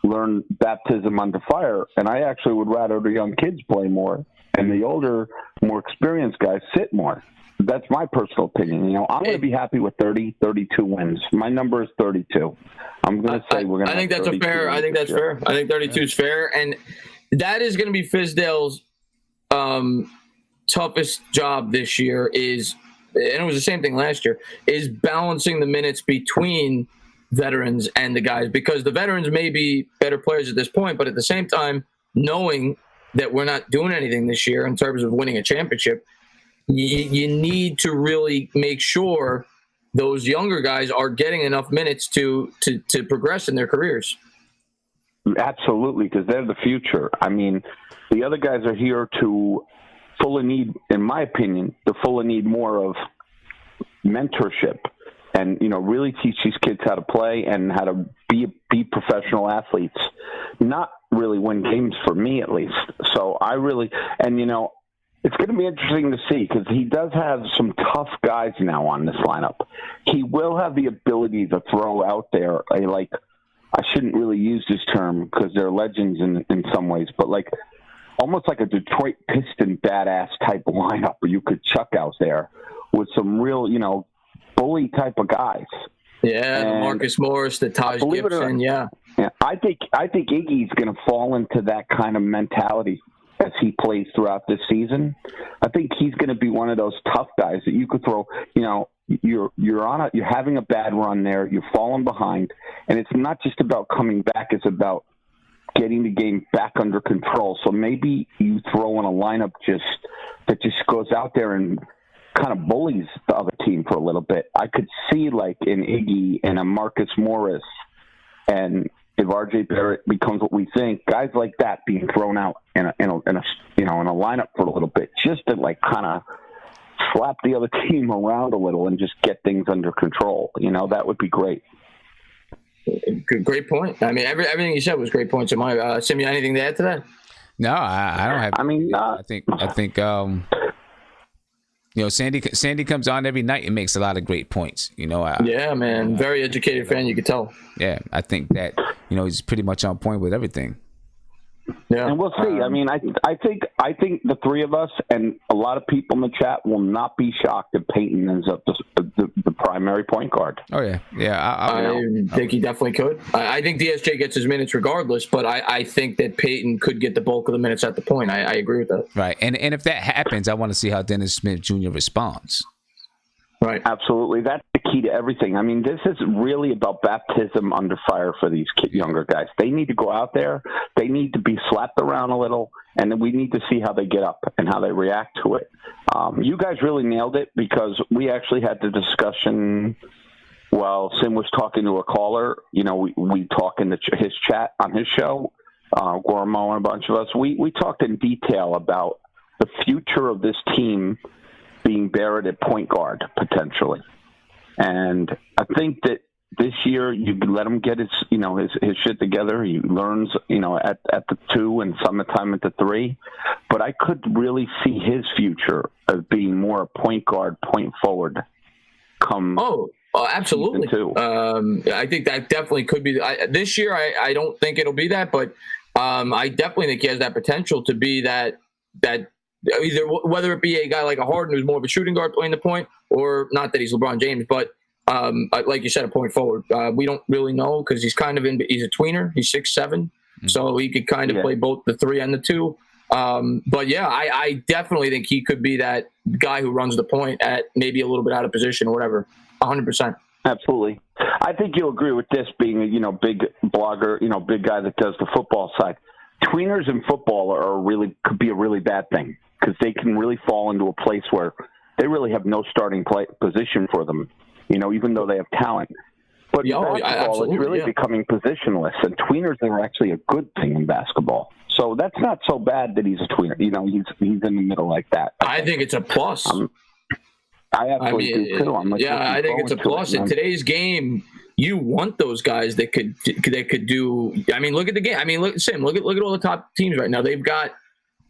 learn baptism under fire. And I actually would rather the young kids play more and the older, more experienced guys sit more. That's my personal opinion. I'm going to be happy with 30, 32 wins. My number is 32. I'm going to say we're going to. I think that's fair. I think that's fair. I think 32 is fair. And that is going to be Fizdale's toughest job this year is, and it was the same thing last year, is balancing the minutes between veterans and the guys, because the veterans may be better players at this point, but at the same time, knowing that we're not doing anything this year in terms of winning a championship, you need to really make sure those younger guys are getting enough minutes to progress in their careers. Absolutely, because they're the future. I mean, the other guys are here to fully need, in my opinion, to fully need more of mentorship and, really teach these kids how to play and how to be professional athletes, not really win games, for me at least. So I really, and, it's going to be interesting to see, because he does have some tough guys now on this lineup. He will have the ability to throw out there I shouldn't really use this term because they're legends in some ways, but almost like a Detroit Piston badass type of lineup where you could chuck out there with some real, bully type of guys. Yeah, the Marcus Morris, the Taj Gibson, yeah. I think Iggy's going to fall into that kind of mentality as he plays throughout this season. I think he's going to be one of those tough guys that you could throw, you're having a bad run there, you're falling behind, and it's not just about coming back, it's about getting the game back under control. So maybe you throw in a lineup that just goes out there and kind of bullies the other team for a little bit. I could see in Iggy and a Marcus Morris, and if RJ Barrett becomes what we think, guys like that being thrown out in a lineup for a little bit, just to kind of slap the other team around a little and just get things under control. That would be great. Great point. I mean, everything you said was great points. Simeon, anything to add to that? No, I don't have. I mean, I think Sandy comes on every night and makes a lot of great points. Yeah, man, very educated fan. You could tell. Yeah, I think that he's pretty much on point with everything. Yeah, and we'll see. I mean, I think the three of us and a lot of people in the chat will not be shocked if Peyton ends up the primary point guard. Oh yeah, I think he definitely could. I think DSJ gets his minutes regardless, but I think that Peyton could get the bulk of the minutes at the point. I agree with that. Right, and if that happens, I want to see how Dennis Smith Jr. responds. Right. Absolutely. That's the key to everything. I mean, this is really about baptism under fire for these younger guys. They need to go out there. They need to be slapped around a little, and then we need to see how they get up and how they react to it. You guys really nailed it, because we actually had the discussion while Sim was talking to a caller. We talk in his chat on his show, Gormo and a bunch of us. We talked in detail about the future of this team being Barrett at point guard, potentially. And I think that this year you let him get his shit together. He learns, at the 2 and summertime at the 3. But I could really see his future as being more a point guard, point forward. Oh, absolutely. I think that definitely could be. This year, I don't think it'll be that, but I definitely think he has that potential to be that either, whether it be a guy like a Harden who's more of a shooting guard playing the point, or not that he's LeBron James, but like you said, a point forward. We don't really know, because he's kind of he's a tweener. He's 6'7", so he could kind of play both the 3 and the 2. But yeah, I definitely think he could be that guy who runs the point at maybe a little bit out of position or whatever. 100%. Absolutely. I think you'll agree with this, being a big blogger, big guy that does the football side. Tweeners in football could be a really bad thing, because they can really fall into a place where they really have no starting position for them, even though they have talent. But in basketball, it's really becoming positionless, and tweeners are actually a good thing in basketball. So that's not so bad that he's a tweener. He's in the middle like that. I think it's a plus. I absolutely do too. I think it's a plus. In today's game, you want those guys that could do. I mean, look at the game. I mean, look at all the top teams right now. They've got.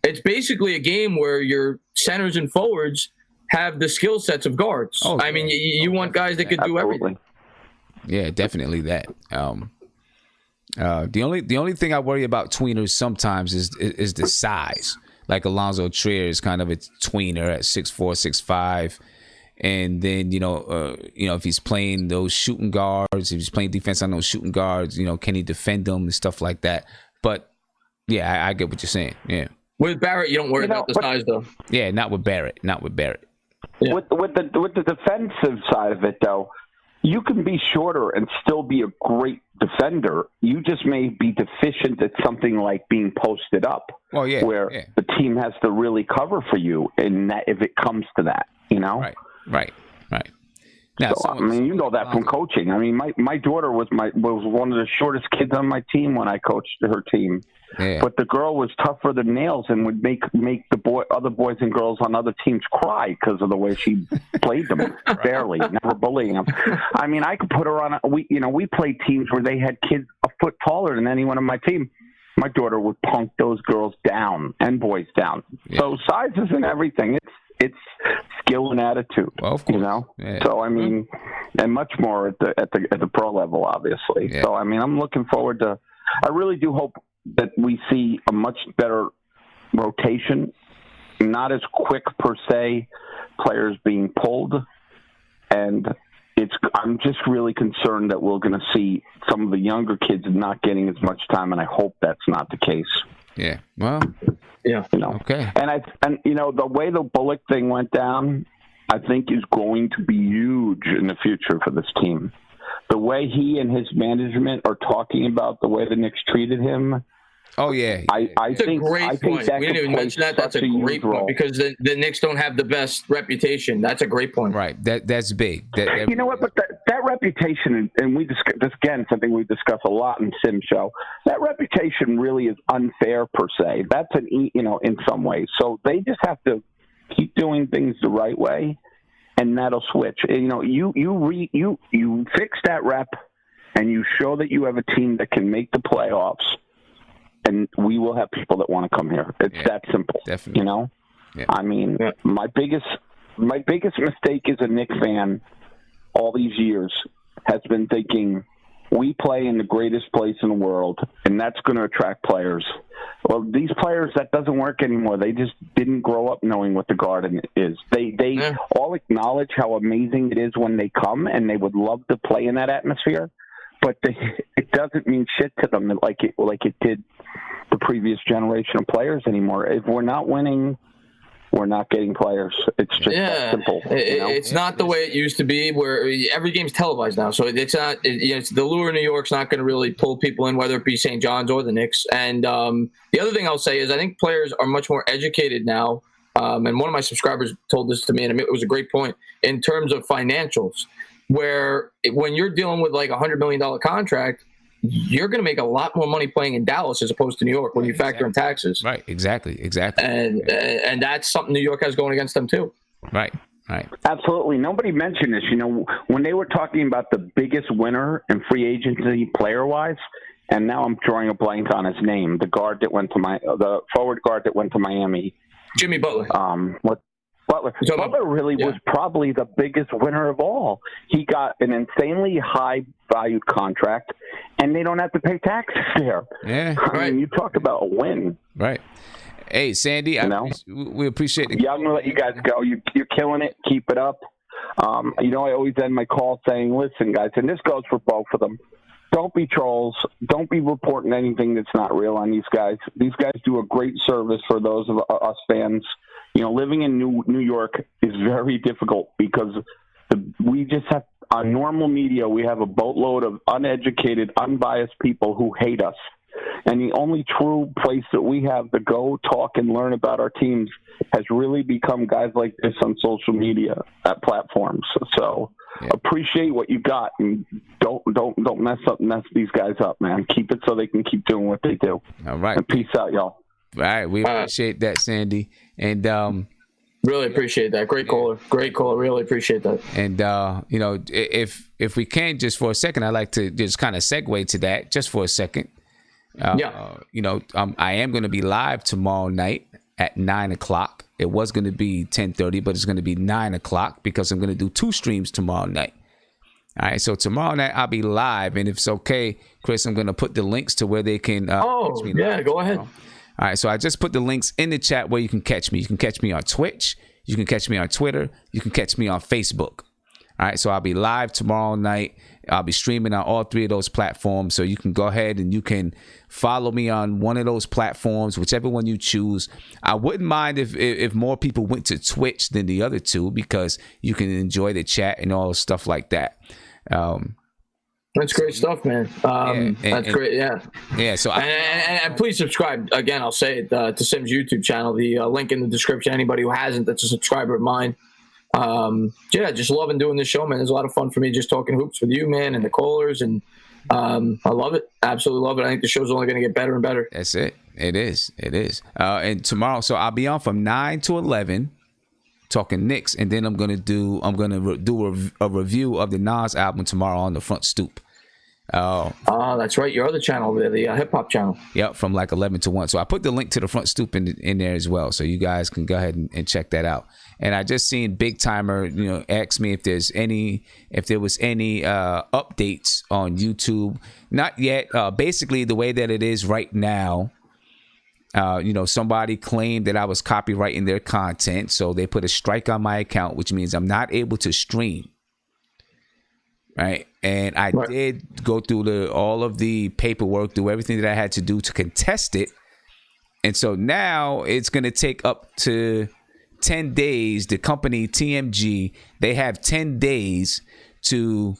It's basically a game where your centers and forwards have the skill sets of guards. Oh, I mean, you want guys that could do everything. Yeah, definitely that. The only thing I worry about tweeners sometimes is the size. Like Alonzo Trier is kind of a tweener at 6'4", 6'5". And then, if he's playing those shooting guards, if he's playing defense on those shooting guards, can he defend them and stuff like that? But Yeah, I get what you're saying. Yeah. With Barrett, you don't worry about the size, though. Yeah, not with Barrett. Yeah. With the defensive side of it, though, you can be shorter and still be a great defender. You just may be deficient at something like being posted up. Oh, yeah. Where the team has to really cover for you, and that if it comes to that, you know. Right. Now, so, I mean, you know that from coaching. I mean, my daughter was one of the shortest kids on my team when I coached her team. Yeah. But the girl was tougher than nails and would make the other boys and girls on other teams cry because of the way she played them fairly, never bullying them. I mean, I could put her on. We played teams where they had kids a foot taller than anyone on my team. My daughter would punk those girls down and boys down. Yeah. So size isn't everything. It's skill and attitude. Well, of course. You know. Yeah. So I mean, and much more at the pro level, obviously. Yeah. So I mean, I'm looking forward to. I really do hope that we see a much better rotation, not as quick per se, players being pulled, and I'm just really concerned that we're going to see some of the younger kids not getting as much time, and I hope that's not the case. Yeah. Well. Yeah. You know. Okay. And you know, the way the Bullock thing went down, I think is going to be huge in the future for this team. The way he and his management are talking about the way the Knicks treated him. Oh yeah, I think a great point. We didn't even mention that. That's a great point because the Knicks don't have the best reputation. That's a great point. Right. That's big. You know what? But that reputation, and we discuss this again, something we discuss a lot in Sim Show. That reputation really is unfair per se. That's in some ways. So they just have to keep doing things the right way, and that'll switch. You know, you fix that rep, and you show that you have a team that can make the playoffs. And we will have people that want to come here. It's that simple. Definitely. You know? Yeah. I mean, my biggest mistake as a Knicks fan all these years has been thinking we play in the greatest place in the world, and that's going to attract players. Well, these players, that doesn't work anymore. They just didn't grow up knowing what the Garden is. They all acknowledge how amazing it is when they come, and they would love to play in that atmosphere. But it doesn't mean shit to them like it did the previous generation of players anymore. If we're not winning, we're not getting players. It's just that simple. It's not the way it used to be, where every game's televised now. So it's not. It's the lure in New York's not going to really pull people in, whether it be St. John's or the Knicks. And the other thing I'll say is I think players are much more educated now. And one of my subscribers told this to me, and it was a great point in terms of financials. Where when you're dealing with like $100 million contract, you're going to make a lot more money playing in Dallas as opposed to New York when you factor in taxes. Right. Exactly. And that's something New York has going against them too. Right. Absolutely. Nobody mentioned this. You know, when they were talking about the biggest winner in free agency player-wise, and now I'm drawing a blank on his name, the forward guard that went to Miami, Jimmy Butler. Butler really was probably the biggest winner of all. He got an insanely high-valued contract, and they don't have to pay taxes there. Yeah, I mean, you talk about a win. Right. Hey, Sandy, we appreciate it. Yeah, I'm going to let you guys go. You're killing it. Keep it up. I always end my call saying, listen, guys, and this goes for both of them. Don't be trolls. Don't be reporting anything that's not real on these guys. These guys do a great service for those of us fans. You know, living in New York is very difficult because we just have, on normal media, we have a boatload of uneducated, unbiased people who hate us. And the only true place that we have to go talk and learn about our teams has really become guys like this on social media platforms. So appreciate what you got, and don't mess these guys up, man. Keep it so they can keep doing what they do. All right. And peace out, y'all. All right, we appreciate that, Sandy, and really appreciate that. Great caller, really appreciate that. And if we can, just for a second, I'd like to just kind of segue to that, just for a second. I am going to be live tomorrow night at 9:00. It was going to be 10:30, but it's going to be 9:00 because I'm going to do 2 streams tomorrow night. All right, so tomorrow night I'll be live, and if it's okay, Chris, I'm going to put the links to where they can. Go ahead. All right, so I just put the links in the chat where you can catch me. You can catch me on Twitch. You can catch me on Twitter. You can catch me on Facebook. All right, so I'll be live tomorrow night I'll be streaming on all 3 of those platforms. So you can go ahead and you can follow me on one of those platforms, whichever one you choose. I wouldn't mind if more people went to Twitch than the other 2, because you can enjoy the chat and all stuff like that. That's great stuff, man. That's great. Yeah. Yeah. So and please subscribe. Again, I'll say it to Sim's YouTube channel. The link in the description. Anybody who hasn't, that's a subscriber of mine. Just loving doing this show, man. There's a lot of fun for me just talking hoops with you, man, and the callers, and I love it. Absolutely love it. I think the show's only going to get better and better. That's it. It is. And tomorrow, so I'll be on from 9 to 11 talking Knicks, and then I'm gonna do a review of the Nas album tomorrow on the Front Stoop. That's right, your other channel there, the hip hop channel. Yep, from like 11 to 1. So I put the link to the Front Stoop in there as well, so you guys can go ahead and check that out. And I just seen Big Timer, ask me if there was any updates on YouTube. Not yet. Basically, the way that it is right now. Somebody claimed that I was copyrighting their content, so they put a strike on my account, which means I'm not able to stream. Right. And I did go through all of the paperwork, do everything that I had to do to contest it. And so now it's going to take up to 10 days. The company TMG, they have 10 days to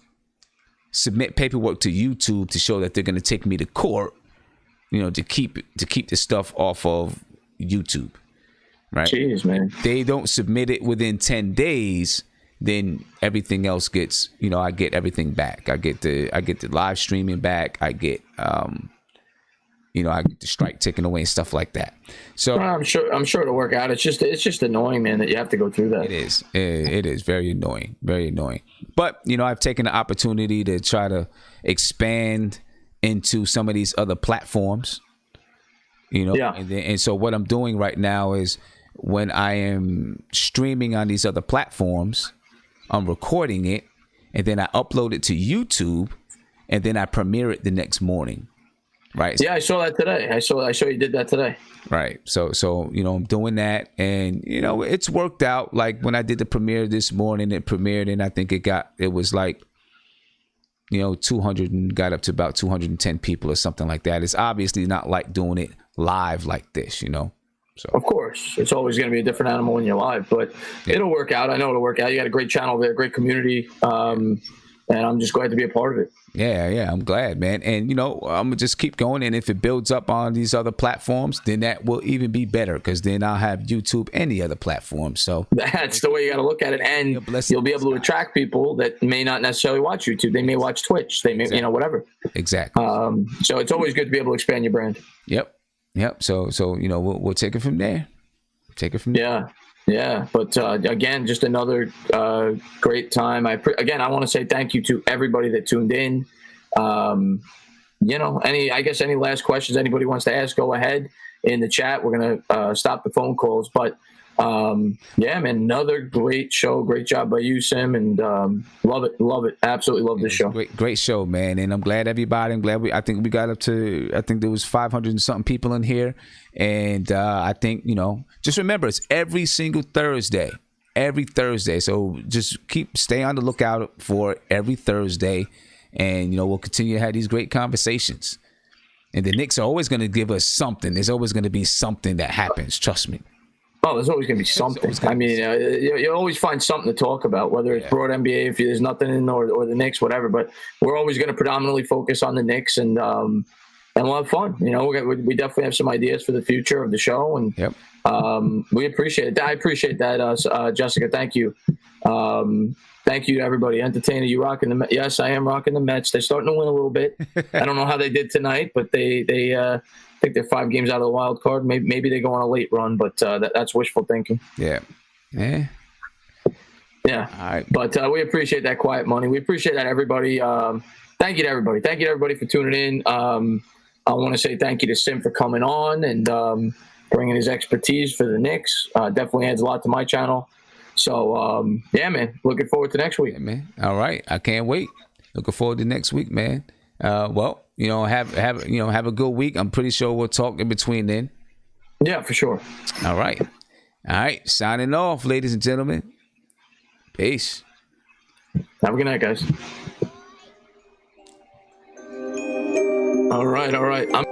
submit paperwork to YouTube to show that they're going to take me to court. To keep the stuff off of YouTube, right? Jeez, man. They don't submit it within 10 days, then everything else gets, I get everything back. I get the live streaming back. I get, I get the strike taken away and stuff like that. So I'm sure it'll work out. It's just annoying, man, that you have to go through that. It is very annoying, very annoying. But I've taken the opportunity to try to expand into some of these other platforms, Yeah. And so what I'm doing right now is when I am streaming on these other platforms, I'm recording it, and then I upload it to YouTube, and then I premiere it the next morning. Right. Yeah, I saw that today. I saw you did that today. Right. So I'm doing that, and it's worked out. Like when I did the premiere this morning, it premiered, and I think it was like 200 and got up to about 210 people or something like that. It's obviously not like doing it live like this, So of course, it's always going to be a different animal when you're live, but it'll work out. I know it'll work out. You got a great channel there, great community, and I'm just glad to be a part of it. Yeah, I'm glad, man. And I'm gonna just keep going, and if it builds up on these other platforms, then that will even be better, because then I'll have YouTube and the other platforms. So that's the way you got to look at it, and you'll be able to attract people that may not necessarily watch YouTube. They may watch Twitch. They may, whatever. Exactly. So it's always good to be able to expand your brand. Yep. So we'll take it from there. Yeah. But again, just another great time. I want to say thank you to everybody that tuned in. Any last questions anybody wants to ask, go ahead in the chat. We're gonna stop the phone calls, but man, another great show. Great job by you, Sim, and love it. Absolutely love this show. Great show, man. And I'm glad everybody. I think we got up to. I think there was 500 and something people in here, and I think just remember, it's every single Thursday. Every Thursday. So just stay on the lookout for every Thursday, and we'll continue to have these great conversations. And the Knicks are always going to give us something. There's always going to be something that happens. Trust me. Oh, there's always going to be something. I mean, you always find something to talk about, whether it's broad NBA, if there's nothing in, or the Knicks, whatever. But we're always going to predominantly focus on the Knicks, and we'll have fun. We definitely have some ideas for the future of the show, and we appreciate it. I appreciate that, Jessica. Thank you. Thank you to everybody. Entertainer, you rocking the Mets. Yes, I am rocking the Mets. They're starting to win a little bit. I don't know how they did tonight, but they I think they're 5 games out of the wild card. Maybe they go on a late run, but that's wishful thinking. Yeah. All right. But we appreciate that quiet money. We appreciate that, everybody. Thank you to everybody. Thank you to everybody for tuning in. I want to say thank you to Sim for coming on and bringing his expertise for the Knicks. Definitely adds a lot to my channel. So, man, looking forward to next week. Yeah, man. All right. I can't wait. Looking forward to next week, man. Have a good week. I'm pretty sure we'll talk in between then. Yeah, for sure. All right. Signing off, ladies and gentlemen. Peace. Have a good night, guys. All right.